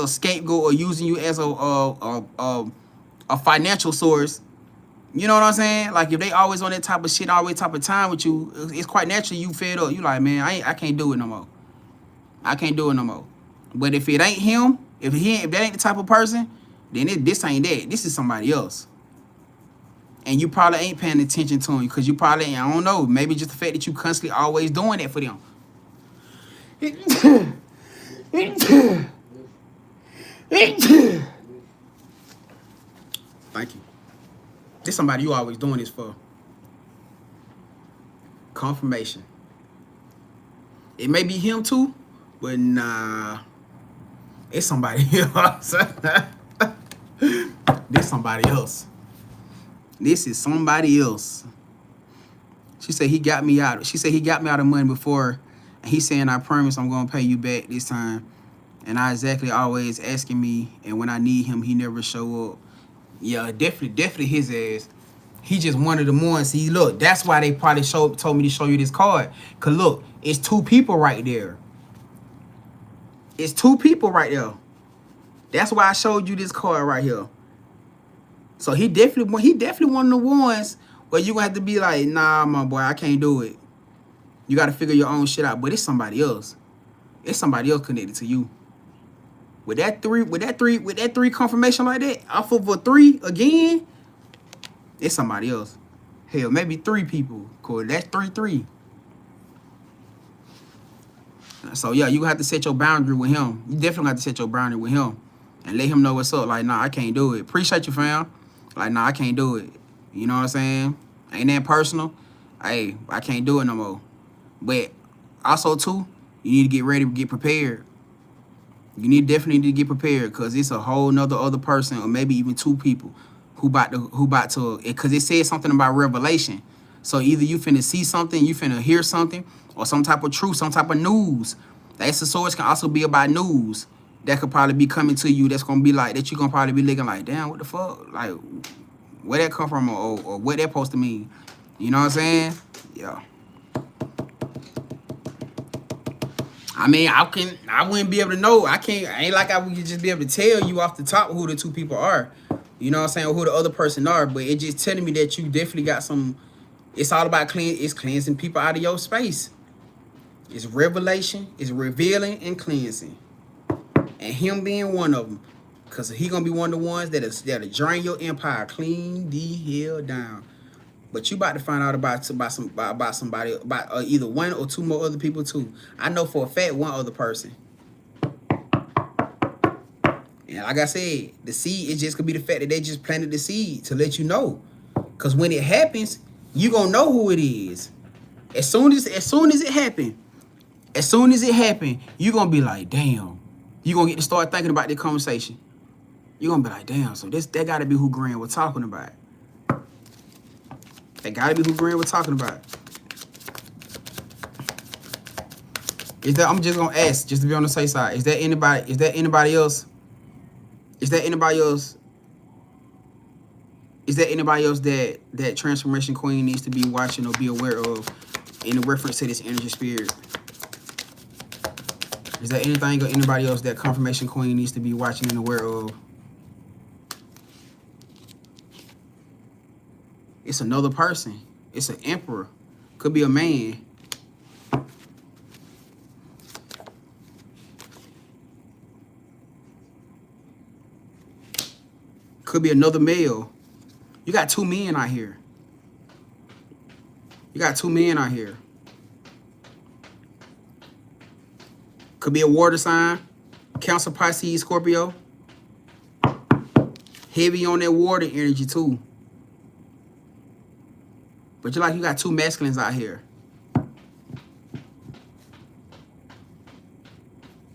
scapegoat, or using you as a financial source, you know what I'm saying? Like if they always on that type of shit, always type of time with you, it's quite natural you fed up. You like, man, I can't do it no more. I can't do it no more. But if it ain't him, if that ain't the type of person, then this ain't that. This is somebody else. And you probably ain't paying attention to him, because you probably ain't, I don't know, maybe just the fact that you constantly always doing that for them. Thank you. This somebody you always doing this for. Confirmation. It may be him too, but nah. It's somebody else. This somebody else. This is somebody else. She said he got me out. She said he got me out of money before, and he's saying, I promise I'm gonna pay you back this time. And I exactly always asking me, and when I need him, he never show up. Yeah, definitely his ass. He just one of the ones. See, look, that's why they probably told me to show you this card. Cause look, it's two people right there. It's two people right there. That's why I showed you this card right here. So he definitely one of the ones where you gonna have to be like, nah, my boy, I can't do it. You gotta figure your own shit out. But it's somebody else. It's somebody else connected to you. With that three confirmation like that, off of a 3 again, it's somebody else. Hell, maybe 3 people. Cause that's 3-3. So yeah, you gonna have to set your boundary with him. You definitely have to set your boundary with him and let him know what's up. Like, nah, I can't do it. Appreciate you, fam. Like, nah, I can't do it. You know what I'm saying? Ain't that personal? Hey, I can't do it no more. But also too, you need to get ready, get prepared. You definitely need to get prepared, because it's a whole nother other person, or maybe even 2 people who about to, because it says something about revelation. So either you finna see something, you finna hear something, or some type of truth, some type of news. The Ace of Swords can also be about news that could probably be coming to you. That's gonna be like that. You gonna probably be looking like, damn, what the fuck? Like, where that come from, or what that supposed to mean? You know what I'm saying? Yeah. I mean, I wouldn't be able to know. I ain't like I would just be able to tell you off the top who the 2 people are. You know what I'm saying? Or who the other person are. But it just telling me that you definitely got some. It's all about cleansing people out of your space. It's revelation. It's revealing and cleansing. And him being one of them. Because he going to be one of the ones that'll drain your empire clean the hell down. But you about to find out about somebody, about either 1 or 2 more other people too. I know for a fact 1 other person. And like I said, the seed, it just could be the fact that they just planted the seed to let you know. Because when it happens, you gonna know who it is. As soon as it happen, you gonna be like, damn. You gonna get to start thinking about this conversation. You gonna be like, damn. So that gotta be who Grand was talking about. That gotta be who Grand was talking about. Is that, I'm just gonna ask, just to be on the safe side, is there anybody else? Is there anybody else that Transformation Queen needs to be watching or be aware of in reference to this energy spirit? Is there anything or anybody else that Confirmation Queen needs to be watching and aware of? It's another person. It's an emperor. Could be a man. Could be another male. You got 2 men out here. Could be a water sign. Cancer, Pisces, Scorpio. Heavy on that water energy too. But you got 2 masculines out here.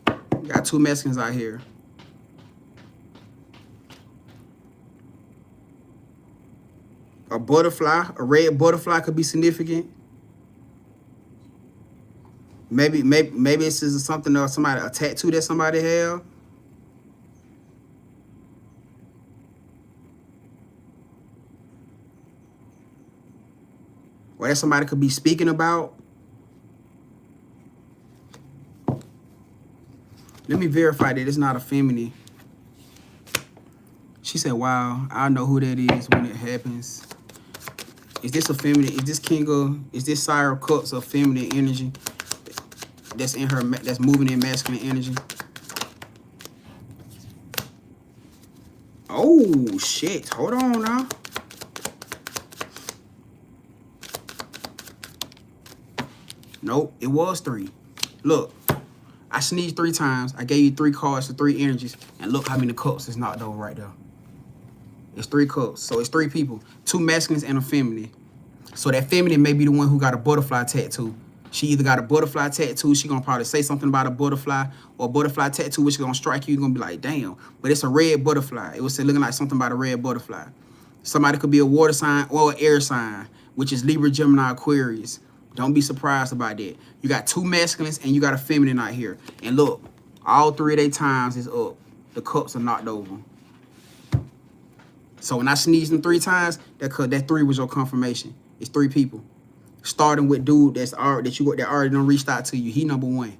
You got 2 masculines out here. A butterfly, a red butterfly could be significant. Maybe this is something or somebody, a tattoo that somebody have. Or that somebody could be speaking about. Let me verify that it's not a feminine. She said, wow, I know who that is when it happens. Is this a feminine? Is this King of, is this Sire of Cups of feminine energy that's in her, that's moving in masculine energy? Oh, shit. Hold on now. Nope, it was 3. Look, I sneezed 3 times. I gave you 3 cards for 3 energies. And look how many cups is knocked over right there. It's 3 cups. So it's 3 people. 2 masculines and a feminine. So that feminine may be the one who got a butterfly tattoo. She either got a butterfly tattoo. She gonna probably say something about a butterfly. Or a butterfly tattoo which is gonna strike you. You're gonna be like, damn. But it's a red butterfly. It was looking like something about a red butterfly. Somebody could be a water sign or an air sign, which is Libra, Gemini, Aquarius. Don't be surprised about that. You got 2 masculines and you got a feminine out here. And look, all 3 of their times is up. The cups are knocked over. So when I sneezed them 3 times, that 3 was your confirmation. It's 3 people. Starting with dude that already done reached out to you. He number 1.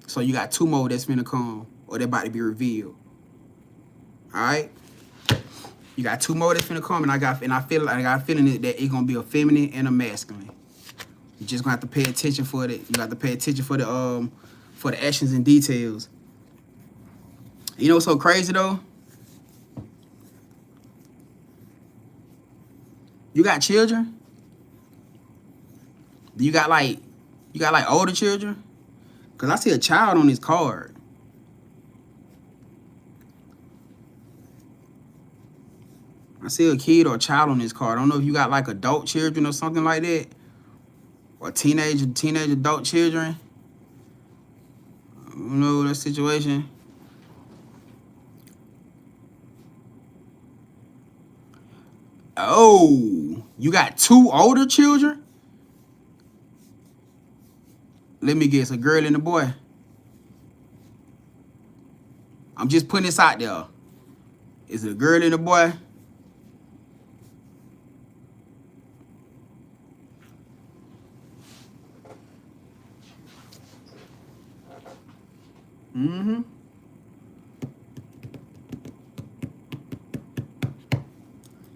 So you got 2 more that's finna come or they're about to be revealed. All right. You got 2 more that's finna come, and I got a feeling that it's gonna be a feminine and a masculine. You just gonna have to pay attention for it. You got to pay attention for the actions and details. You know what's so crazy though? You got children? Do you got like older children? Cause I see a child on this card. I see a kid or a child on this card. I don't know if you got like adult children or something like that. Or teenage adult children. I don't know that situation. Oh, you got 2 older children? Let me guess, a girl and a boy. I'm just putting this out there. Is it a girl and a boy? Mm-hmm.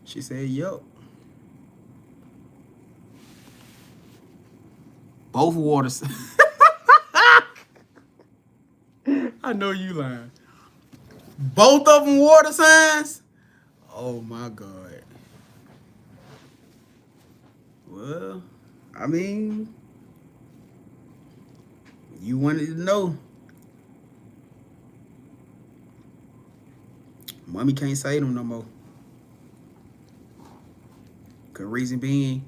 She said, yup. Both waters. I know you lying. Both of them water signs? Oh my God. Well, I mean, you wanted to know. Mommy can't say them no more. Cause reason being,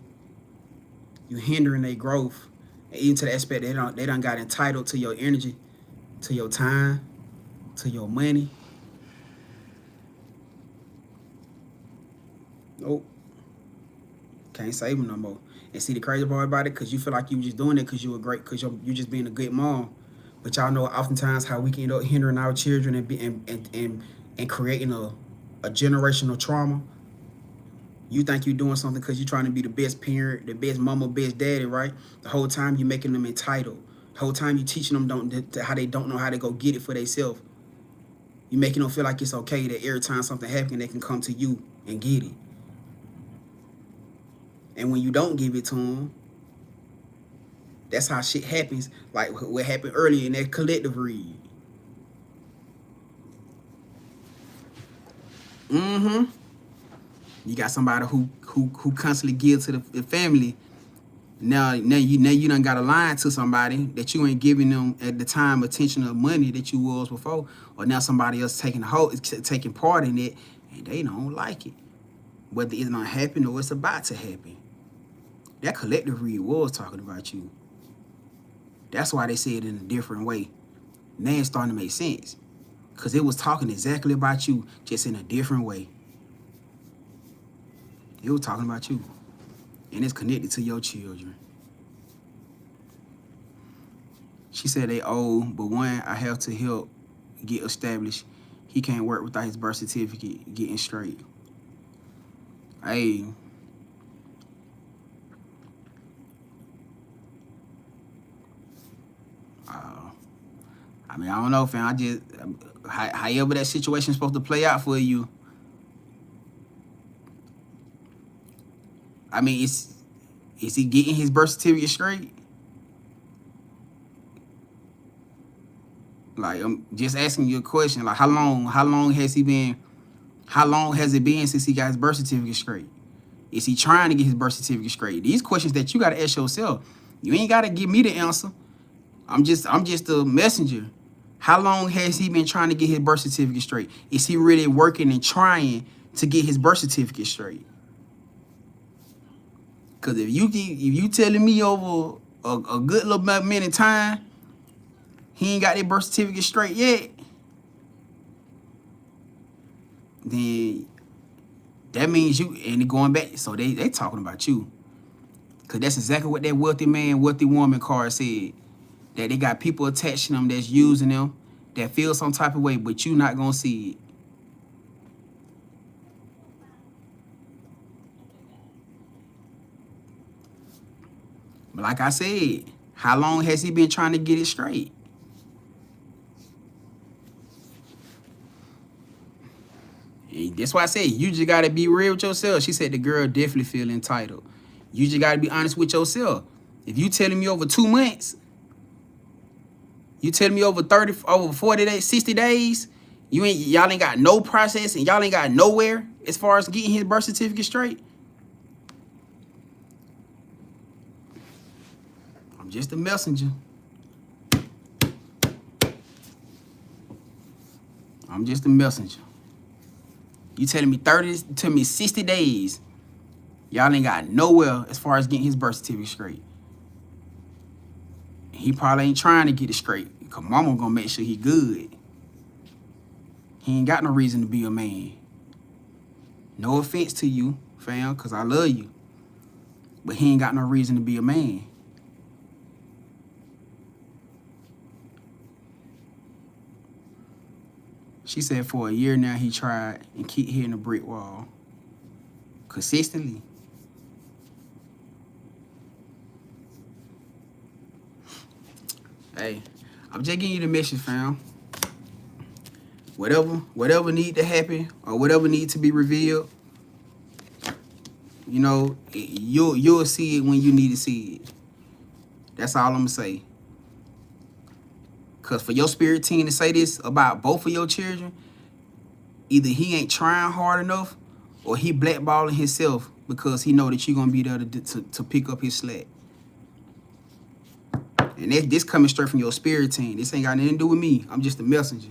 you hindering their growth. And even to the aspect they done got entitled to your energy, to your time, to your money. Nope. Can't save them no more. And see the crazy part about it, cause you feel like you just doing it cause you you just being a good mom. But y'all know oftentimes how we can end up hindering our children and creating a generational trauma. You think you're doing something because you're trying to be the best parent, the best mama, best daddy, right? The whole time you're making them entitled. The whole time you're teaching them how they don't know how to go get it for themselves. You're making them feel like it's okay that every time something happens, they can come to you and get it. And when you don't give it to them, that's how shit happens. Like what happened earlier in that collective read. Mm-hmm. You got somebody who constantly gives to the family. Now you done got a line to somebody that you ain't giving them at the time attention or money that you was before, or now somebody else taking part in it, and they don't like it, whether it's not happening or it's about to happen. That collective read was talking about you. That's why they say it in a different way. Now it's starting to make sense, because it was talking exactly about you, just in a different way. It was talking about you. And it's connected to your children. She said they old, but one I have to help get established. He can't work without his birth certificate getting straight. Hey. I mean, I don't know, fam. However that situation's supposed to play out for you. I mean, is he getting his birth certificate straight? Like, I'm just asking you a question. Like, how long has it been since he got his birth certificate straight? Is he trying to get his birth certificate straight? These questions that you gotta ask yourself. You ain't gotta give me the answer. I'm just a messenger. How long has he been trying to get his birth certificate straight? Is he really working and trying to get his birth certificate straight? Because if you telling me over a good little minute of time, he ain't got that birth certificate straight yet, then that means you, and going back, so they talking about you. Because that's exactly what that wealthy man, wealthy woman card said. That they got people attached to them that's using them, that feel some type of way, but you not going to see it. But like I said, how long has he been trying to get it straight? And that's why I said you just gotta be real with yourself. She said the girl definitely feel entitled. You just gotta be honest with yourself. If you telling me over 2 months, you telling me over 40 days, 60 days, y'all ain't got no process and y'all ain't got nowhere as far as getting his birth certificate straight. I'm just a messenger. I'm just a messenger. You telling me 60 days, y'all ain't got nowhere as far as getting his birth certificate straight. He probably ain't trying to get it straight because mama gonna make sure he good. He ain't got no reason to be a man. No offense to you, fam, because I love you. But he ain't got no reason to be a man. She said for a year now he tried and keep hitting a brick wall. Consistently. Hey, I'm just giving you the message, fam. Whatever need to happen or whatever need to be revealed, you know, you'll see it when you need to see it. That's all I'm gonna say. Cause for your spirit team to say this about both of your children, either he ain't trying hard enough or he blackballing himself because he know that you're gonna be there to pick up his slack. And this coming straight from your spirit team. This ain't got nothing to do with me. I'm just a messenger.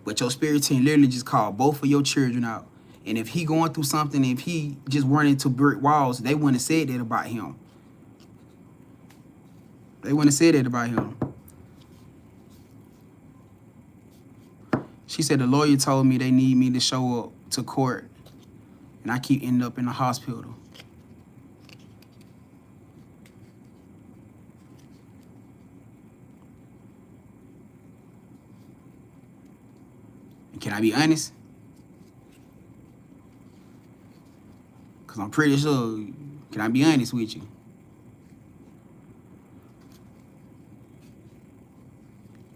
But your spirit team literally just called both of your children out. And if he going through something, if he just running into brick walls, they wouldn't have said that about him. They wouldn't have said that about him. She said the lawyer told me they need me to show up to court. And I keep ending up in the hospital. Can I be honest? Because I'm pretty sure, can I be honest with you?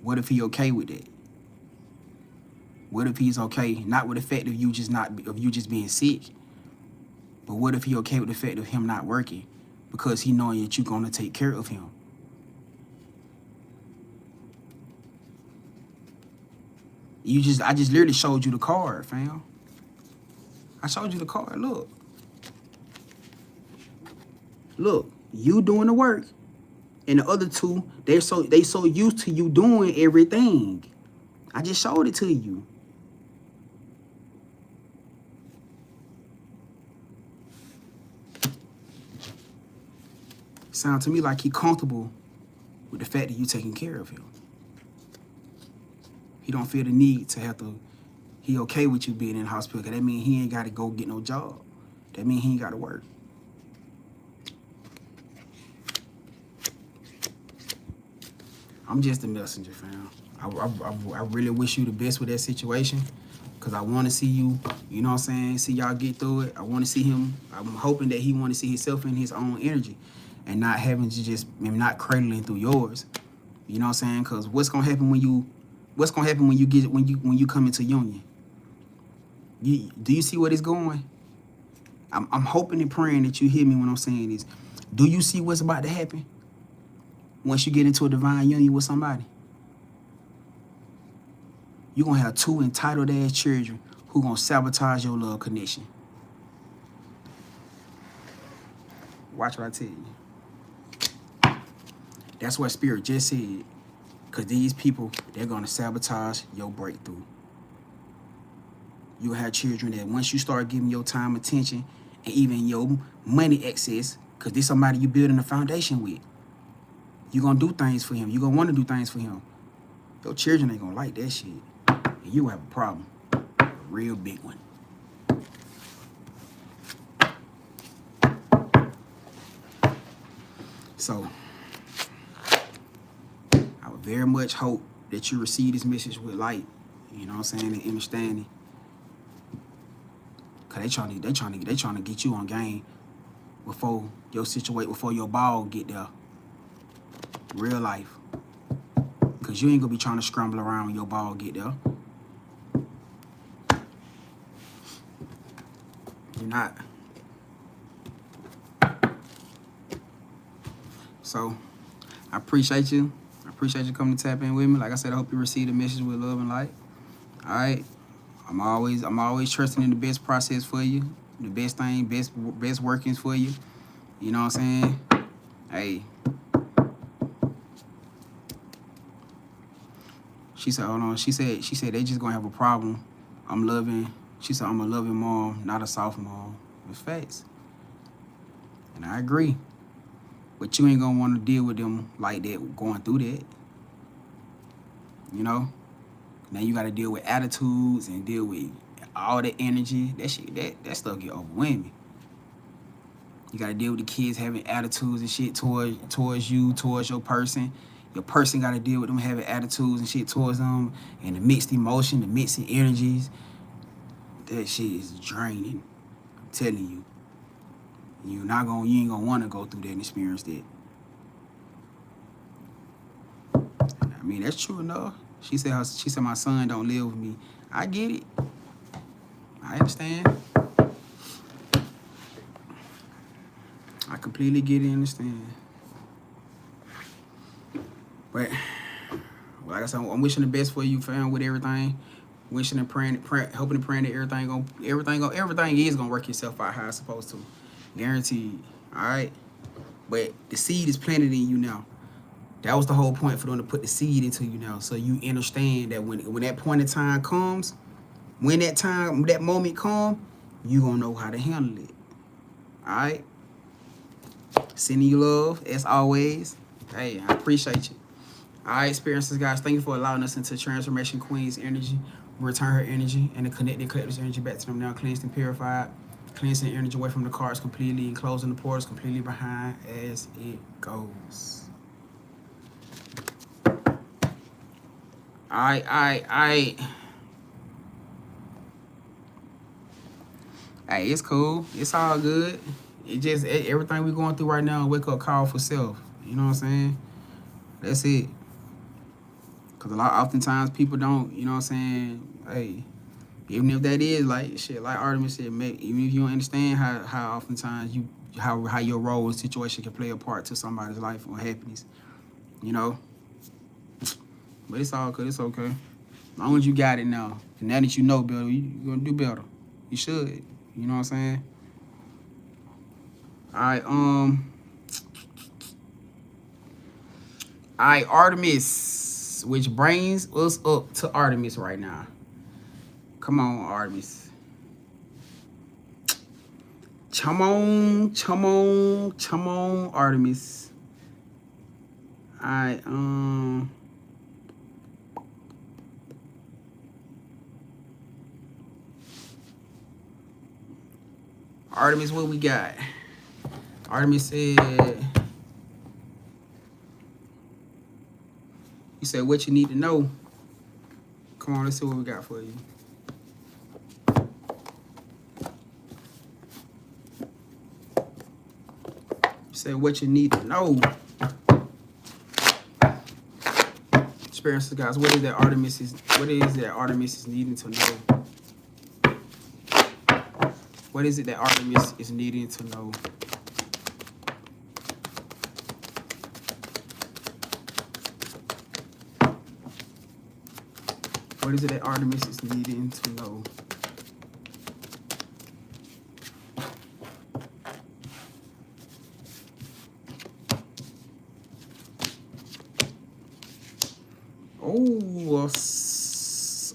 What if he okay with that? What if he's okay, not with the fact of you just being sick, but what if he okay with the fact of him not working because he knowing that you're gonna take care of him? I just literally showed you the card, fam. I showed you the card. Look, you doing the work, and the other two, they so used to you doing everything. I just showed it to you. Sound to me like he comfortable with the fact that you taking care of him. He don't feel the need to have to. He okay with you being in the hospital because that means he ain't got to go get no job. That means he ain't got to work. I'm just a messenger, fam. I really wish you the best with that situation because I want to see you, you know what I'm saying, see y'all get through it. I want to see him. I'm hoping that he want to see himself in his own energy and not having to just, not cradling through yours. You know what I'm saying? Because what's going to happen when you come into union? Do you see where it's going? I'm hoping and praying that you hear me when I'm saying this. Do you see what's about to happen once you get into a divine union with somebody? You're going to have two entitled ass children who going to sabotage your love connection. Watch what I tell you. That's what Spirit just said. Because these people, they're going to sabotage your breakthrough. You'll have children that once you start giving your time, attention, and even your money access, because this is somebody you're building a foundation with, you're going to do things for him. You're going to want to do things for him. Your children ain't going to like that shit. And you have a problem. A real big one. So, I would very much hope that you receive this message with light, you know what I'm saying, and understanding. Cause they trying to get you on game before your ball get there. Real life. Cause you ain't gonna be trying to scramble around when your ball get there. You're not. So I appreciate you. I appreciate you coming to tap in with me. Like I said, I hope you receive the message with love and light. All right. I'm always trusting in the best process for you, the best thing, best workings for you. You know what I'm saying? Hey. She said, hold on. She said they just gonna have a problem. She said I'm a loving mom, not a soft mom. It's facts. And I agree. But you ain't gonna want to deal with them like that, going through that. You know? Now you gotta deal with attitudes and deal with all the energy. That shit, that stuff get overwhelming. You gotta deal with the kids having attitudes and shit towards you, towards your person. Your person gotta deal with them having attitudes and shit towards them, and the mixed emotion, the mixed energies. That shit is draining. I'm telling you. You ain't gonna wanna go through that and experience that. I mean, that's true enough. She said my son don't live with me. I get it. I understand. I completely get it and understand. But like I said, I'm wishing the best for you, fam, with everything. Wishing and praying, hoping and praying that everything is gonna work itself out how it's supposed to. Guaranteed. Alright? But the seed is planted in you now. That was the whole point for them to put the seed into you now. So you understand that when that point in time comes, when that moment comes, you gonna know how to handle it. Alright? Sending you love, as always. Hey, I appreciate you. Alright, experiences, guys. Thank you for allowing us into Transformation Queen's energy. Return her energy and the connected collector's energy back to them now, cleansed and purified. Cleansing the energy away from the cards completely and closing the portals completely behind as it goes. Hey, it's cool. It's all good. Everything we're going through right now, wake up call for self. You know what I'm saying? That's it. Because oftentimes people don't, you know what I'm saying? Hey, even if that is like shit, like Artemis said, even if you don't understand how oftentimes how your role and situation can play a part to somebody's life or happiness, you know? But it's all good. It's okay. As long as you got it now. And now that you know better, you're going to do better. You should. You know what I'm saying? Alright, Artemis. Which brings us up to Artemis right now. Come on, Artemis. Come on, Artemis. Alright, Artemis, what we got? Artemis said, you said what you need to know. Come on, let's see what we got for you. You said what you need to know. Experiences, guys. What is that Artemis is needing to know? What is it that Artemis is needing to know? What is it that Artemis is needing to know? Oh,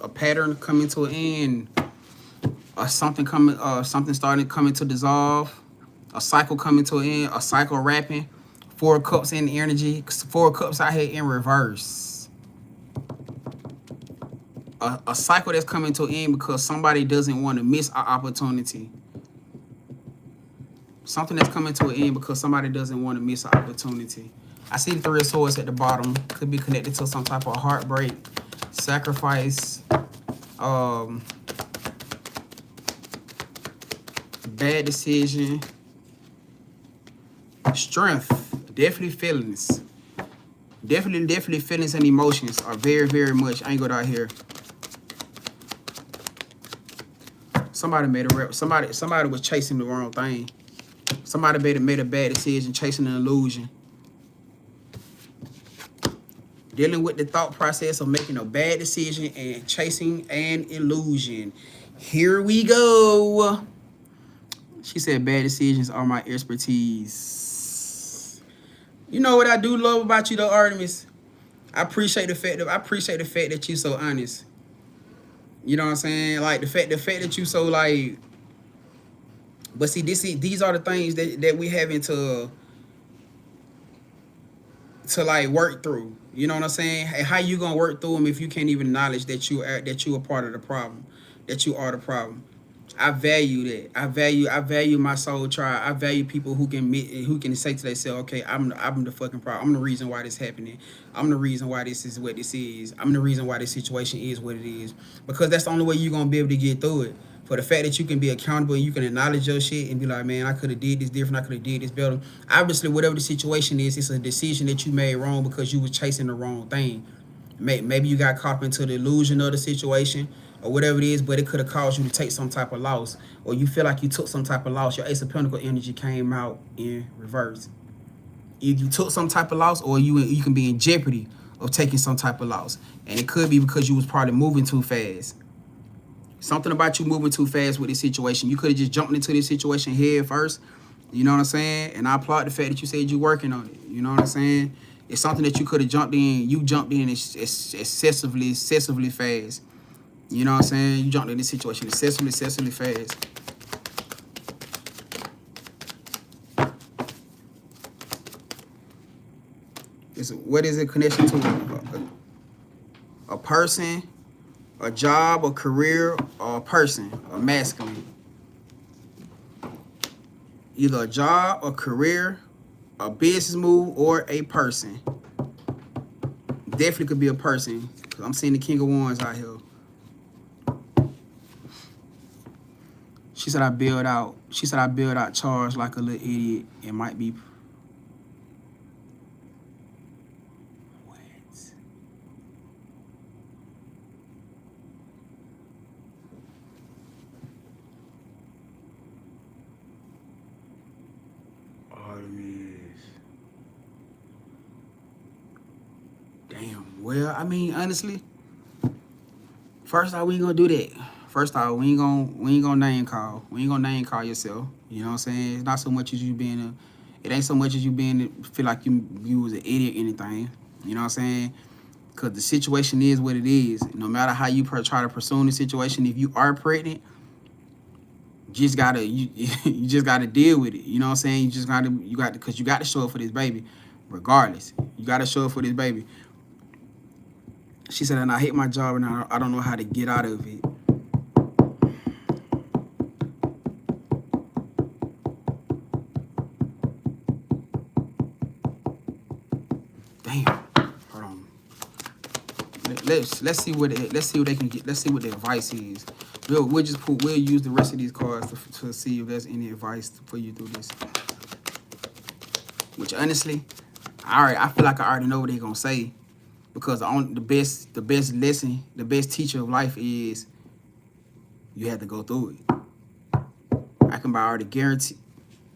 a pattern coming to an end. Something starting coming to dissolve. A cycle coming to an end. A cycle wrapping. 4 cups in the energy. 4 cups out here in reverse. A cycle that's coming to an end because somebody doesn't want to miss an opportunity. Something that's coming to an end because somebody doesn't want to miss an opportunity. I see the 3 of Swords at the bottom. Could be connected to some type of heartbreak, sacrifice, bad decision, strength. Definitely feelings. Definitely feelings and emotions are very, very much angled out here. Somebody made a rep. Somebody was chasing the wrong thing. Somebody made a bad decision, chasing an illusion. Dealing with the thought process of making a bad decision and chasing an illusion. Here we go. She said, bad decisions are my expertise. You know what I do love about you though, Artemis? I appreciate the fact that you so honest. You know what I'm saying? Like the fact that you so like. But see, these are the things that we having to like work through. You know what I'm saying? Hey, how you gonna work through them if you can't even acknowledge that you are part of the problem, that you are the problem? I value that. I value my soul tribe. I value people who can say to themselves, okay, I'm the fucking problem. I'm the reason why this happening. I'm the reason why this is what this is. I'm the reason why this situation is what it is. Because that's the only way you're gonna be able to get through it. For the fact that you can be accountable and you can acknowledge your shit and be like, man, I could have did this different. I could have did this better. Obviously, whatever the situation is, it's a decision that you made wrong because you was chasing the wrong thing. Maybe you got caught into the illusion of the situation or whatever it is, but it could have caused you to take some type of loss, or you feel like you took some type of loss. Your Ace of Pentacles energy came out in reverse. Either you took some type of loss, or you can be in jeopardy of taking some type of loss, and it could be because you was probably moving too fast. Something about you moving too fast with this situation. You could have just jumped into this situation head first. You know what I'm saying? And I applaud the fact that you said you're working on it. You know what I'm saying? It's something that you could have jumped in. You jumped in excessively fast. You know what I'm saying? You jumped in this situation excessively fast. What is it connection to? A person, a job, a career, or a person, a masculine. Either a job, a career, a business move, or a person. Definitely could be a person. Cause I'm seeing the King of Wands out here. She said I build out charge like a little idiot. It might be. What? Artemis. Damn. Well, I mean, honestly, first off, we ain't gonna do that. First off, we ain't gonna name call. We ain't gonna name call yourself. You know what I'm saying? It's not so much as you being it ain't so much as you being feel like you was an idiot or anything. You know what I'm saying? Cause the situation is what it is. No matter how you try to pursue the situation, if you are pregnant, you just gotta you just gotta deal with it. You know what I'm saying? Cause you got to show up for this baby, regardless. You gotta show up for this baby. She said, and I hate my job and I don't know how to get out of it. Damn. Hold on. Let's see what they can get. Let's see what the advice is. We'll use the rest of these cards to see if there's any advice for you through this. Which honestly, I feel like I already know what they're gonna say, because the best lesson, the best teacher of life is you have to go through it. I can already guarantee.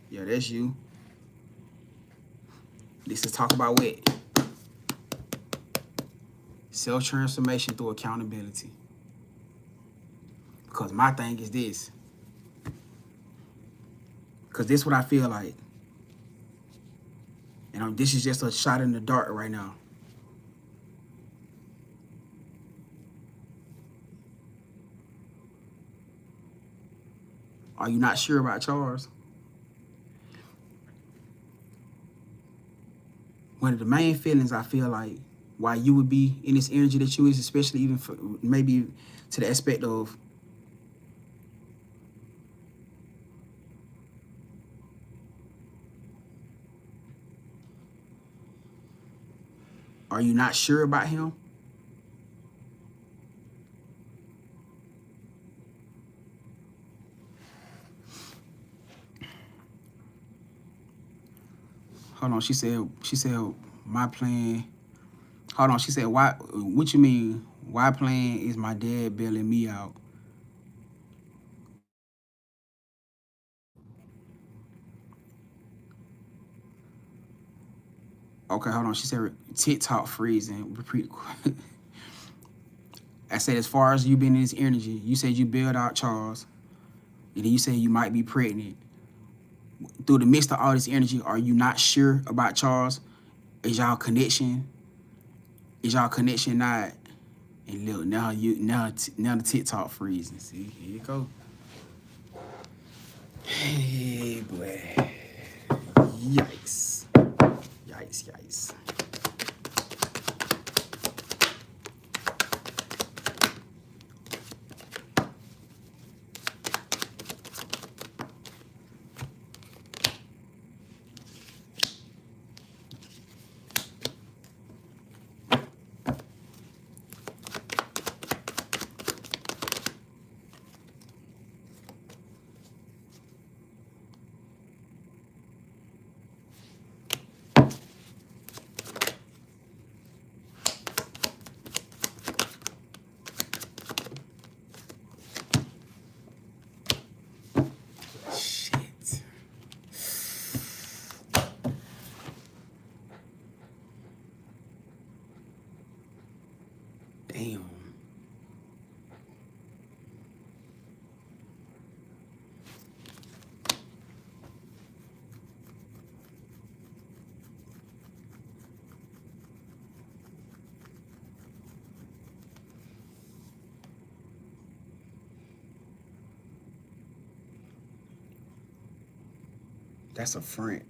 Yeah, that's you. This is talk about what? Self-transformation through accountability. Because my thing is this. Because this is what I feel like. And this is just a shot in the dark right now. Are you not sure about Charles? One of the main feelings I feel like why you would be in this energy that you is, especially even for maybe to the aspect of are you not sure about him? Hold on, she said my plan. Hold on, she said why? What you mean? Why plan is my dad bailing me out? Okay, hold on. She said TikTok freezing. Repeat. I said, as far as you been in this energy, you said you bailed out Charles, and then you said you might be pregnant. Through the midst of all this energy, are you not sure about Charles? Is y'all connection? Is y'all connection not? And look, now the TikTok freezing. See, here you go. Hey, boy. Yikes. Yikes, yikes. Shit. Damn. That's a front.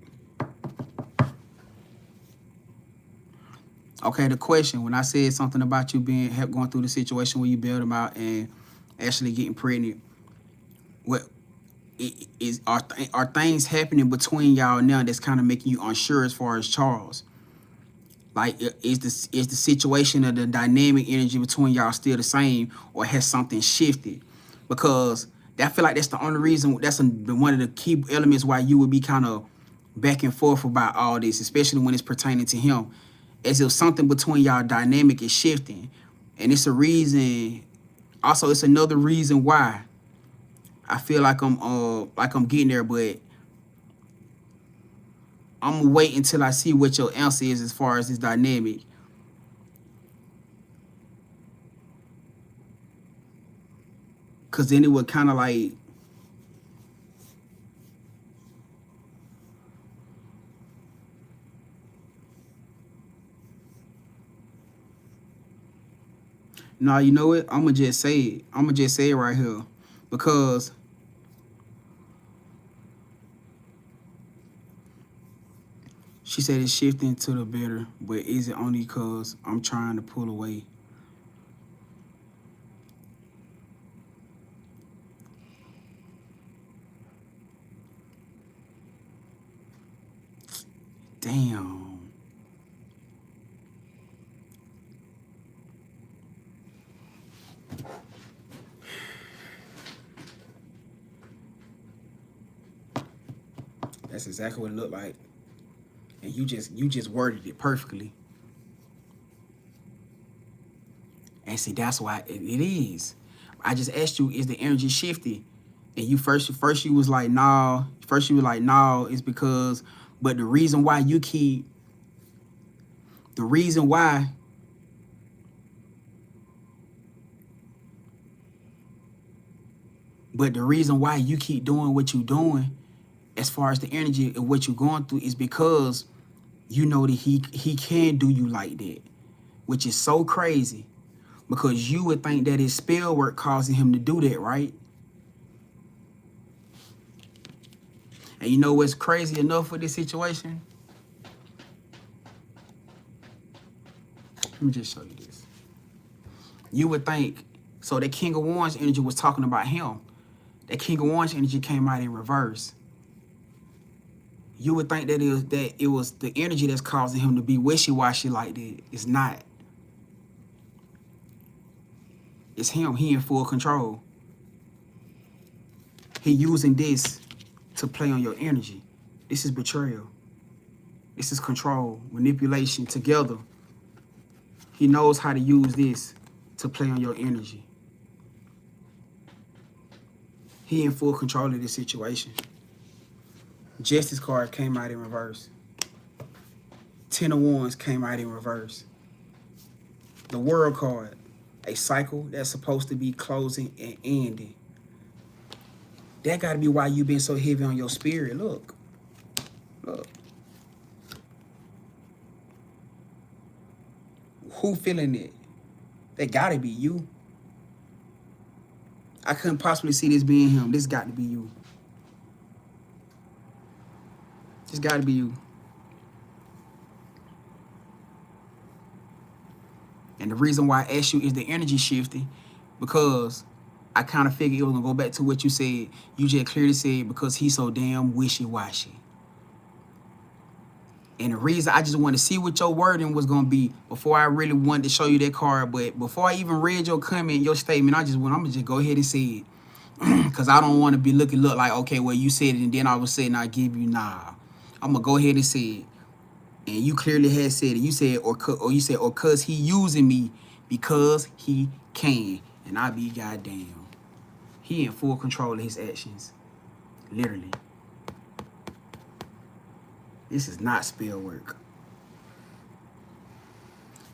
Okay, the question, when I said something about you going through the situation where you bailed him out and actually getting pregnant, what are things happening between y'all now that's kind of making you unsure as far as Charles? Like, is the situation of the dynamic energy between y'all still the same, or has something shifted? Because I feel like that's the only reason, that's one of the key elements why you would be kind of back and forth about all this, especially when it's pertaining to him, as if something between y'all dynamic is shifting. And it's a reason, also it's another reason why I feel like I'm getting there, but I'm gonna wait until I see what your answer is as far as this dynamic. Cause then it would kind of like, nah, you know what? I'm gonna just say it. I'm gonna just say it right here, because she said it's shifting to the better, but is it only because I'm trying to pull away? Damn. That's exactly what it looked like. And you just worded it perfectly. And see, that's why it is. I just asked you, is the energy shifted? And you first you was like, nah. First you was like, nah, it's because, but the reason why the reason why you keep doing what you're doing, as far as the energy of what you're going through, is because you know that he can do you like that, which is so crazy, because you would think that his spell work causing him to do that, right? And you know what's crazy enough with this situation? Let me just show you this. You would think, so that King of Wands energy was talking about him. That King of Wands energy came out in reverse. You would think that it was the energy that's causing him to be wishy-washy like that. It's not. It's him. He in full control. He using this to play on your energy. This is betrayal. This is control, manipulation together. He knows how to use this to play on your energy. He in full control of this situation. Justice card came out in reverse. Ten of Wands came out in reverse. The World card. A cycle that's supposed to be closing and ending. That got to be why you been so heavy on your spirit. Look. Look. Who feeling it? That got to be you. I couldn't possibly see this being him. This got to be you. This got to be you. And the reason why I asked you is the energy shifting, because I kind of figured it was going to go back to what you said. You just clearly said because he's so damn wishy-washy. And the reason I just want to see what your wording was going to be before I really wanted to show you that card. But before I even read your comment, your statement, I'm going to just go ahead and say it. Because I don't want to be look like, okay, well, you said it and then all of a sudden I give you, nah. I'm going to go ahead and say it. And you clearly had said it. You said, or cause he using me because he can. And I be goddamn. He in full control of his actions. Literally. This is not spell work.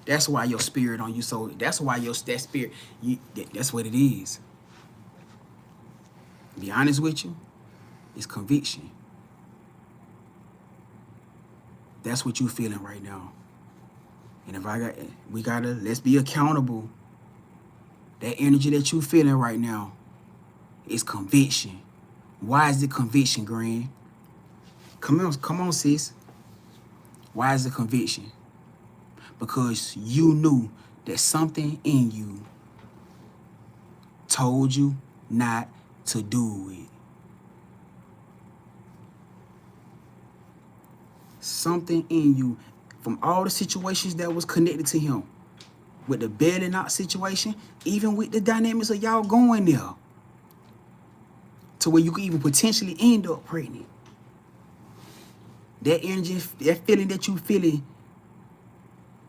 That's why your spirit on you. So that's why that spirit, that's what it is. Be honest with you, it's conviction. That's what you feeling right now. And if let's be accountable. That energy that you feeling right now is conviction. Why is it conviction, Grand? Come on, sis. Why is it conviction? Because you knew that something in you told you not to do it. Something in you, from all the situations that was connected to him, with the bailing out situation, even with the dynamics of y'all going there, to where you could even potentially end up pregnant. That energy, that feeling that you feeling,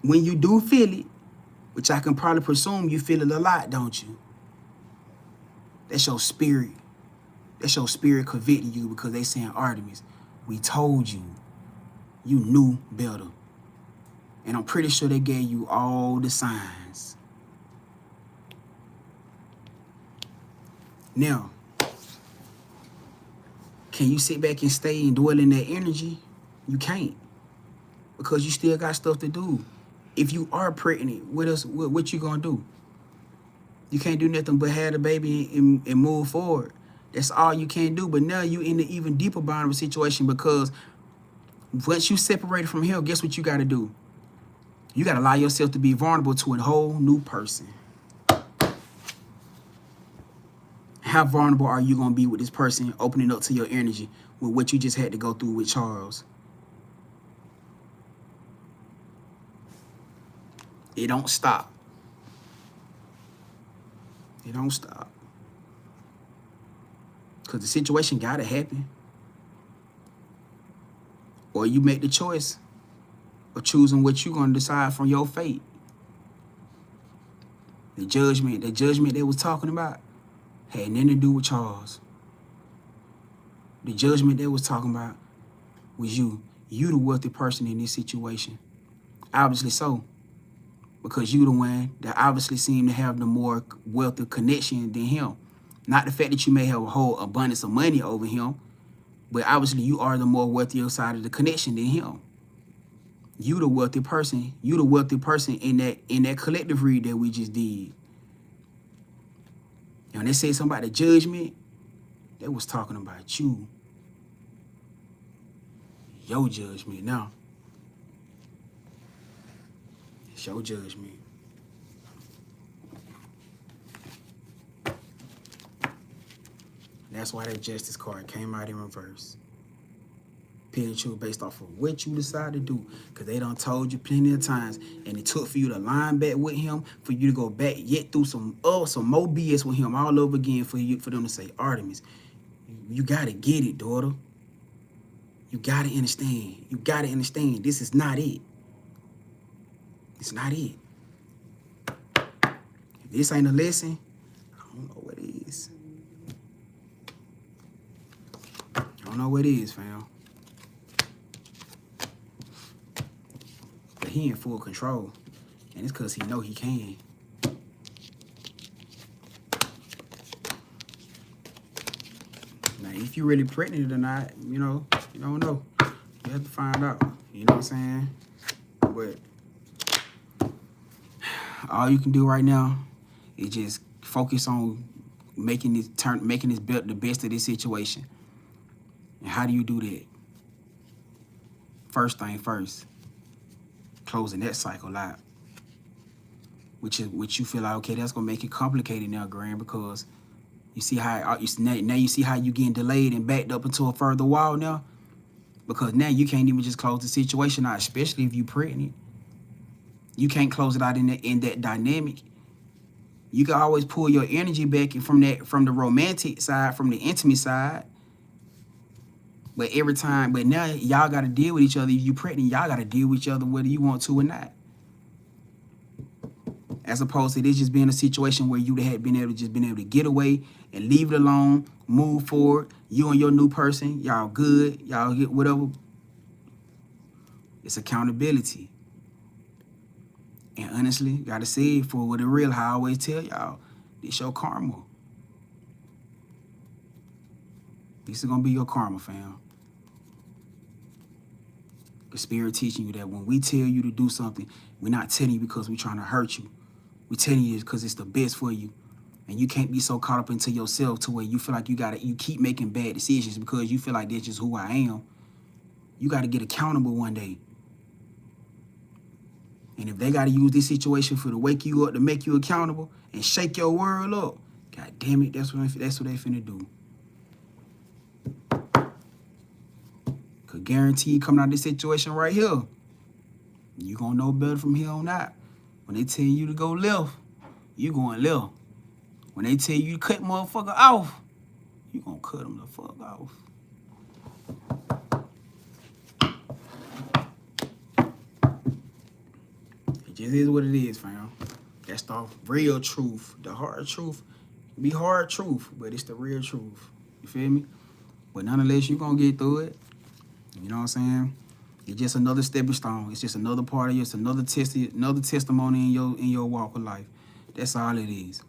when you do feel it, which I can probably presume you feel it a lot, don't you? That's your spirit. That's your spirit convicting you, because they saying, Artemis, we told you. You knew better. And I'm pretty sure they gave you all the signs. Now, can you sit back and stay and dwell in that energy? You can't. Because you still got stuff to do. If you are pregnant, what you gonna do? You can't do nothing but have the baby and move forward. That's all you can do. But now you in an even deeper bond of a situation, because once you separated from him, guess what you got to do? You got to allow yourself to be vulnerable to a whole new person. How vulnerable are you going to be with this person opening up to your energy with what you just had to go through with Charles? It don't stop. It don't stop. Because the situation got to happen. Or you make the choice of choosing what you're going to decide from your fate. The judgment they was talking about had nothing to do with Charles. The judgment they was talking about was you. You the wealthy person in this situation. Obviously so. Because you the one that obviously seemed to have the more wealthy connection than him. Not the fact that you may have a whole abundance of money over him, but obviously you are the more wealthier side of the connection than him. You the wealthy person. You the wealthy person in that collective read that we just did. And when they say something about the judgment, they was talking about you. Your judgment now. It's your judgment. That's why that justice card came out in reverse. Pin and truth based off of what you decide to do. Because they done told you plenty of times. And it took for you to line back with him, for you to go back yet through some more BS with him all over again, for them to say, Artemis, you gotta get it, daughter. You gotta understand. You gotta understand. This is not it. It's not it. If this ain't a lesson, I don't know what it is. I don't know what it is, fam. He in full control. And it's because he know he can. Now, if you really pregnant or not, you know, you don't know. You have to find out. You know what I'm saying? But all you can do right now is just focus on making this the best of this situation. And how do you do that? First thing first, closing that cycle out. Which you feel like, okay, that's gonna make it complicated now, Grand, because you see how now you see how you getting delayed and backed up into a further wall now, because now you can't even just close the situation out, especially if you pregnant. You can't close it out in that dynamic. You can always pull your energy back from the romantic side, from the intimate side. But now y'all got to deal with each other. If you pregnant, y'all got to deal with each other whether you want to or not. As opposed to this just being a situation where you had been able to get away and leave it alone, move forward. You and your new person, y'all good, y'all get whatever. It's accountability. And honestly, gotta say it for what it real, how I always tell y'all, this your karma. This is gonna be your karma, fam. The spirit teaching you that when we tell you to do something, we're not telling you because we're trying to hurt you. We're telling you because it's the best for you. And you can't be so caught up into yourself to where you feel like you keep making bad decisions because you feel like that's just who I am. You got to get accountable one day. And if they got to use this situation to wake you up, to make you accountable and shake your world up, God damn it, that's what they finna do. Could guarantee you coming out of this situation right here, you gonna know better from here on out. When they tell you to go left, you going left. When they tell you to cut motherfucker off, you gonna cut them the fuck off. It just is what it is, fam. That's the real truth. The hard truth be hard truth, but it's the real truth. You feel me? But nonetheless, you gonna get through it. You know what I'm saying? It's just another stepping stone. It's just another part of you. It's another testimony in your walk of life. That's all it is.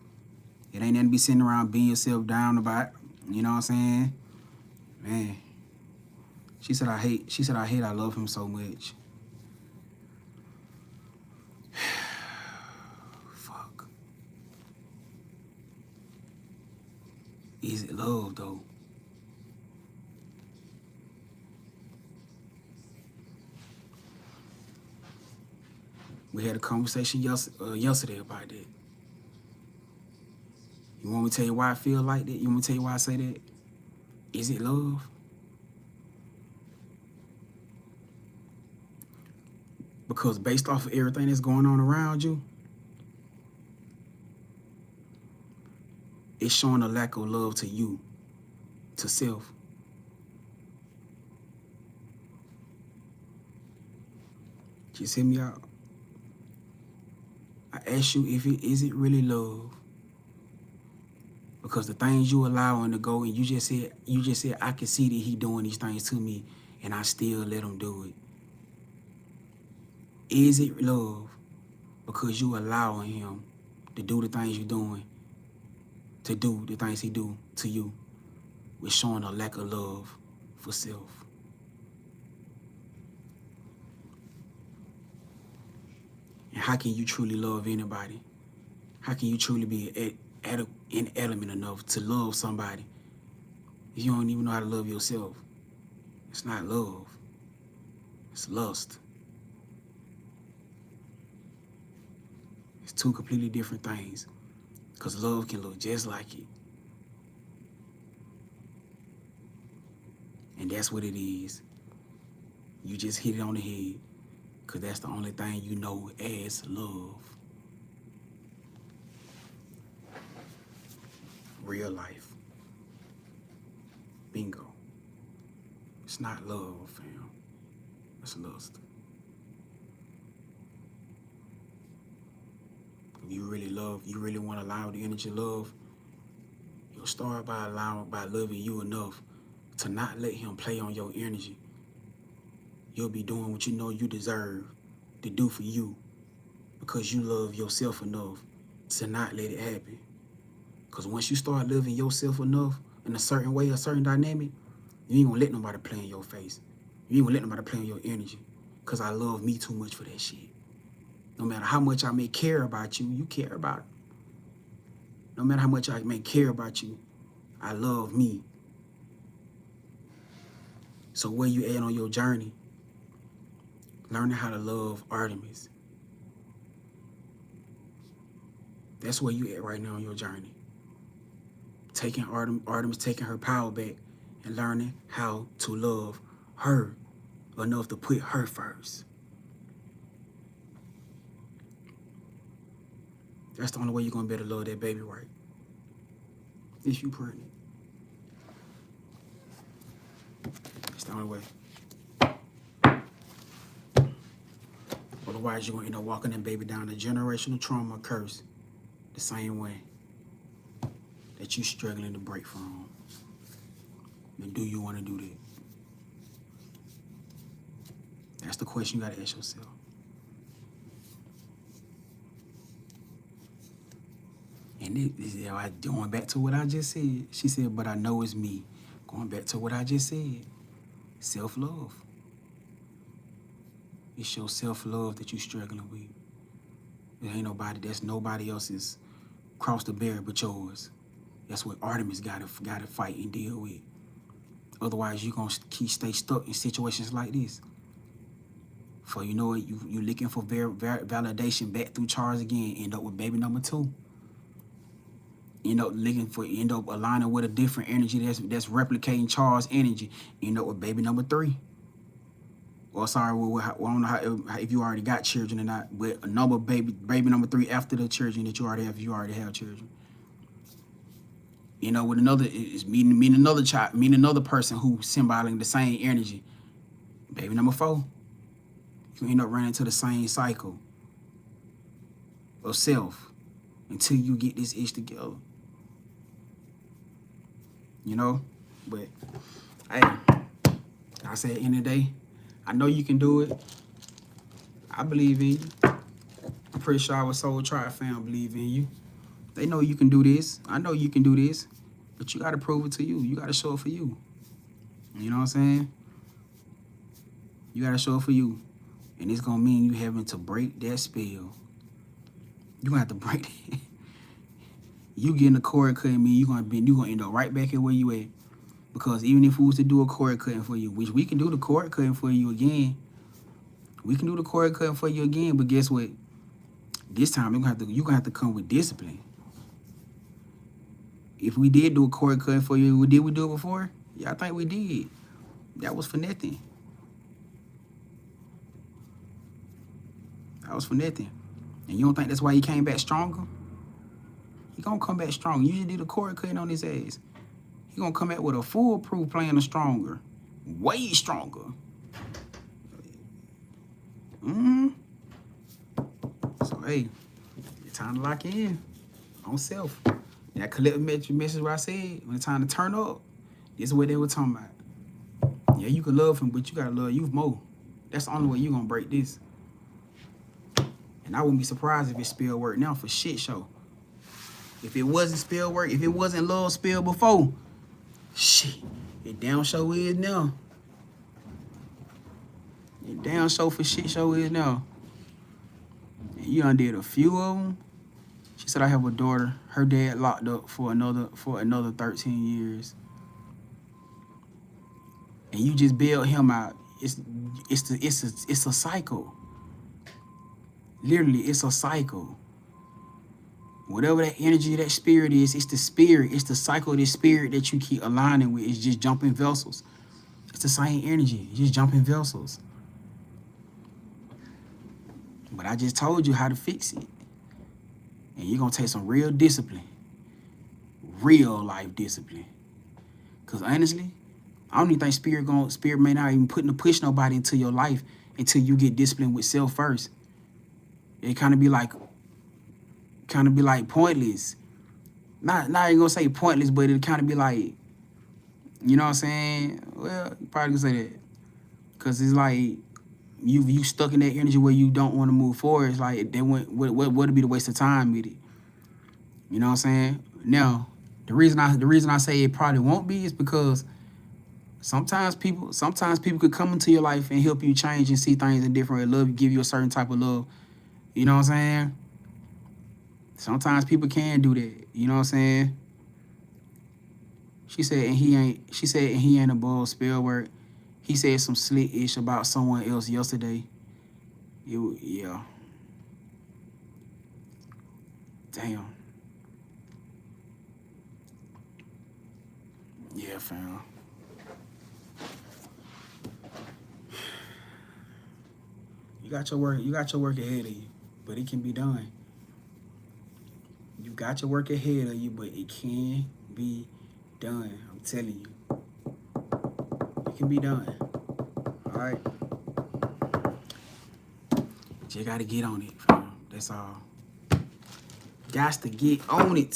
It ain't nothing to be sitting around beating yourself down about. You know what I'm saying? Man. She said I love him so much. Fuck. Is it love though? We had a conversation yesterday about that. You want me to tell you why I feel like that? You want me to tell you why I say that? Is it love? Because based off of everything that's going on around you, it's showing a lack of love to you, to self. Just hear me out. I ask you is it really love? Because the things you allowing to go, and you just said I can see that he doing these things to me, and I still let him do it. Is it love? Because you allowing him to do the things you're doing, to do the things he do to you, with showing a lack of love for self. And how can you truly love anybody? How can you truly be inanimate enough to love somebody if you don't even know how to love yourself? It's not love. It's lust. It's two completely different things. Because love can look just like it. And that's what it is. You just hit it on the head. Because that's the only thing you know as love. Real life. Bingo. It's not love, fam. It's lust. If you really love, you really want to allow the energy of love, you'll start by loving you enough to not let him play on your energy. You'll be doing what you know you deserve to do for you because you love yourself enough to not let it happen. Because once you start loving yourself enough in a certain way, a certain dynamic, you ain't gonna let nobody play in your face. You ain't gonna let nobody play in your energy. Because I love me too much for that shit. No matter how much I may care about you, you care about it. No matter how much I may care about you, I love me. So where you at on your journey? Learning how to love Artemis. That's where you at right now on your journey. Taking Artemis taking her power back and learning how to love her enough to put her first. That's the only way you're gonna be able to love that baby right. If you pregnant. That's the only way. Otherwise, you're gonna end up walking that baby down a generational trauma curse the same way that you struggling to break from. Then do you want to do that? That's the question you gotta ask yourself. And going back to what I just said, she said, but I know it's me. Going back to what I just said, self-love. It's your self-love that you're struggling with. There ain't nobody, that's nobody else's cross the barrier but yours. That's what Artemis gotta fight and deal with. Otherwise, you're gonna stay stuck in situations like this. For you know it, you looking for validation back through Charles again, end up with baby number 2. End up aligning with a different energy that's replicating Charles' energy. End up with baby number 3. Or sorry, I don't know how, if you already got children or not, but another baby number 3 after the children that you already have, if you already have children. You know, with another, it's meeting another child, meeting another person who's symboling the same energy. Baby number 4. You end up running into the same cycle of self until you get this ish together. You know? But, hey, I say at the end of the day, I know you can do it. I believe in you. I'm pretty sure our Soul Tribe fam believe in you. They know you can do this. I know you can do this. But you got to prove it to you. You got to show it for you. You know what I'm saying? You got to show it for you. And it's going to mean you having to break that spell. You're going to have to break that. You getting a cord cutting me, you're going to end up right back at where you at. Because even if we was to do a cord cutting for you, which we can do the cord cutting for you again. We can do the cord cutting for you again, but guess what? This time you're gonna have to come with discipline. If we did do a cord cutting for you, did we do it before? Yeah, I think we did. That was for nothing. That was for nothing. And you don't think that's why he came back stronger? He gonna come back strong. You just did a cord cutting on his ass. He gonna come back with a foolproof plan of stronger. Way stronger. So, hey, it's time to lock in on self. That collective message where I said, when it's time to turn up, this is what they were talking about. Yeah, you can love him, but you gotta love you more. That's the only way you gonna break this. And I wouldn't be surprised if it spell work now for shit show. If it wasn't spell work, if it wasn't love spell before, shit, it down show is now. It down show for shit show is now. And you done did a few of them. She said I have a daughter. Her dad locked up for another 13 years. And you just bailed him out. It's a cycle. Literally, it's a cycle. Whatever that energy, that spirit is, it's the spirit. It's the cycle of this spirit that you keep aligning with. It's just jumping vessels. It's the same energy. It's just jumping vessels. But I just told you how to fix it. And you're going to take some real discipline. Real life discipline. Because honestly, I don't even think spirit may not even push nobody into your life until you get disciplined with self first. It kind of be like pointless. Not even gonna say pointless, but it kind of be like, you know what I'm saying? Well, you probably can say that. Cause it's like, you stuck in that energy where you don't want to move forward. It's like they went what would be the waste of time with it. You know what I'm saying? Now, the reason I say it probably won't be is because sometimes people could come into your life and help you change and see things in different way, love, give you a certain type of love. You know what I'm saying? Sometimes people can do that. You know what I'm saying? She said, and he ain't above spell work. He said some slick-ish about someone else yesterday. Yeah. Damn. Yeah, fam. You got your work ahead of you, but it can be done. You got your work ahead of you, but it can be done. I'm telling you. It can be done. All right? You gotta get on it, fam. That's all. Got to get on it.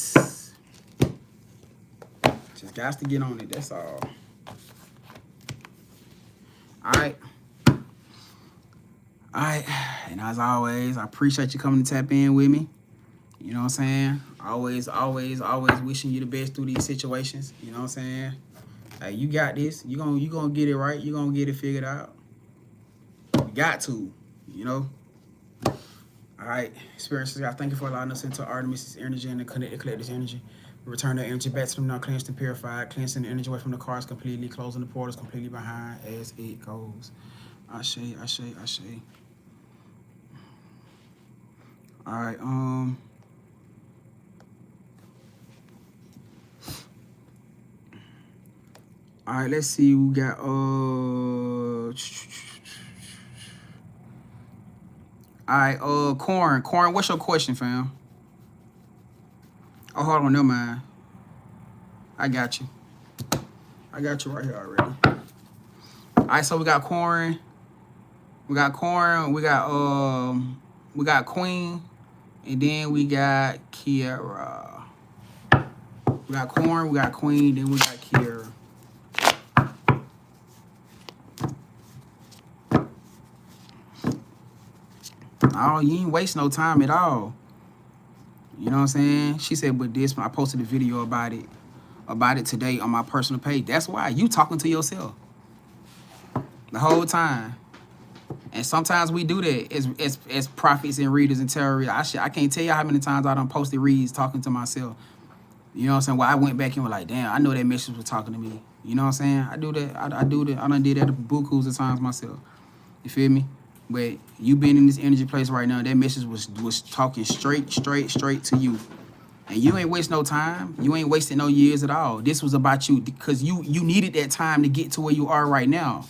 Just got to get on it. That's all. All right. And as always, I appreciate you coming to tap in with me. You know what I'm saying? Always wishing you the best through these situations. You know what I'm saying? Hey, you got this. You gonna get it right. You gonna get it figured out. You got to. You know? All right, experiences, God, thank you for allowing us into Artemis' energy and the connected collector's energy. We return the energy back to them now, cleansed and purified, cleansing the energy away from the cars completely, closing the portals completely behind as it goes. Ashe. All right, all right, let's see. We got all right, Corn, what's your question, fam? Oh, hold on, never mind. I got you right here already. All right, so we got Corn, we got Queen, and then we got Kiara. We got Corn, we got Queen, then we got Kiara. Oh, you ain't waste no time at all. You know what I'm saying? She said, but this, I posted a video about it today on my personal page. That's why you talking to yourself the whole time. And sometimes we do that as prophets and readers and terrorists. I can't tell you how many times I done posted reads talking to myself. You know what I'm saying? Well, I went back and was like, damn, I know that message was talking to me. You know what I'm saying? I do that. I do that. I done did that bukus of times myself. You feel me? But you being in this energy place right now, that message was talking straight to you. And you ain't waste no time. You ain't wasting no years at all. This was about you because you needed that time to get to where you are right now.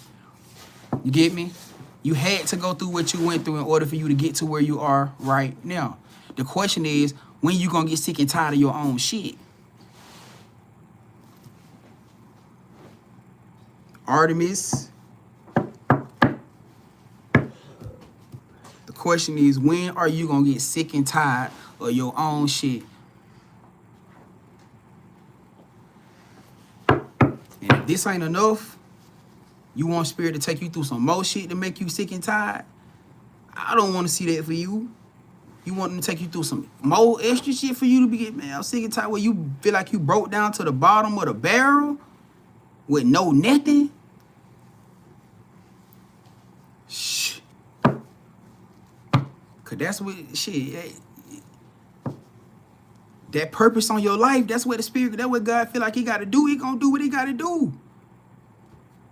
You get me? You had to go through what you went through in order for you to get to where you are right now. The question is, when you gonna get sick and tired of your own shit? Artemis. The question is, when are you gonna get sick and tired of your own shit? And if this ain't enough, you want Spirit to take you through some more shit to make you sick and tired? I don't want to see that for you. You want them to take you through some more extra shit for you to be, man, I'm sick and tired where you feel like you broke down to the bottom of the barrel with no nothing? Shh. Cause that's what shit. That purpose on your life, that's what the Spirit, that's what God feel like he gotta do. He gonna do what he gotta do.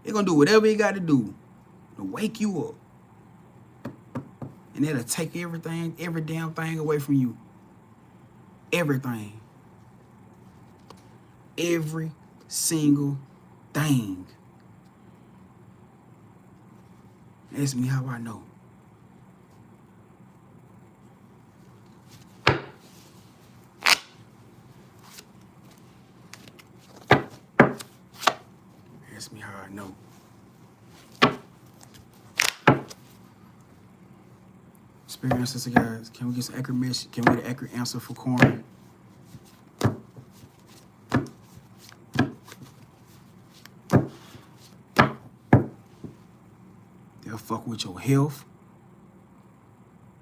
He gonna do whatever he gotta do to wake you up. And it'll take everything, every damn thing away from you. Everything. Every single thing. Ask me how I know. Ask me how I know. Experiences, guys. Can we get some accurate message? Can we get an accurate answer for Corn? They'll fuck with your health.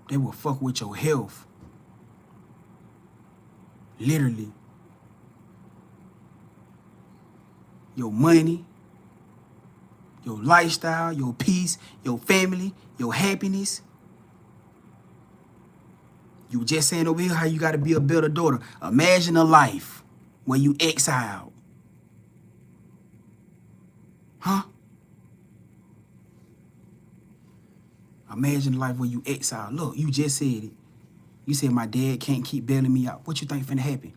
They will fuck with your health. Literally. Your money, your lifestyle, your peace, your family, your happiness. You just saying over here how you got to be a better daughter. Imagine a life where you exiled. Huh? Imagine a life where you exiled. Look, you just said it. You said my dad can't keep bailing me out. What you think finna happen?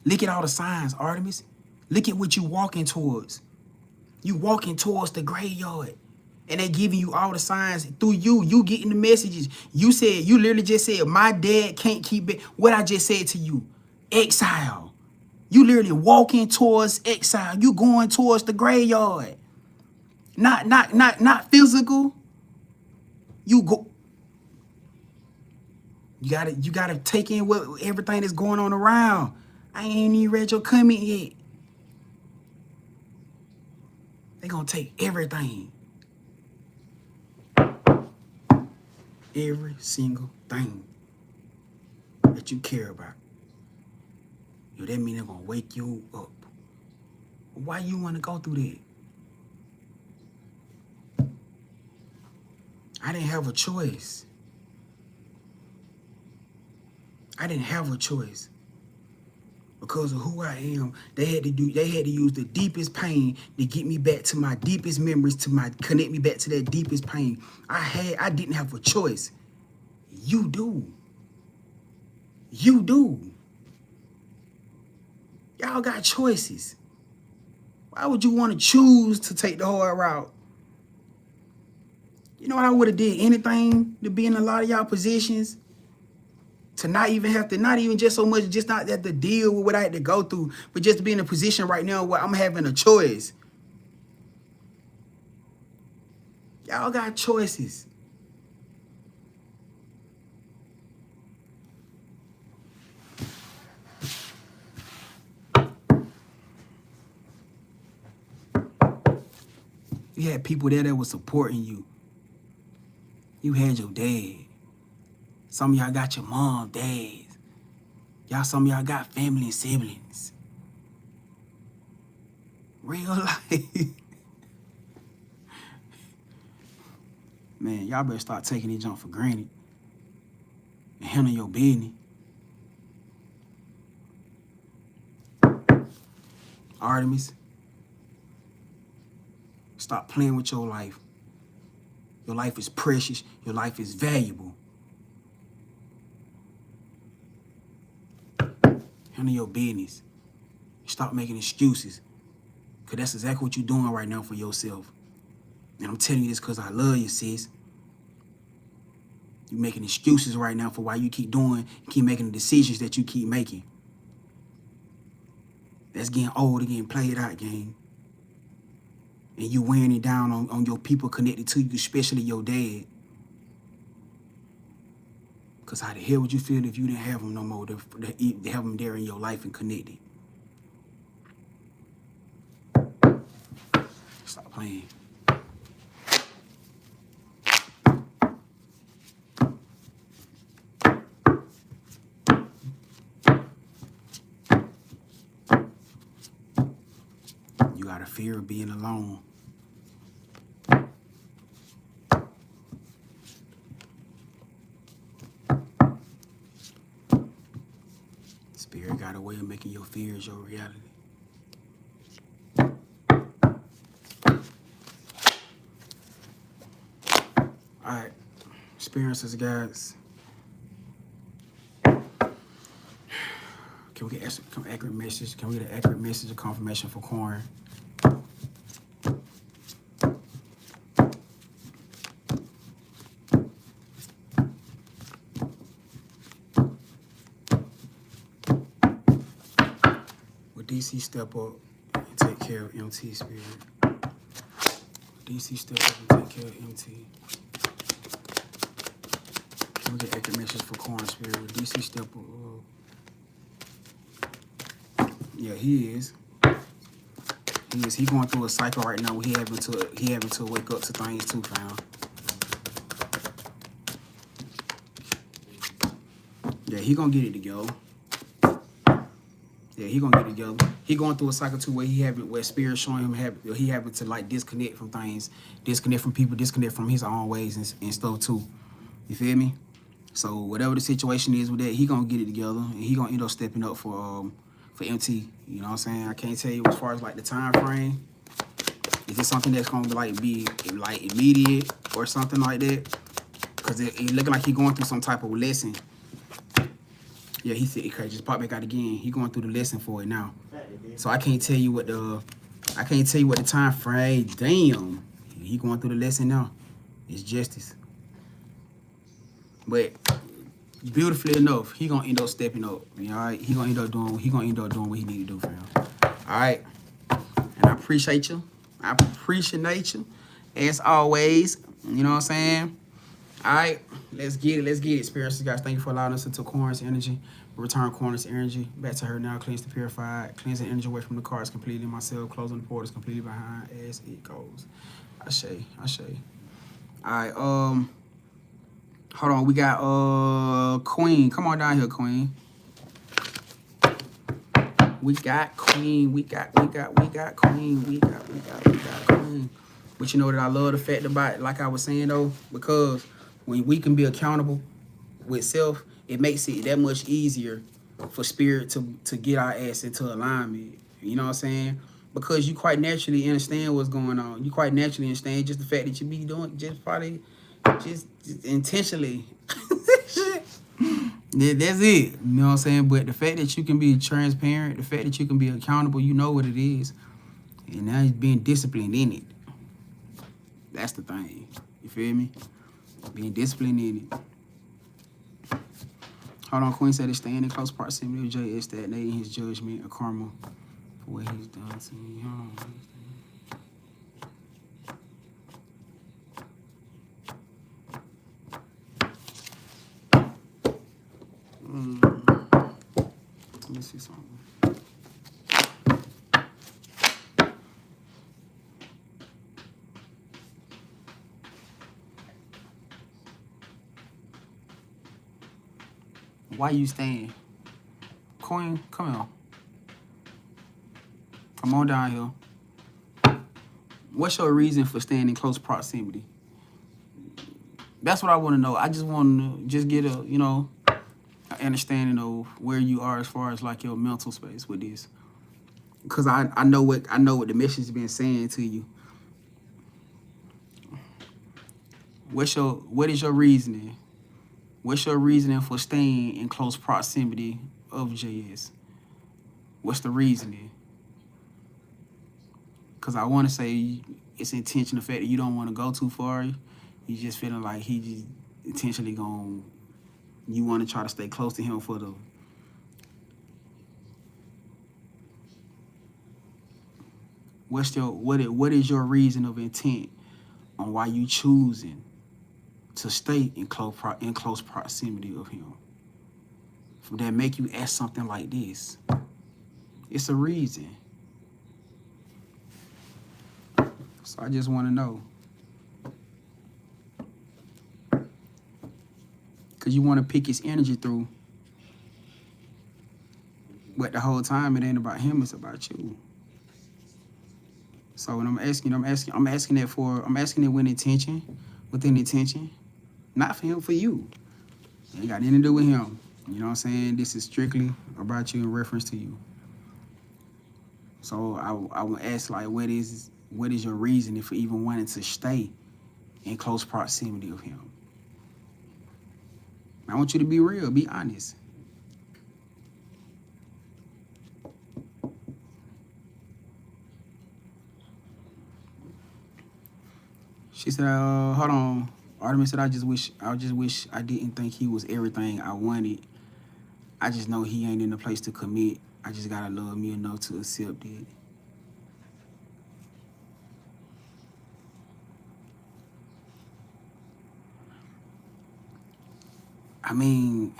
Look at all the signs, Artemis. Look at what you walking towards. You walking towards the graveyard. And they giving you all the signs through you. You getting the messages. You literally just said, my dad can't keep it. What I just said to you, exile. You literally walking towards exile. You going towards the graveyard. Not physical. You go. You gotta take in what everything that's going on around. I ain't even read your comment yet. They gonna take everything. Every single thing that you care about. Yo, that mean they're gonna wake you up. Why you wanna go through that? I didn't have a choice. I didn't have a choice. Because of who I am, they had to use the deepest pain to get me back to my deepest memories, connect me back to that deepest pain. I didn't have a choice. You do. You do. Y'all got choices. Why would you want to choose to take the hard route? You know what, I would have did anything to be in a lot of y'all positions. To not even just so much, just not have to deal with what I had to go through, but just to be in a position right now where I'm having a choice. Y'all got choices. You had people there that were supporting you. You had your dad. Some of y'all got your mom, dads. Some of y'all got family and siblings. Real life. Man, y'all better start taking this junk for granted and handle your business. Artemis, stop playing with your life. Your life is precious. Your life is valuable. Handle your business. Stop making excuses. Because that's exactly what you're doing right now for yourself. And I'm telling you this because I love you, sis. You're making excuses right now for why you keep making the decisions that you keep making. That's getting old and getting played out, gang. And you wearing it down on your people connected to you, especially your dad. Because how the hell would you feel if you didn't have them no more, to have them there in your life and connected? Stop playing. You got a fear of being alone. Spirit got a way of making your fears your reality. All right, experiences, guys. Can we get an accurate message? Can we get an accurate message of confirmation for Corn? Will DC step up and take care of MT, Spirit? DC step up and take care of MT. Can we get accurate message for Corn, Spirit? Will DC step up? Yeah, he is. He going through a cycle right now where he having to wake up to things too, fam. he gonna get it together. Yeah, he gonna get it together. He going through a cycle too where spirit showing him he having to like disconnect from things, disconnect from people, disconnect from his own ways and stuff too. You feel me? So whatever the situation is with that, he gonna get it together and he gonna end up stepping up for MT. You know what I'm saying? I can't tell you as far as like the time frame. Is it something that's gonna like be like immediate or something like that? Cause it looking like he going through some type of lesson. Yeah, he said, okay, just pop back out again. He going through the lesson for it now. So I can't tell you what the time frame. Damn, he going through the lesson now. It's justice. But beautifully enough, he gonna end up stepping up. All right, he gonna end up doing what he need to do for him. All right, and I appreciate you. I appreciate you as always. You know what I'm saying? All right, let's get it. Let's get it. Experiences, guys. Thank you for allowing us into Corn's energy. Return Corn's energy back to her now. Cleanse the purified. Cleanse the energy away from the cards completely. Myself closing the portals completely behind as it goes. I say. All right. Hold on. We got Queen. Come on down here, Queen. We got Queen. We got Queen. We got Queen. But you know that I love the fact about it, like I was saying though, because when we can be accountable with self, it makes it that much easier for spirit to get our ass into alignment. You know what I'm saying? Because you quite naturally understand what's going on. You quite naturally understand just the fact that you be doing just intentionally. That's it. You know what I'm saying? But the fact that you can be transparent, the fact that you can be accountable, you know what it is. And now he's being disciplined in it. That's the thing. You feel me? Being disciplined in it. Hold on, Queen said it's staying in close proximity of Jay is stagnating his judgment of karma for what he's done to me. Let me see something. Why you staying? Queen, come on. Come on down here. What's your reason for staying in close proximity? That's what I want to know. I just want to just get a, understanding of where you are as far as like your mental space with this. Because I know what the message has been saying to you. What is your reasoning? What's your reasoning for staying in close proximity of JS? What's the reasoning? Because I want to say it's intentional, the fact that you don't want to go too far. You just feeling like he just intentionally you want to try to stay close to him for the... What is your reason of intent on why you choosing to stay in close proximity of him? That make you ask something like this. It's a reason. So I just want to know. Because you want to pick his energy through. But the whole time it ain't about him, it's about you. So when I'm asking it with intention. Not for him, for you. It ain't got anything to do with him. You know what I'm saying? This is strictly about you in reference to you. So I will ask, like, what is your reasoning for even wanting to stay in close proximity of him? I want you to be real, be honest. She said, hold on. Artemis said, I just wish I didn't think he was everything I wanted. I just know he ain't in a place to commit. I just gotta love me enough to accept it. I mean,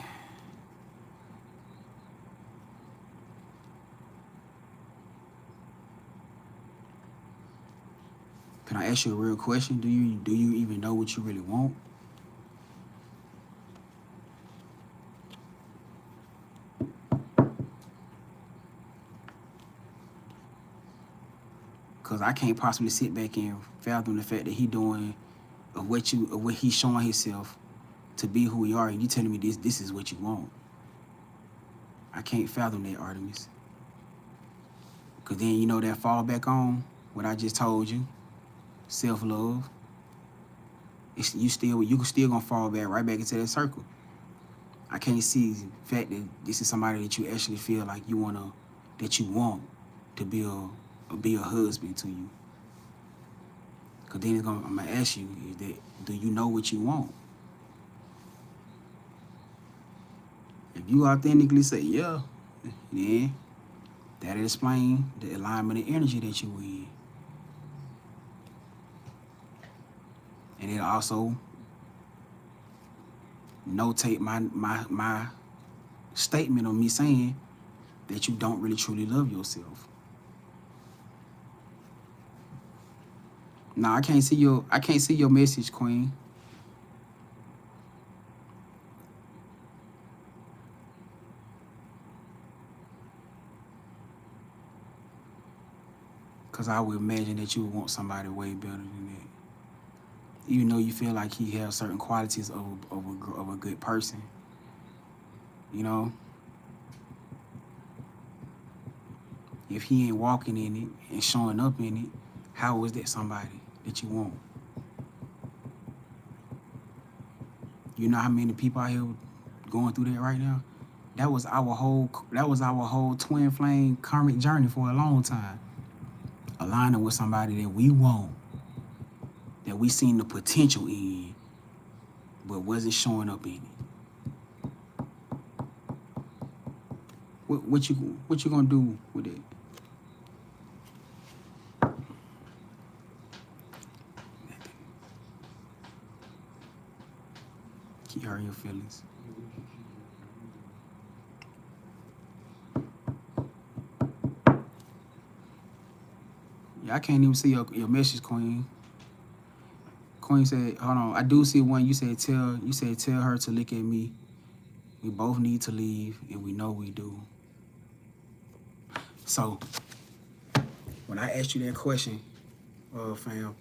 can I ask you a real question? Do you even know what you really want? Cause I can't possibly sit back and fathom the fact that he doing of what he's showing himself to be who he are, and you telling me this is what you want. I can't fathom that, Artemis. Cause then you know that fall back on what I just told you, self-love. You can still gonna fall right back into that circle. I can't see the fact that this is somebody that you actually feel like you want to be a husband to you. Cause then I'm gonna ask you, do you know what you want? If you authentically say yeah, then that'll explain the alignment of energy that you in. And it'll also notate my statement of me saying that you don't really truly love yourself. Now I can't see your message, Queen. Cause I would imagine that you would want somebody way better than that. Even though you feel like he has certain qualities of a good person. You know? If he ain't walking in it and showing up in it, how is that somebody that you want? You know how many people out here going through that right now? That was our whole twin flame karmic journey for a long time. Aligning with somebody that we want, that we seen the potential in, but wasn't showing up in it. What you gonna do with it? Keep hurting your feelings. Yeah, I can't even see your message, Queen. Queen said, hold on, I do see one. You said tell her to look at me. We both need to leave, and we know we do. So when I asked you that question, fam,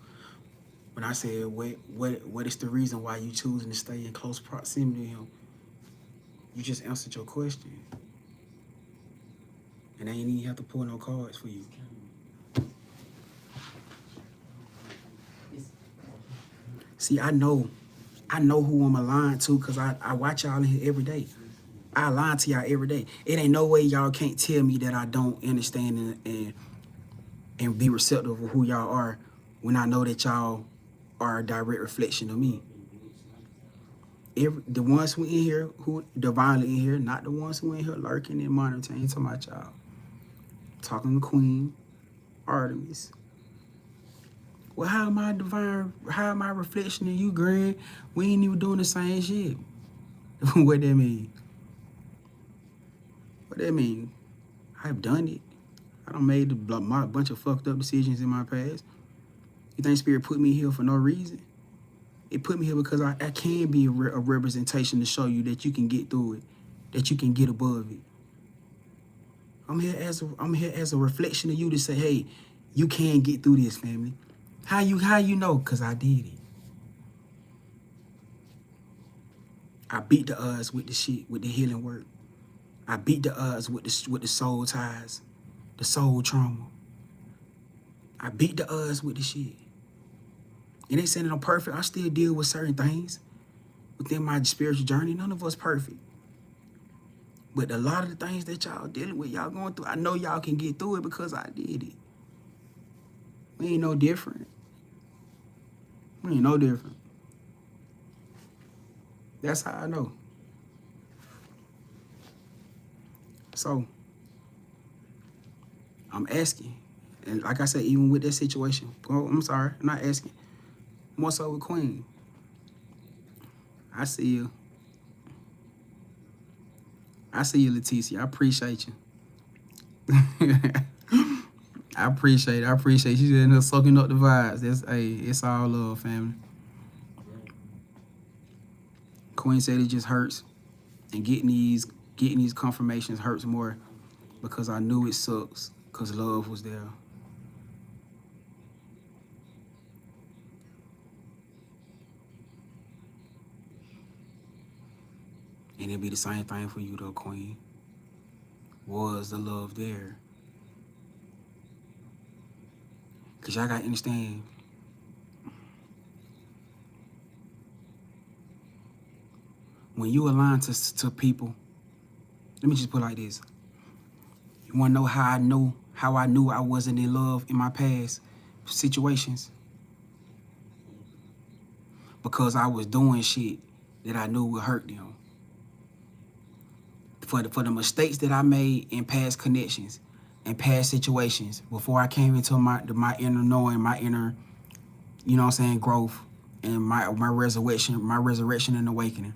when I said what is the reason why you choosing to stay in close proximity to him, you just answered your question. And I ain't even have to pull no cards for you. See, I know who I'm aligned to because I watch y'all in here every day. I align to y'all every day. It ain't no way y'all can't tell me that I don't understand and be receptive of who y'all are when I know that y'all are a direct reflection of me. The ones who in here, who divinely in here, not the ones who in here lurking and monitoring to my child. Talking to Queen Artemis. Well, how am I divine? How am I a reflection of you, Grand? We ain't even doing the same shit. What that mean? What that mean? I've done it. I done made a bunch of fucked up decisions in my past. You think Spirit put me here for no reason? It put me here because I can be a representation to show you that you can get through it, that you can get above it. I'm here as a reflection of you to say, hey, you can get through this, family. How you know? Cause I did it. I beat the odds with the shit, with the healing work. I beat the odds with the soul ties, the soul trauma. I beat the odds with the shit. And they saying that I'm perfect. I still deal with certain things within my spiritual journey. None of us perfect. But a lot of the things that y'all dealing with, y'all going through, I know y'all can get through it because I did it. We ain't no different. We ain't no different. That's how I know. So, I'm asking. And like I said, even with that situation, I'm sorry, I'm not asking. More so with Queen. I see you. I see you, Leticia. I appreciate you. I appreciate you. She's in there soaking up the vibes. It's all love, family. Queen said it just hurts. And getting these confirmations hurts more because I knew it sucks because love was there. And it'll be the same thing for you though, Queen. Was the love there? Cause y'all gotta understand, when you align to people, let me just put it like this. You wanna know how I knew I wasn't in love in my past situations? Because I was doing shit that I knew would hurt them. For the mistakes that I made in past connections and past situations before I came into my inner knowing, my inner, you know what I'm saying, growth and my resurrection and awakening.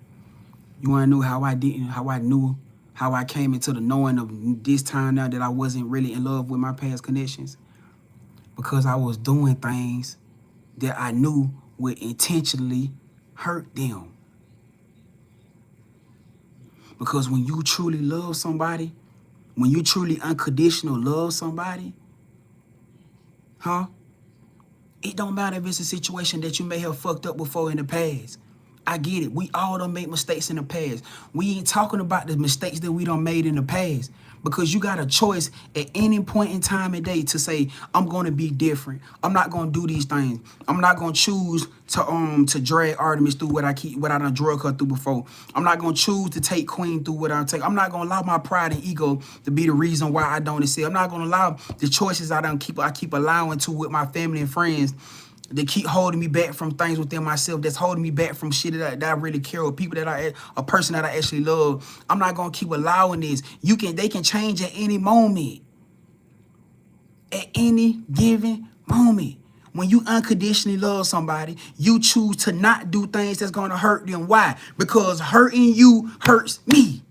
You wanna know how I knew how I came into the knowing of this time now that I wasn't really in love with my past connections? Because I was doing things that I knew would intentionally hurt them. Because when you truly love somebody, when you truly unconditional love somebody, it don't matter if it's a situation that you may have fucked up before in the past. I get it. We all done made mistakes in the past. We ain't talking about the mistakes that we done made in the past. Because you got a choice at any point in time and day to say, I'm gonna be different. I'm not gonna do these things. I'm not gonna choose to drag Artemis through what I done drug her through before. I'm not gonna choose to take Queen through what I take. I'm not gonna allow my pride and ego to be the reason why I don't accept. I'm not gonna allow the choices I keep allowing to with my family and friends. They keep holding me back from things within myself. That's holding me back from shit that I really care about, people that a person that I actually love. I'm not gonna keep allowing this. They can change at any moment. At any given moment. When you unconditionally love somebody, you choose to not do things that's gonna hurt them. Why? Because hurting you hurts me.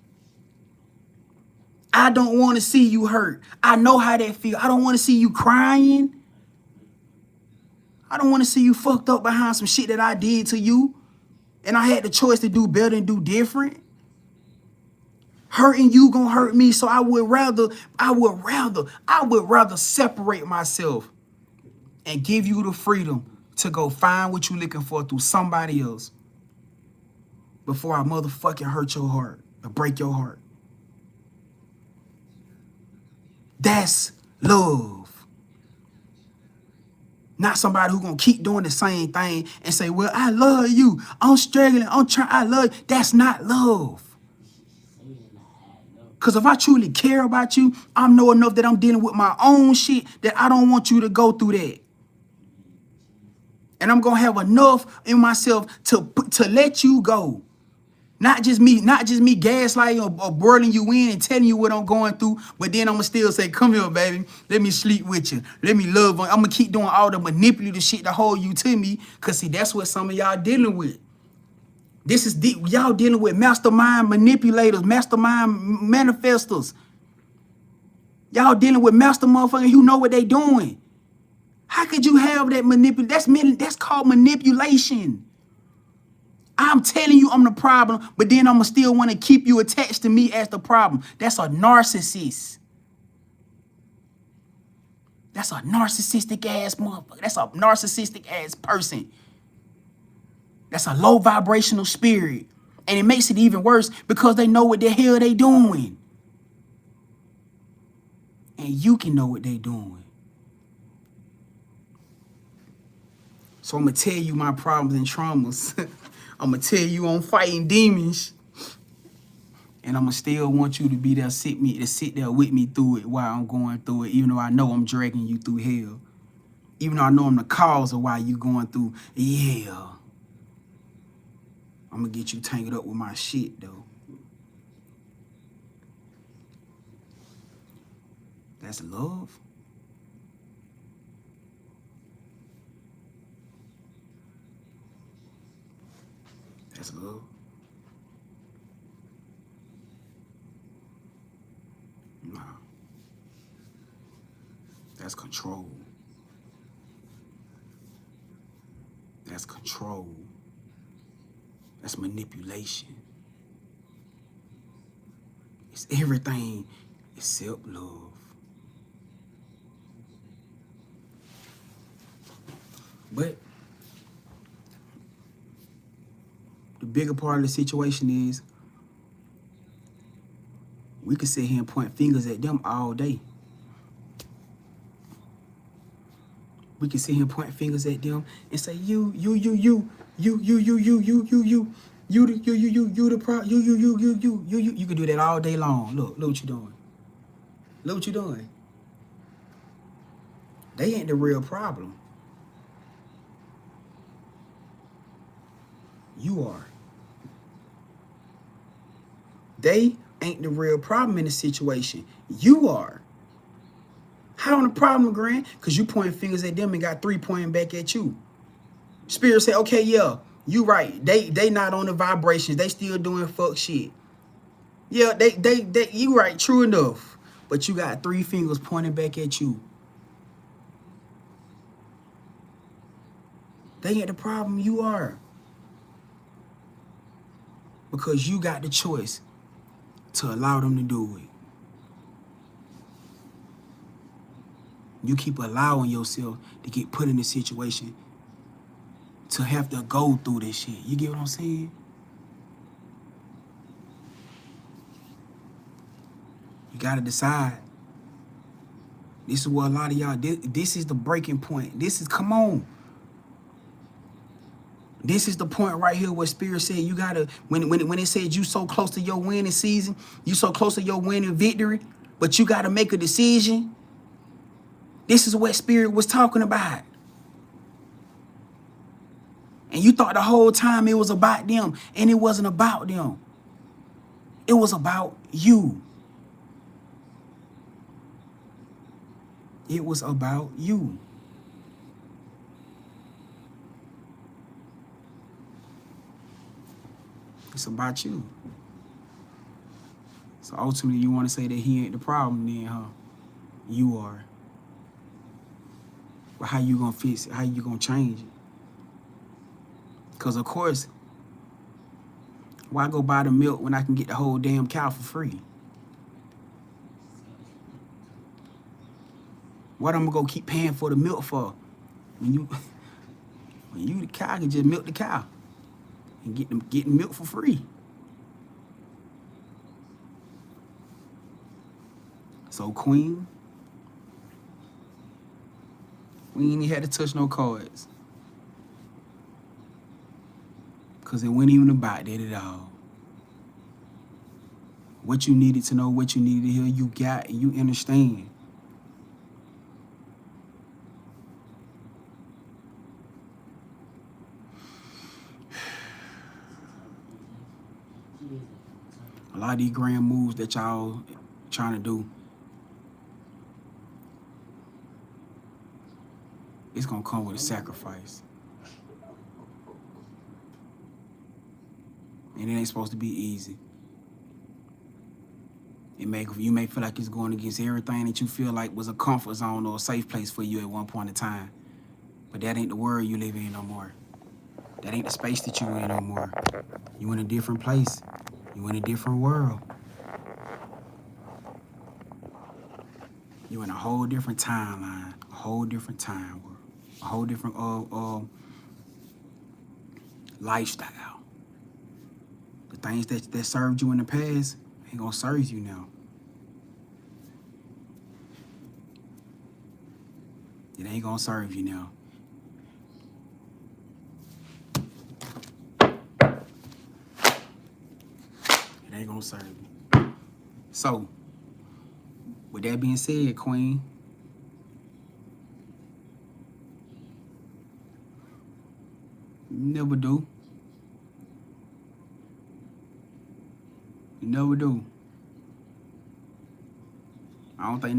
I don't want to see you hurt. I know how that feels. I don't want to see you crying. I don't want to see you fucked up behind some shit that I did to you and I had the choice to do better and do different. Hurting you gonna hurt me, so I would rather separate myself and give you the freedom to go find what you looking for through somebody else before I motherfucking hurt your heart or break your heart. That's love. Not somebody who gonna keep doing the same thing and say, well, I love you. I'm struggling. I'm trying. I love you. That's not love. Because if I truly care about you, I know enough that I'm dealing with my own shit that I don't want you to go through that. And I'm going to have enough in myself to let you go. Not just me gaslighting or whirling you in and telling you what I'm going through, but then I'm going to still say, come here, baby. Let me sleep with you. Let me love on you. I'm going to keep doing all the manipulative shit to hold you to me. Because, see, that's what some of y'all dealing with. This is deep. Y'all dealing with mastermind manipulators, mastermind manifestors. Y'all dealing with master motherfuckers who know what they doing. How could you have that That's called manipulation. I'm telling you I'm the problem, but then I'm going to still want to keep you attached to me as the problem. That's a narcissist. That's a narcissistic ass motherfucker. That's a narcissistic ass person. That's a low vibrational spirit. And it makes it even worse because they know what the hell they doing. And you can know what they doing. So I'm going to tell you my problems and traumas. I'm going to tell you I'm fighting demons. And I'm going to still want you to be there, sit there with me through it while I'm going through it, even though I know I'm dragging you through hell. Even though I know I'm the cause of why you going through, yeah. I'm going to get you tangled up with my shit, though. That's love. That's love. Nah. That's control. That's control. That's manipulation. It's everything except love. But the bigger part of the situation is We could sit here and point fingers at them all day. We can sit here and point fingers at them and say, you the problem, you. You can do that all day long. Look what you doing. Look what you doing. They ain't the real problem. You are. They ain't the real problem in the situation. You are. How on the problem, Grand? Because you pointing fingers at them and got 3 pointing back at you. Spirit say, okay, yeah, you right. They not on the vibrations. They still doing fuck shit. Yeah, they you right, true enough. But you got 3 fingers pointing back at you. They ain't the problem, you are. Because you got the choice to allow them to do it. You keep allowing yourself to get put in a situation to have to go through this shit. You get what I'm saying? You gotta decide. This is what a lot of y'all, this is the breaking point. This is, come on. This is the point right here where Spirit said you gotta, when it said you so close to your winning season, you so close to your winning victory, but you gotta make a decision. This is what Spirit was talking about. And you thought the whole time it was about them, and it wasn't about them. It was about you. It was about you. It's about you. So ultimately, you want to say that he ain't the problem then, huh? You are. But how you gonna fix it? How you gonna change it? Because, of course, why go buy the milk when I can get the whole damn cow for free? What I'm gonna go keep paying for the milk for? When you the cow can just milk the cow and getting milk for free. So, Queen, we ain't even had to touch no cards. Because it wasn't even about that at all. What you needed to know, what you needed to hear, you got and you understand. A lot of these grand moves that y'all trying to do, it's gonna come with a sacrifice. And it ain't supposed to be easy. You may feel like it's going against everything that you feel like was a comfort zone or a safe place for you at one point in time. But that ain't the world you live in no more. That ain't the space that you in no more. You in a different place. You in a different world. You in a whole different timeline, a whole different time world, a whole different lifestyle. The things that served you in the past ain't gonna serve you now. It ain't gonna serve you now. It ain't gonna serve you. So, with that being said, Queen, you never do. You never do. I don't think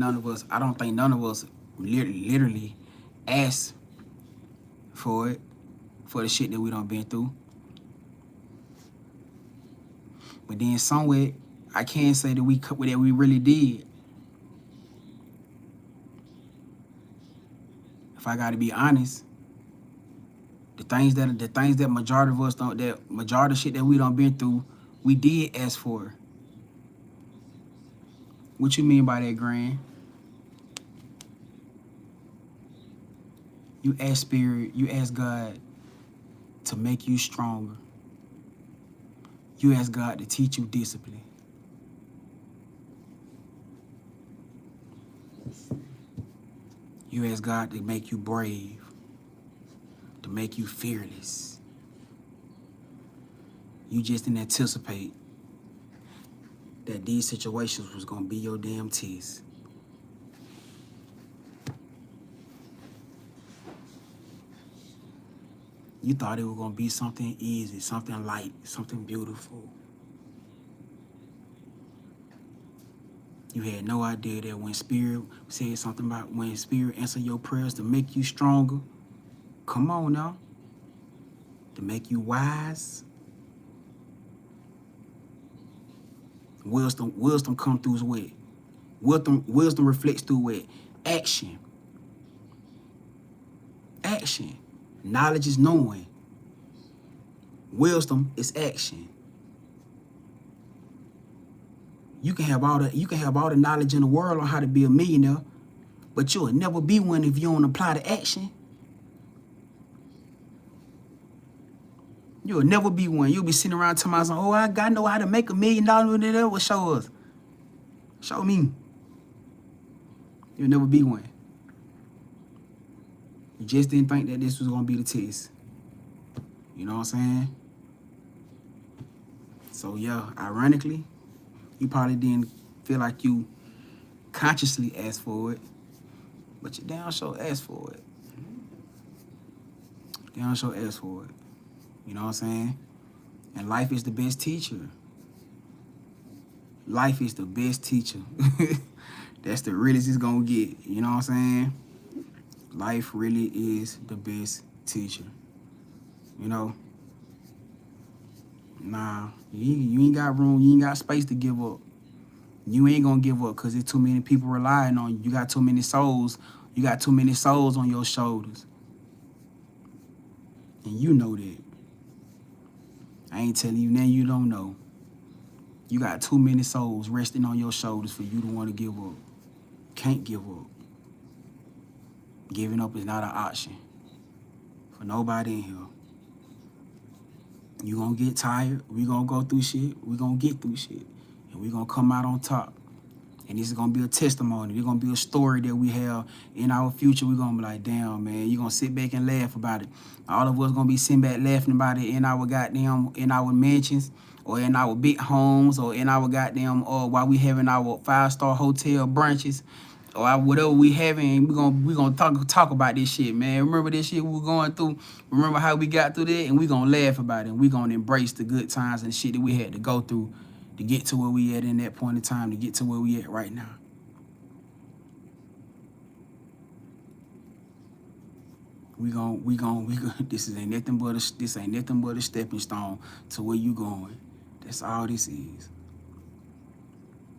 none of us literally asked for it, for the shit that we done been through. But then somewhere, I can say that we really did. If I gotta be honest, the things that majority of us don't, that majority of shit that we done been through, we did ask for. What you mean by that, Grand? You ask Spirit, you ask God to make you stronger. You ask God to teach you discipline. You ask God to make you brave, to make you fearless. You just didn't anticipate that these situations was gonna be your damn test. You thought it was gonna be something easy, something light, something beautiful. You had no idea that when Spirit said something about when Spirit answered your prayers to make you stronger, come on now, to make you wise. Wisdom come through what? Wisdom reflects through what? Action. Action. Knowledge is knowing. Wisdom is action. You can have all the knowledge in the world on how to be a millionaire, but you'll never be one if you don't apply the action. You'll never be one. You'll be sitting around telling myself, oh, I gotta know how to make $1 million. Well, show us. Show me. You'll never be one. You just didn't think that this was gonna be the test. You know what I'm saying? So yeah, ironically, you probably didn't feel like you consciously asked for it, but you damn sure asked for it. Damn sure asked for it. You know what I'm saying? And life is the best teacher. Life is the best teacher. That's the realest it's gonna get. You know what I'm saying? Life really is the best teacher. You know? Nah, you ain't got room, you ain't got space to give up. You ain't gonna give up because there's too many people relying on you. You got too many souls. You got too many souls on your shoulders. And you know that. I ain't telling you now you don't know. You got too many souls resting on your shoulders for you to want to give up. Can't give up. Giving up is not an option for nobody in here. You gonna get tired. We gonna go through shit. We gonna get through shit. And we gonna come out on top. And this is gonna be a testimony. It's gonna be a story that we have in our future. We're gonna be like, damn, man, you gonna sit back and laugh about it. All of us gonna be sitting back laughing about it in our mansions, or in our big homes, or in our while we having our 5-star hotel brunches, or whatever we having. We gonna talk about this shit, man. Remember this shit we were going through. Remember how we got through that, and we gonna laugh about it. And we gonna embrace the good times and shit that we had to go through to get to where we at in that point in time, to get to where we at right now. We gon' this ain't nothing but a stepping stone to where you going. That's all this is.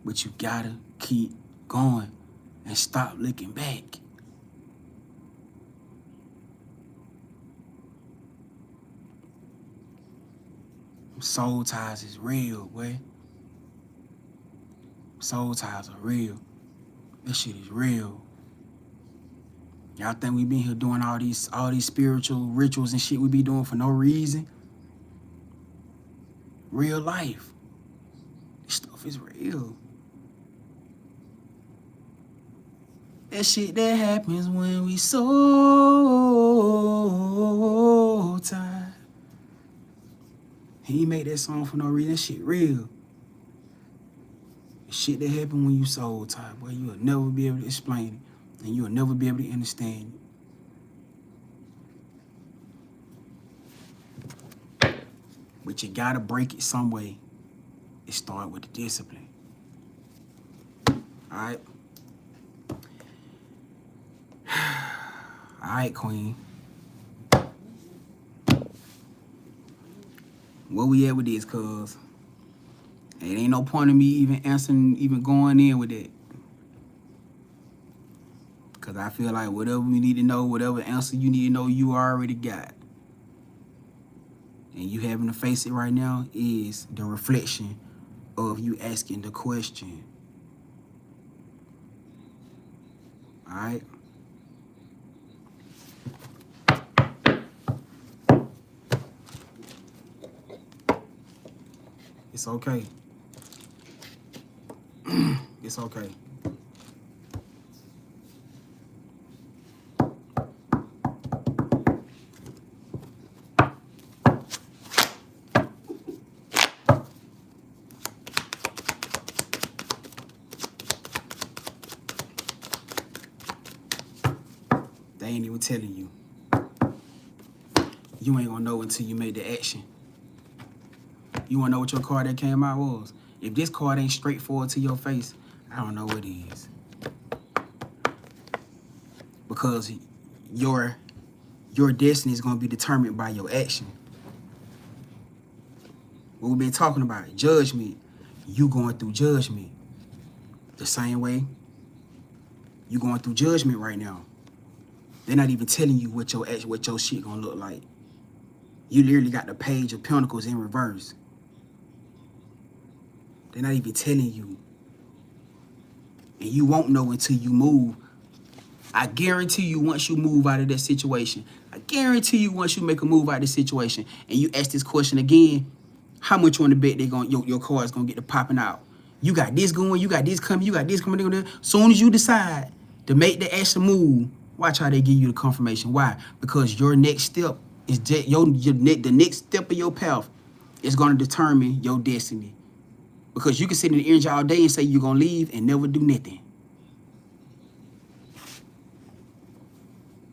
But you gotta keep going and stop looking back. Soul ties is real, boy. Soul ties are real. This shit is real. Y'all think we been here doing all these spiritual rituals and shit we be doing for no reason? Real life. This stuff is real. That shit that happens when we so tired. He made that song for no reason. That shit real. The shit that happen when you soul tired, boy, you'll never be able to explain it. And you'll never be able to understand it. But you gotta break it some way. It start with the discipline. Alright? Alright, Queen. Where we at with this, cuz? It ain't no point in me even going in with it. Because I feel like whatever we need to know, whatever answer you need to know, you already got. And you having to face it right now is the reflection of you asking the question. All right? It's okay. It's okay. They ain't even telling you. You ain't gonna know until you make the action. You wanna know what your card that came out was? If this card ain't straightforward to your face, I don't know what is. Because your destiny is gonna be determined by your action. What we've been talking about, judgment. You going through judgment. The same way you going through judgment right now. They're not even telling you what your shit gonna look like. You literally got the Page of Pentacles in reverse. They're not even telling you. And you won't know until you move. I guarantee you once you move out of that situation, I guarantee you once you make a move out of this situation and you ask this question again, how much you want to bet your car is gonna get to popping out? You got this going, you got this coming, you got this coming. Soon as you decide to make the action move, watch how they give you the confirmation. Why? Because your next step is just the next step of your path is gonna determine your destiny. Because you can sit in the energy all day and say you're gonna leave and never do nothing.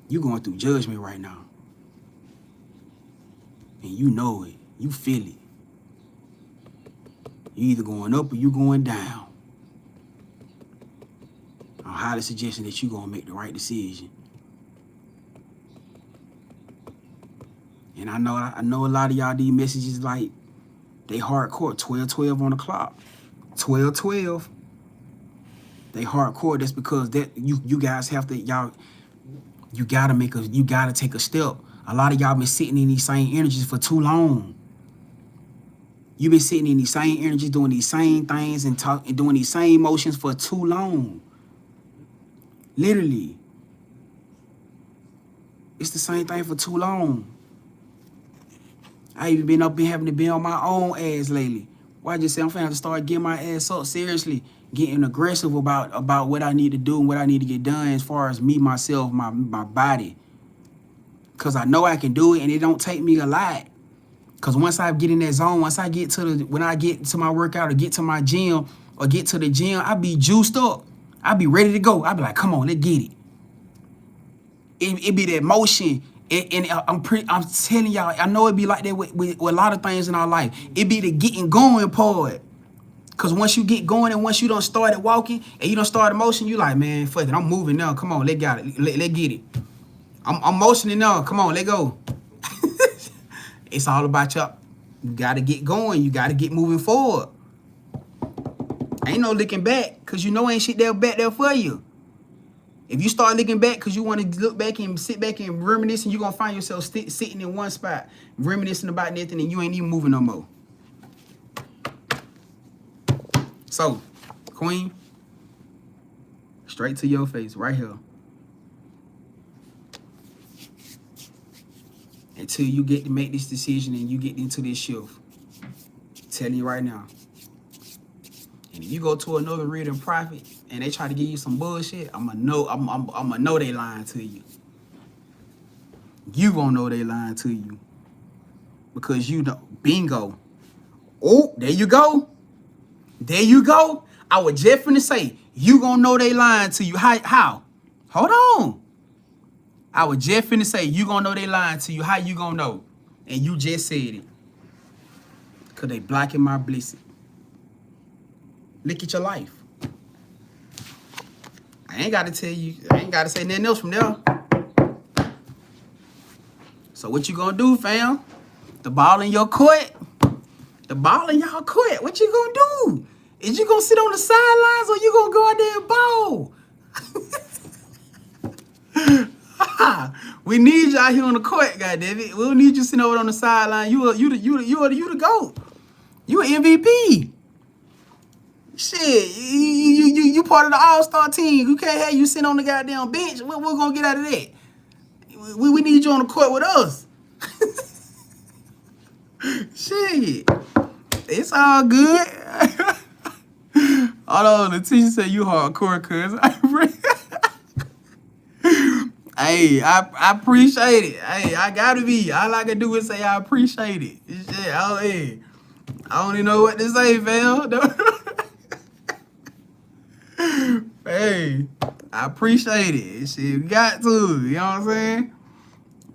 You're going through judgment right now. And you know it. You feel it. You either going up or you going down. I'm highly suggesting that you're going to make the right decision. And I know a lot of y'all, these messages like, they hardcore, 12-12 on the clock. 12-12. They hardcore. That's because that you guys have to, you gotta take a step. A lot of y'all been sitting in these same energies for too long. You've been sitting in these same energies, doing these same things and doing these same motions for too long. Literally. It's the same thing for too long. I even been having to be on my own ass lately. Why I just say I'm finna have to start getting my ass up seriously, getting aggressive about what I need to do and what I need to get done as far as me, myself, my body. Cause I know I can do it and it don't take me a lot. Cause once I get in that zone, when I get to my workout or get to my gym or get to the gym, I be juiced up. I be ready to go. I be like, come on, let's get it. It be that motion. And I'm telling y'all, I know it be like that with a lot of things in our life. It be the getting going part. Cause once you get going and once you don't start walking and you don't start a motion, you like, man, fuck it, I'm moving now. Come on, let's get it. I'm motioning now. Come on, let's go. It's all about you gotta get going. You gotta get moving forward. Ain't no looking back, cause you know ain't shit back there for you. If you start looking back because you want to look back and sit back and reminisce, and you're going to find yourself sitting in one spot, reminiscing about nothing, and you ain't even moving no more. So, Queen, straight to your face, right here. Until you get to make this decision and you get into this shift. I'm telling you right now. And if you go to another reading private and they try to give you some bullshit, I'ma know they lying to you. You gonna know they lying to you. Because you know, bingo. Oh, there you go. There you go. I was just finna say, you gonna know they lying to you. How? Hold on. I was just finna say, you gonna know they lying to you. How you gonna know? And you just said it. Cause they blocking my blessing. Look at your life. I ain't got to tell you. I ain't got to say nothing else from there. So what you gonna do, fam? The ball in your court. The ball in y'all court. What you gonna do? Is you gonna sit on the sidelines or you gonna go out there and ball? We need you out here on the court, goddammit. We don't need you sitting over on the sideline. You the GOAT. You an MVP. Shit, you part of the all-star team. You can't have you sitting on the goddamn bench. What we're gonna get out of that? We need you on the court with us. Shit, it's all good. Hold on, the teacher said you hardcore, cuz. Hey, I appreciate it. Hey, I gotta be. All I can do is say I appreciate it. Shit, I don't even know what to say, fam. Hey, I appreciate it. Shit, we got to. You know what I'm saying?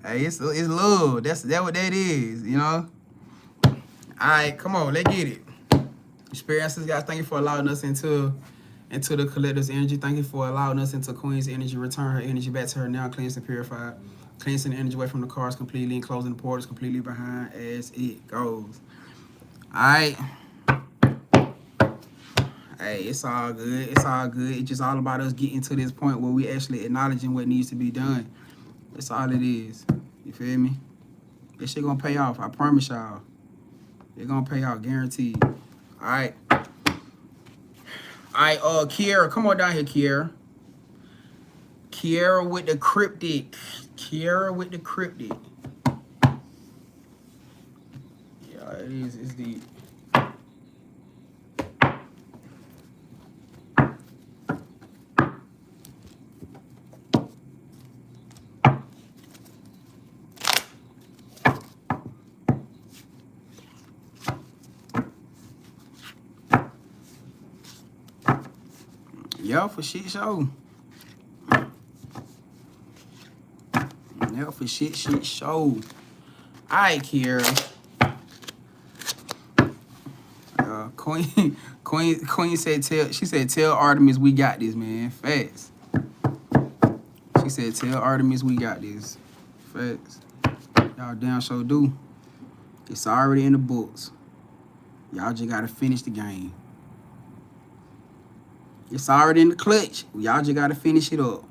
Hey, it's love. That's what that is. You know. All right, come on, let's get it. Experiences, guys. Thank you for allowing us into the collective's energy. Thank you for allowing us into Queen's energy. Return her energy back to her now, cleansed and purified. Cleansing the energy away from the cars completely and closing the portals completely behind as it goes. All right. Hey, it's all good. It's all good. It's just all about us getting to this point where we actually acknowledging what needs to be done. That's all it is. You feel me? This shit gonna pay off. I promise y'all. It's gonna pay off, guaranteed. All right. All right, Kiara, come on down here, Kiara. Kiara with the cryptic. Kiara with the cryptic. Yeah, it is. It's deep. Yeah, for shit show. Yeah, for shit show. All right, Kiara. Queen said tell Artemis we got this, man. Facts. She said tell Artemis we got this. Facts. Y'all damn sure do. It's already in the books. Y'all just gotta finish the game. It's already in the clutch. Y'all just gotta finish it up.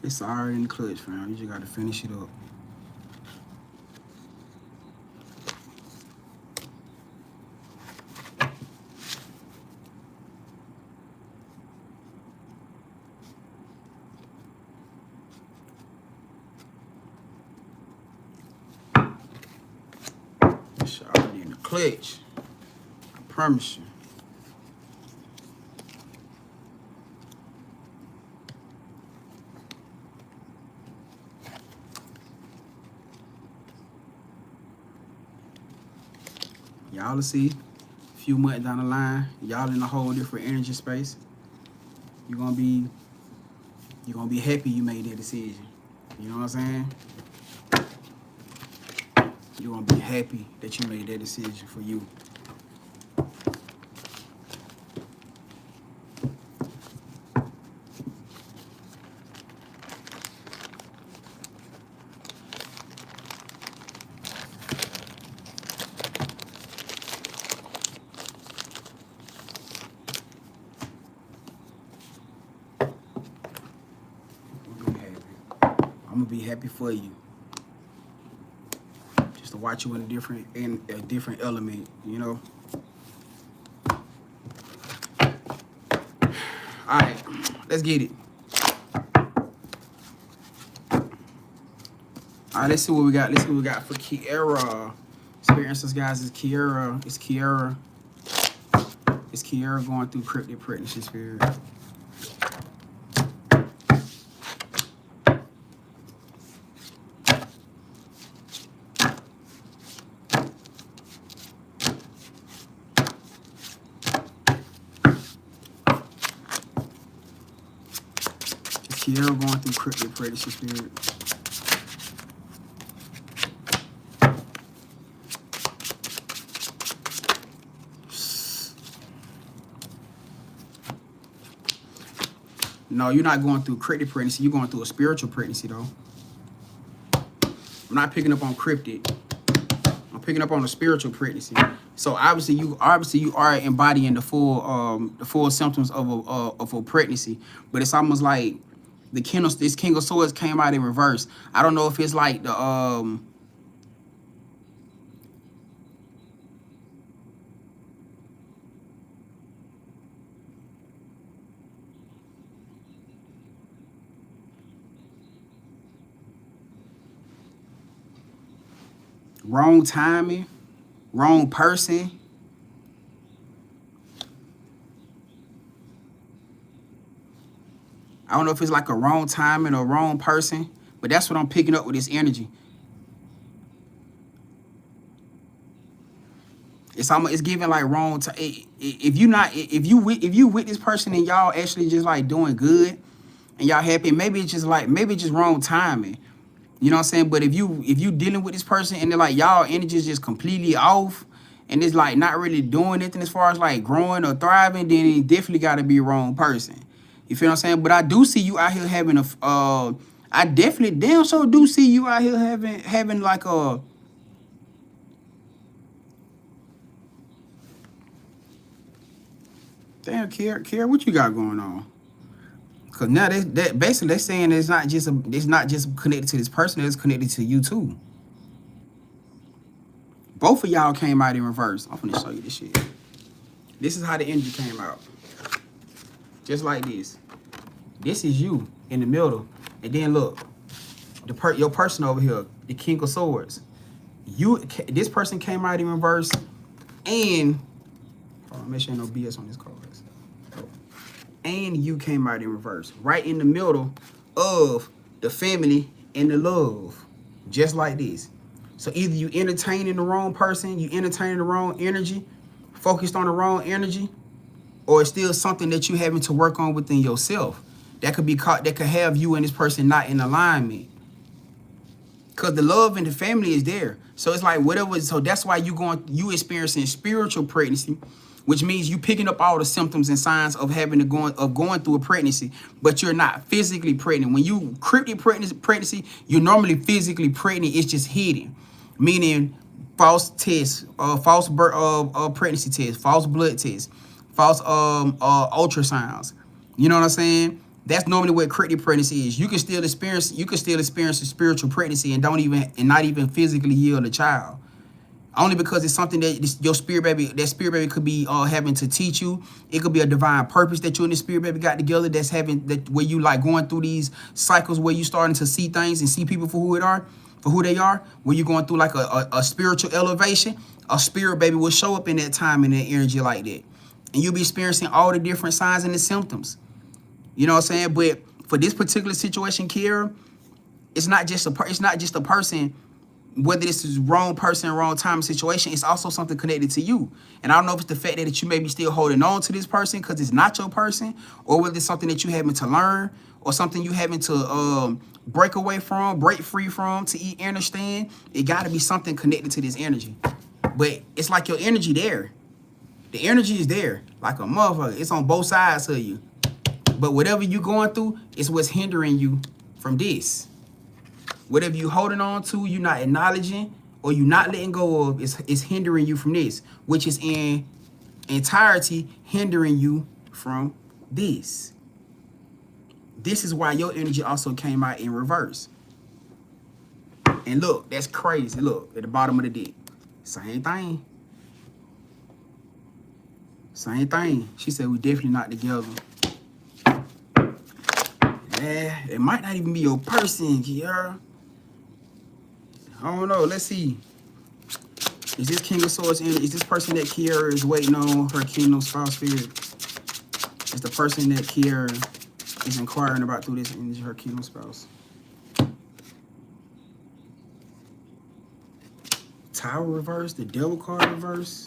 It's already in the clutch, fam. You just gotta finish it up. It's already in the clutch. I promise you. Y'all will see a few months down the line, y'all in a whole different energy space. You're gonna be happy you made that decision. You know what I'm saying? You're gonna be happy that you made that decision for you. I'm gonna be happy for you. Just to watch you in a different element, you know. All right, let's get it. All right, let's see what we got. Let's see what we got for Kiara. Experiences, guys. It's Kiara. It's Kiara. It's Kiara going through cryptic pregnancy spirit. Kiara going through cryptic pregnancy spirit. No, you're not going through cryptic pregnancy. You're going through a spiritual pregnancy, though. I'm not picking up on cryptic. I'm picking up on a spiritual pregnancy. So obviously you are embodying the full symptoms of a pregnancy, but it's almost like this King of Swords came out in reverse. I don't know if it's like the wrong timing, wrong person. I don't know if it's like a wrong timing or wrong person, but that's what I'm picking up with this energy. It's giving like wrong. If you with this person and y'all actually just like doing good and y'all happy, maybe it's just wrong timing. You know what I'm saying? But if you dealing with this person and they're like y'all energy is just completely off and it's like not really doing anything as far as like growing or thriving, then it definitely got to be a wrong person. You feel what I'm saying? But I do see you out here having I definitely damn sure do see you out here having like a. Damn, Kier, what you got going on? Cause now that basically they're saying it's not just connected to this person, it's connected to you too. Both of y'all came out in reverse. I'm gonna show you this shit. This is how the energy came out. Just like this. This is you in the middle. And then look, your person over here, the King of Swords. This person came out in reverse and hold on, make sure ain't no BS on this card. And you came out in reverse, right in the middle of the family and the love, just like this. So either you entertaining the wrong person, you entertaining the wrong energy, focused on the wrong energy, or it's still something that you having to work on within yourself that could be caught, that could have you and this person not in alignment. Cause the love and the family is there. So it's like whatever. So that's why you experiencing spiritual pregnancy, which means you picking up all the symptoms and signs of going through a pregnancy, but you're not physically pregnant. When you cryptic pregnancy, you're normally physically pregnant. It's just hidden, meaning false tests, false pregnancy tests, false blood tests, false ultrasounds. You know what I'm saying? That's normally what cryptic pregnancy is. You can still experience a spiritual pregnancy and not even physically yield a child. Only because it's something that your spirit baby could be having to teach you. It could be a divine purpose that you and the spirit baby got together where you like going through these cycles where you starting to see things and see people for who they are, where you're going through like a spiritual elevation. A spirit baby will show up in that time and that energy like that. And you'll be experiencing all the different signs and the symptoms. You know what I'm saying? But for this particular situation, Kiera, it's not just a person. Whether this is wrong person, wrong time, situation, it's also something connected to you. And I don't know if it's the fact that you may be still holding on to this person because it's not your person, or whether it's something that you having to learn, or something you having to break free from, to understand. It got to be something connected to this energy. But it's like your energy there. The energy is there, like a motherfucker. It's on both sides of you. But whatever you going through is what's hindering you from this. Whatever you holding on to, you're not acknowledging, or you're not letting go of, is hindering you from this, which is in entirety hindering you from this. This is why your energy also came out in reverse. And look, that's crazy. Look, at the bottom of the deck. Same thing. Same thing. She said we definitely not together. Yeah, it might not even be your person, Kiara. I don't know. Let's see. Is this King of Swords is this person that Kiara is waiting on her kingdom spouse spirit? Is the person that Kiara is inquiring about through this energy her kingdom spouse? Tower reverse, the devil card reverse.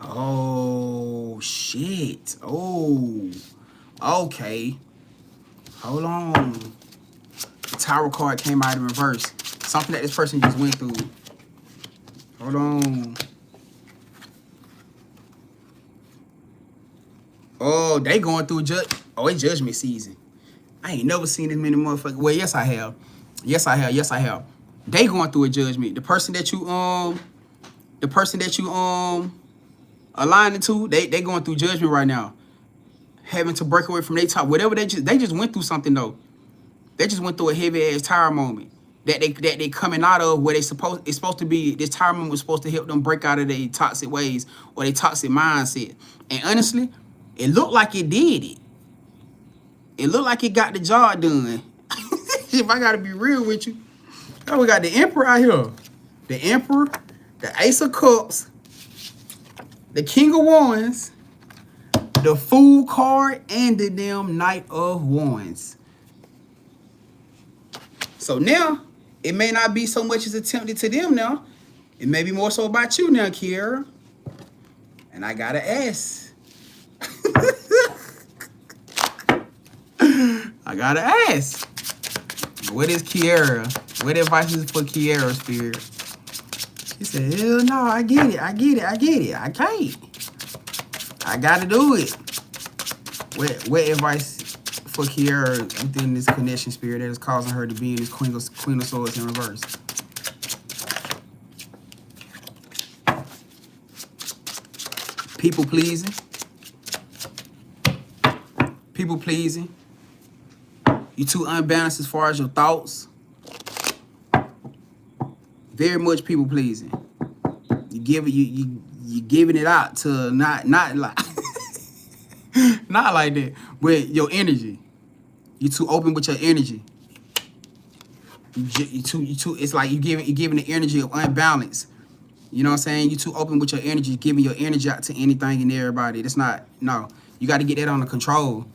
Oh, shit. Oh, okay. Hold on. The Tower card came out in reverse. Something that this person just went through. Hold on. Oh, they going through it's judgment season. I ain't never seen this many motherfuckers. Well, yes, I have. Yes, I have. Yes, I have. They going through a judgment. The person that you aligning to, they going through judgment right now. Having to break away from their top. Whatever they just went through something though. They just went through a heavy ass tower moment. That they coming out of where it's supposed to be. This tower moment was supposed to help them break out of their toxic ways or their toxic mindset. And honestly, it looked like it did it. It looked like it got the job done. If I gotta be real with you. Oh, we got the Emperor out here. The Emperor, the Ace of Cups, the King of Wands, the Fool card, and the damn Knight of Wands. So now, it may not be so much as attempted to them now. It may be more so about you now, Kiera. And I gotta ask. I gotta ask. What is Kiera? What advice is for Kiera, Spirit? She said, hell no, I get it. I can't. I gotta do it. What advice for Kiera within this connection, Spirit, that is causing her to be in this Queen of Swords in reverse? People pleasing. People pleasing. You too unbalanced as far as your thoughts. Very much people pleasing. You giving it out to not like not like that, but your energy. You too open with your energy. You too. It's like you giving the energy of unbalance. You know what I'm saying? You too open with your energy, giving your energy out to anything and everybody. That's not, no. You got to get that under control.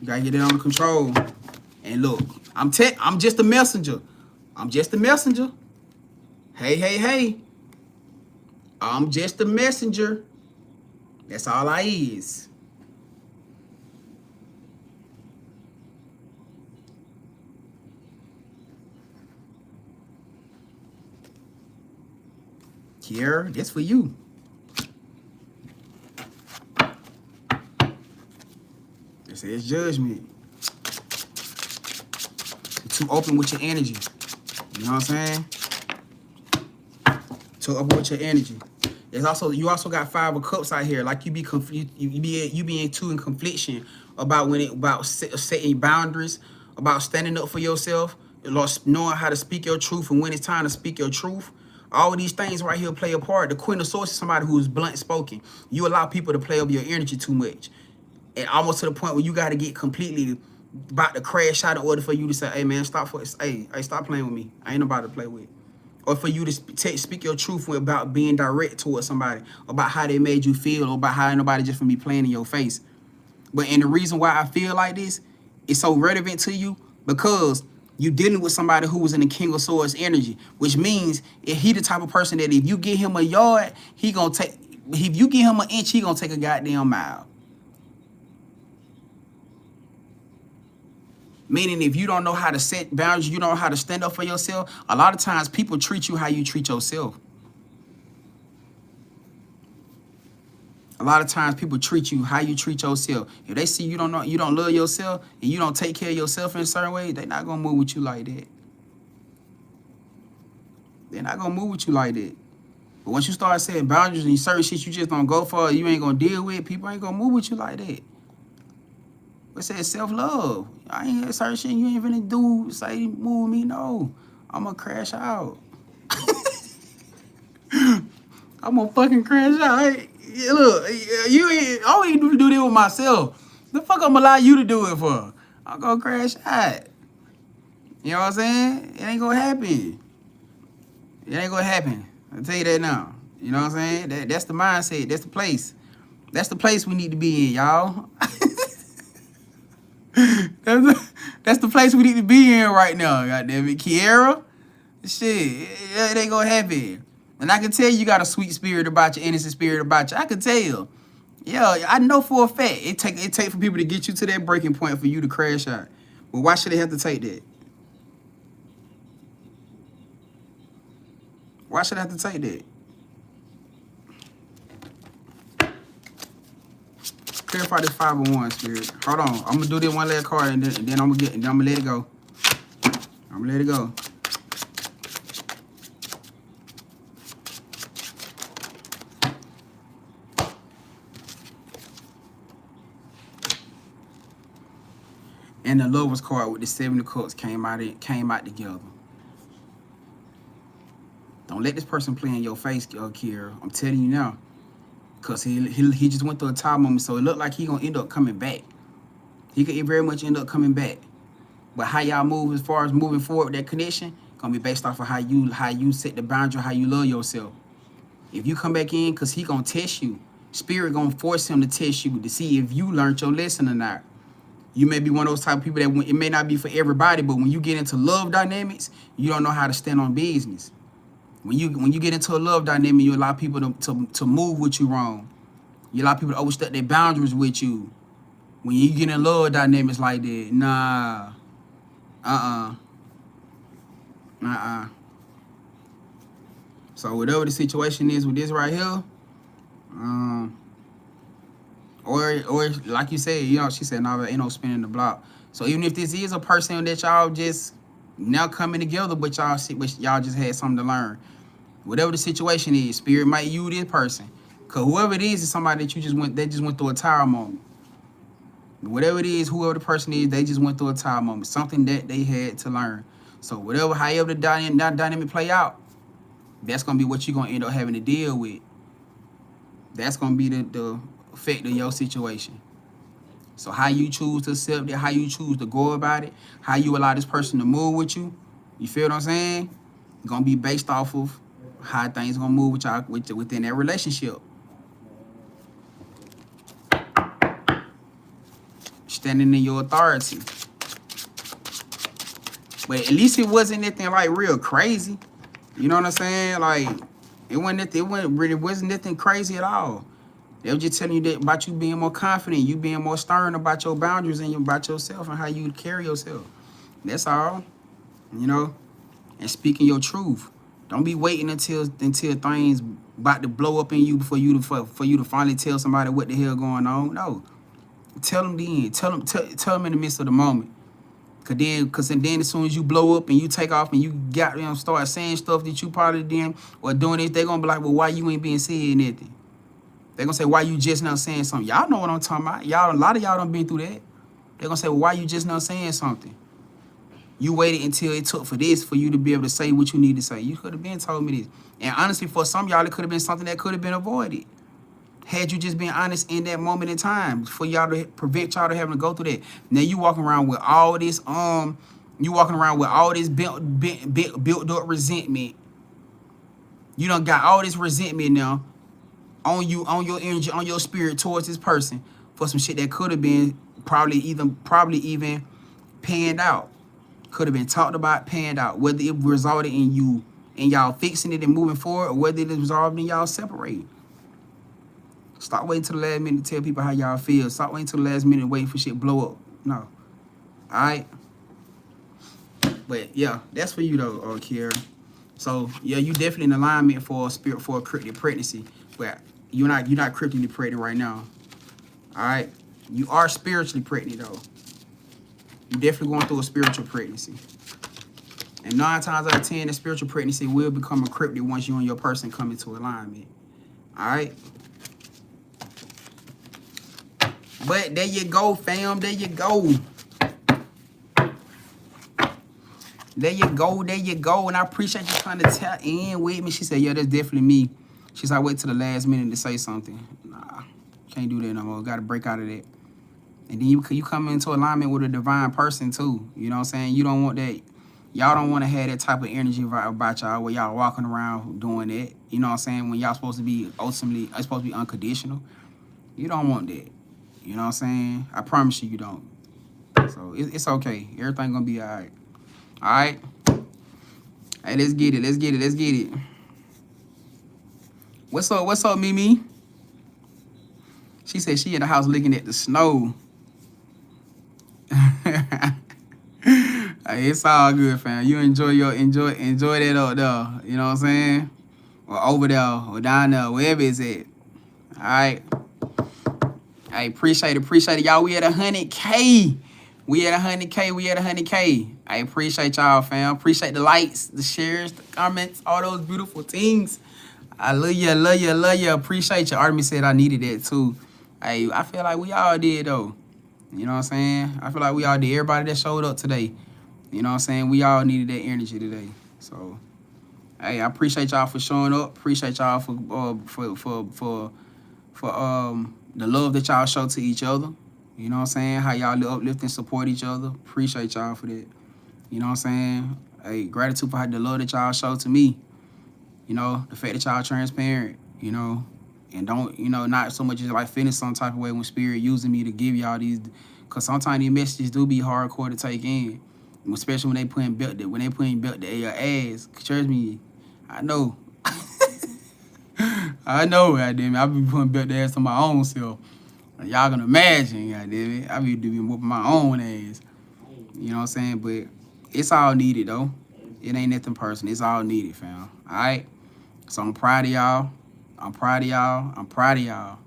You got to get it under control. And look, I'm just a messenger. I'm just a messenger. Hey. I'm just a messenger. That's all I is. Kiera, that's for you. It says judgment. You're too open with your energy. You know what I'm saying? Too open with your energy. There's also, you also got 5 of Cups out here. Like you be into in confliction about setting boundaries, about standing up for yourself, knowing how to speak your truth and when it's time to speak your truth. All of these things right here play a part. The Queen of Swords is somebody who's blunt spoken. You allow people to play up your energy too much. And almost to the point where you got to get completely about to crash out in order for you to say, hey man, stop playing with me. I ain't nobody to play with. Or for you to speak your truth about being direct towards somebody, about how they made you feel, or about how ain't nobody just from be playing in your face. And the reason why I feel like this is so relevant to you, because you dealing with somebody who was in the King of Swords energy, which means if he the type of person that if you give him a yard, he gonna take, if you give him an inch, he gonna take a goddamn mile. Meaning if you don't know how to set boundaries, you don't know how to stand up for yourself, a lot of times people treat you how you treat yourself. A lot of times people treat you how you treat yourself. If they see you don't love yourself and you don't take care of yourself in a certain way, they're not gonna move with you like that. They're not gonna move with you like that. But once you start setting boundaries and certain shit you just don't go for, you ain't gonna deal with, people ain't gonna move with you like that. It says self-love. I ain't certain shit you ain't finna do, say move me, no. I'm gonna crash out. I'm gonna fucking crash out. Look, I don't even do that with myself. The fuck I'm allow you to do it for? I'm gonna crash out. You know what I'm saying? It ain't gonna happen. It ain't gonna happen. I'll tell you that now. You know what I'm saying? That's the mindset. That's the place. That's the place we need to be in, y'all. That's the place we need to be in right now. Goddamn it, Kiera. Shit, it ain't gonna happen. And I can tell you got a sweet spirit about you, innocent spirit about you. I can tell. Yeah, I know for a fact. It take for people to get you to that breaking point for you to crash out. But why should they have to take that? Why should I have to take that? Clarify this 501 spirit. Hold on. I'm gonna do this one last card and then I'm gonna let it go. I'm gonna let it go. And the Lovers card with the 7 of Cups came out together. Don't let this person play in your face, Kiera. I'm telling you now. Because he just went through a time moment, so it looked like he gonna end up coming back. He could very much end up coming back. But how y'all move as far as moving forward with that connection, gonna be based off of how you set the boundary, how you love yourself. If you come back in, because he gonna test you. Spirit gonna force him to test you to see if you learned your lesson or not. You may be one of those type of people that it may not be for everybody, but when you get into love dynamics, you don't know how to stand on business. When you get into a love dynamic, you allow people to move with you wrong. You allow people to overstep their boundaries with you. When you get in love dynamics like that, nah, So whatever the situation is with this right here, or like you said, she said, no, ain't no spinning the block. So even if this is a person that y'all just now coming together, but y'all just had something to learn. Whatever the situation is, spirit might use this person, cause whoever it is somebody that just went through a tower moment. Whatever it is, whoever the person is, they just went through a tower moment, something that they had to learn. So however the dynamic play out, that's gonna be what you're gonna end up having to deal with. That's gonna be the effect of your situation. So how you choose to accept it, how you choose to go about it, how you allow this person to move with you, you feel what I'm saying? Gonna be based off of how things gonna move with y'all within that relationship. Standing in your authority. But at least it wasn't anything like real crazy. You know what I'm saying? Like it wasn't nothing crazy at all. They were just telling you that about you being more confident, you being more stern about your boundaries and about yourself and how you carry yourself. That's all. And speaking your truth. Don't be waiting until things about to blow up in you for you to finally tell somebody what the hell going on. No. Tell them then. Tell them in the midst of the moment. Cause then as soon as you blow up and you take off and you start saying stuff that you probably did or doing it, they're gonna be like, well, why you ain't being said nothing? They're gonna say, why you just not saying something? Y'all know what I'm talking about. A lot of y'all done been through that. They're gonna say, well, why you just not saying something? You waited until it took for this for you to be able to say what you need to say. You could have been told me this. And honestly, for some of y'all, it could have been something that could have been avoided. Had you just been honest in that moment in time for y'all to prevent y'all to having to go through that. Now you walking around with all this built up resentment. You done got all this resentment now on you, on your energy, on your spirit towards this person for some shit that could have been probably even panned out. Could have been talked about, panned out. Whether it resulted in you and y'all fixing it and moving forward, or whether it resulted in y'all separating. Stop waiting till the last minute to tell people how y'all feel. Stop waiting till the last minute waiting for shit to blow up. No. Alright? But yeah, that's for you though, Kiera. So yeah, you definitely in alignment for a cryptic pregnancy. But you're not cryptically pregnant right now. Alright? You are spiritually pregnant though. You're definitely going through a spiritual pregnancy. And 9 times out of 10, the spiritual pregnancy will become a cryptic once you and your person come into alignment. Alright? But there you go, fam. There you go. There you go. And I appreciate you trying to tap in with me. She said, yeah, that's definitely me. She said, I wait till the last minute to say something. Nah, can't do that no more. Got to break out of that. And then you come into alignment with a divine person too. You know what I'm saying? You don't want that. Y'all don't want to have that type of energy about y'all where y'all walking around doing that. You know what I'm saying? When y'all supposed to be unconditional. You don't want that. You know what I'm saying? I promise you don't. So it's okay. Everything gonna be all right. All right? Hey, let's get it. What's up, Mimi? She said she in the house looking at the snow. Hey, it's all good, fam. You enjoy that up there. You know what I'm saying? Or over there, or down there, wherever it's at. All right? I appreciate it. Y'all, we at 100K. We at 100K. I appreciate y'all, fam. Appreciate the likes, the shares, the comments, all those beautiful things. I love you. Appreciate you. Artemis said I needed that too. Hey, I feel like we all did though. You know what I'm saying? I feel like we all did. Everybody that showed up today. You know what I'm saying? We all needed that energy today. So, hey, I appreciate y'all for showing up. Appreciate y'all for the love that y'all show to each other. You know what I'm saying? How y'all uplift and support each other. Appreciate y'all for that. You know what I'm saying? Hey, gratitude for the love that y'all show to me. You know, the fact that y'all transparent. You know, And don't, not so much as like feeling some type of way when spirit using me to give y'all these, because sometimes these messages do be hardcore to take in, especially when they putting belt to your ass. Trust me, I know. I know, goddamn it. I be putting belt to ass to my own self. Y'all gonna imagine, goddamn it. I be whooping my own ass. You know what I'm saying? But it's all needed though. It ain't nothing personal. It's all needed, fam. Alright? So I'm proud of y'all. I'm proud of y'all. I'm proud of y'all.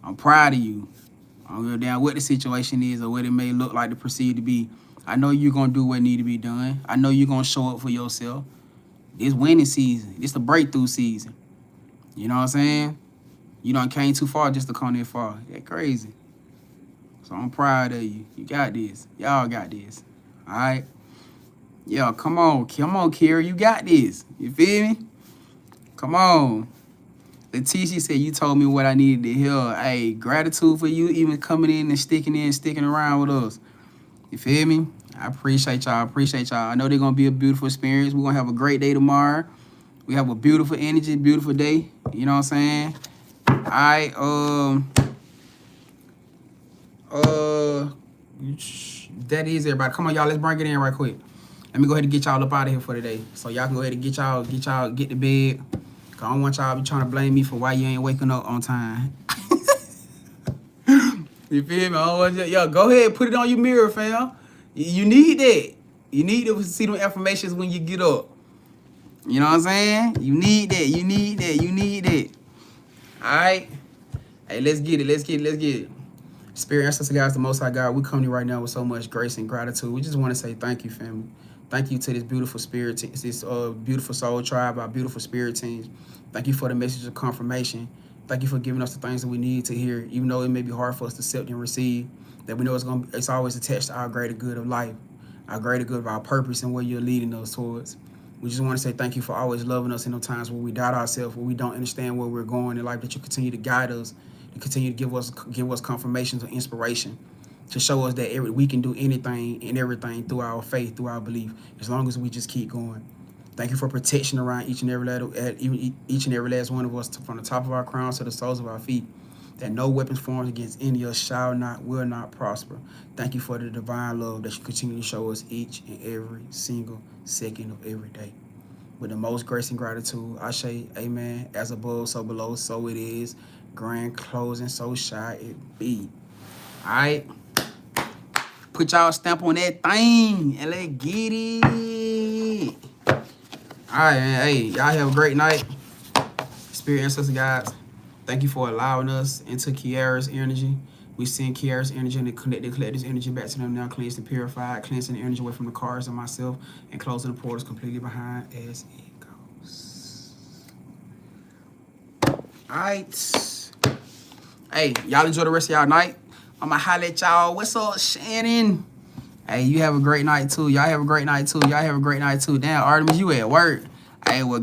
I'm proud of you. I don't give a damn what the situation is or what it may look like to proceed to be. I know you're gonna do what need to be done. I know you're gonna show up for yourself. This winning season. This the breakthrough season. You know what I'm saying? You done came too far just to come that far. That crazy. So I'm proud of you. You got this. Y'all got this. Alright? Yeah, come on, Kira. You got this. You feel me? Come on. Leticia said you told me what I needed to hear. Hey, gratitude for you even coming in and sticking around with us. You feel me? I appreciate y'all. I know they're gonna be a beautiful experience. We're gonna have a great day tomorrow. We have a beautiful energy, beautiful day. You know what I'm saying? That is everybody. Come on, y'all. Let's bring it in right quick. Let me go ahead and get y'all up out of here for today. So y'all can go ahead and get to bed. Cause I don't want y'all to be trying to blame me for why you ain't waking up on time. You feel me? I don't want y'all, go ahead, put it on your mirror, fam. You need that. You need to see them affirmations when you get up. You know what I'm saying? You need that. Alright? Hey, let's get it. Spirit, ancestors, guys, the Most High God, we come to you right now with so much grace and gratitude. We just want to say thank you, family. Thank you to this beautiful spirit, this beautiful soul tribe, our beautiful spirit teams. Thank you for the message of confirmation. Thank you for giving us the things that we need to hear, even though it may be hard for us to accept and receive. That we know it's always attached to our greater good of life, our greater good of our purpose and where you're leading us towards. We just want to say thank you for always loving us in those times where we doubt ourselves, where we don't understand where we're going in life. That you continue to guide us, to continue to give us confirmations of inspiration, to show us that we can do anything and everything through our faith, through our belief, as long as we just keep going. Thank you for protection around each and every last one of us, from the top of our crowns to the soles of our feet, that no weapons formed against any of us will not prosper. Thank you for the divine love that you continue to show us each and every single second of every day. With the most grace and gratitude, I say amen. As above, so below, so it is. Grand closing, so shall it be. All right? Put y'all stamp on that thing and let's get it. All right, man. Hey, y'all have a great night. Spirit ancestors, guys, thank you for allowing us into Kiara's energy. We send Kiara's energy and collect this energy back to them now, cleansed and purified, cleansing the energy away from the cars and myself, and closing the portals completely behind as it goes. All right. Hey, y'all enjoy the rest of y'all night. I'ma holler at y'all. What's up, Shannon? Hey, you have a great night too. Y'all have a great night too. Damn, Artemis, you at work. Hey, well,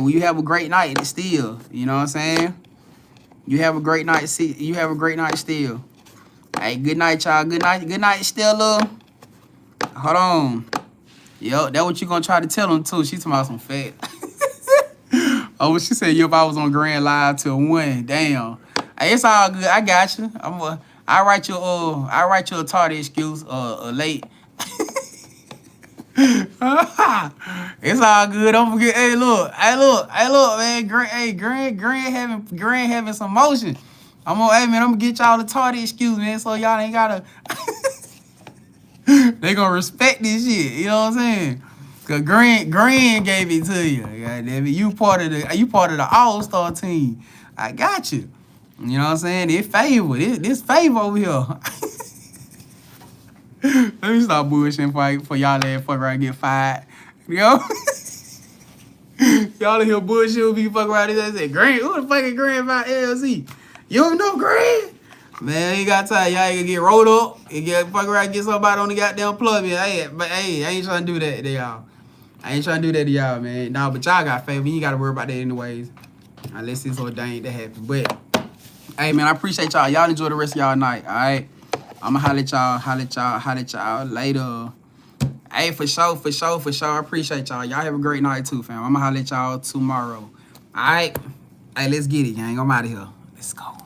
you have a great night still. You know what I'm saying? You have a great night. You have a great night still. Hey, good night, y'all. Good night, Stella. Hold on. Yo, that what you gonna try to tell them too. She talking about some fat. Oh, she said, yo, if I was on Grand Live till 1. Damn. Hey, it's all good. I got you. I write you a tardy excuse late. It's all good. Don't forget. Hey, look, man. Grand having some motion. I'm gonna get y'all a tardy excuse, man. So y'all ain't gotta. They gonna respect this shit. You know what I'm saying? Cause Grand gave it to you. God damn it. You part of the All-Star team. I got you. You know what I'm saying? It's favor. This favor over here. Let me stop bullshitting for y'all that fuck around and get fired. You know? Y'all in here bullshit with me fuck around and say, Grand, who the fuck is Grandvibes LLC? You don't know Grand? Man, you got time. Y'all ain't gonna get rolled up and fuck around and get somebody on the goddamn plug. Hey, I ain't trying to do that to y'all. I ain't trying to do that to y'all, man. Nah, but y'all got favor. You ain't gotta worry about that anyways. Unless it's ordained to happen. But hey, man, I appreciate y'all. Y'all enjoy the rest of y'all night, all right? I'ma holler at y'all later. Hey, for sure. I appreciate y'all. Y'all have a great night too, fam. I'ma holler at y'all tomorrow. All right? Hey, let's get it, gang. I'm out of here. Let's go.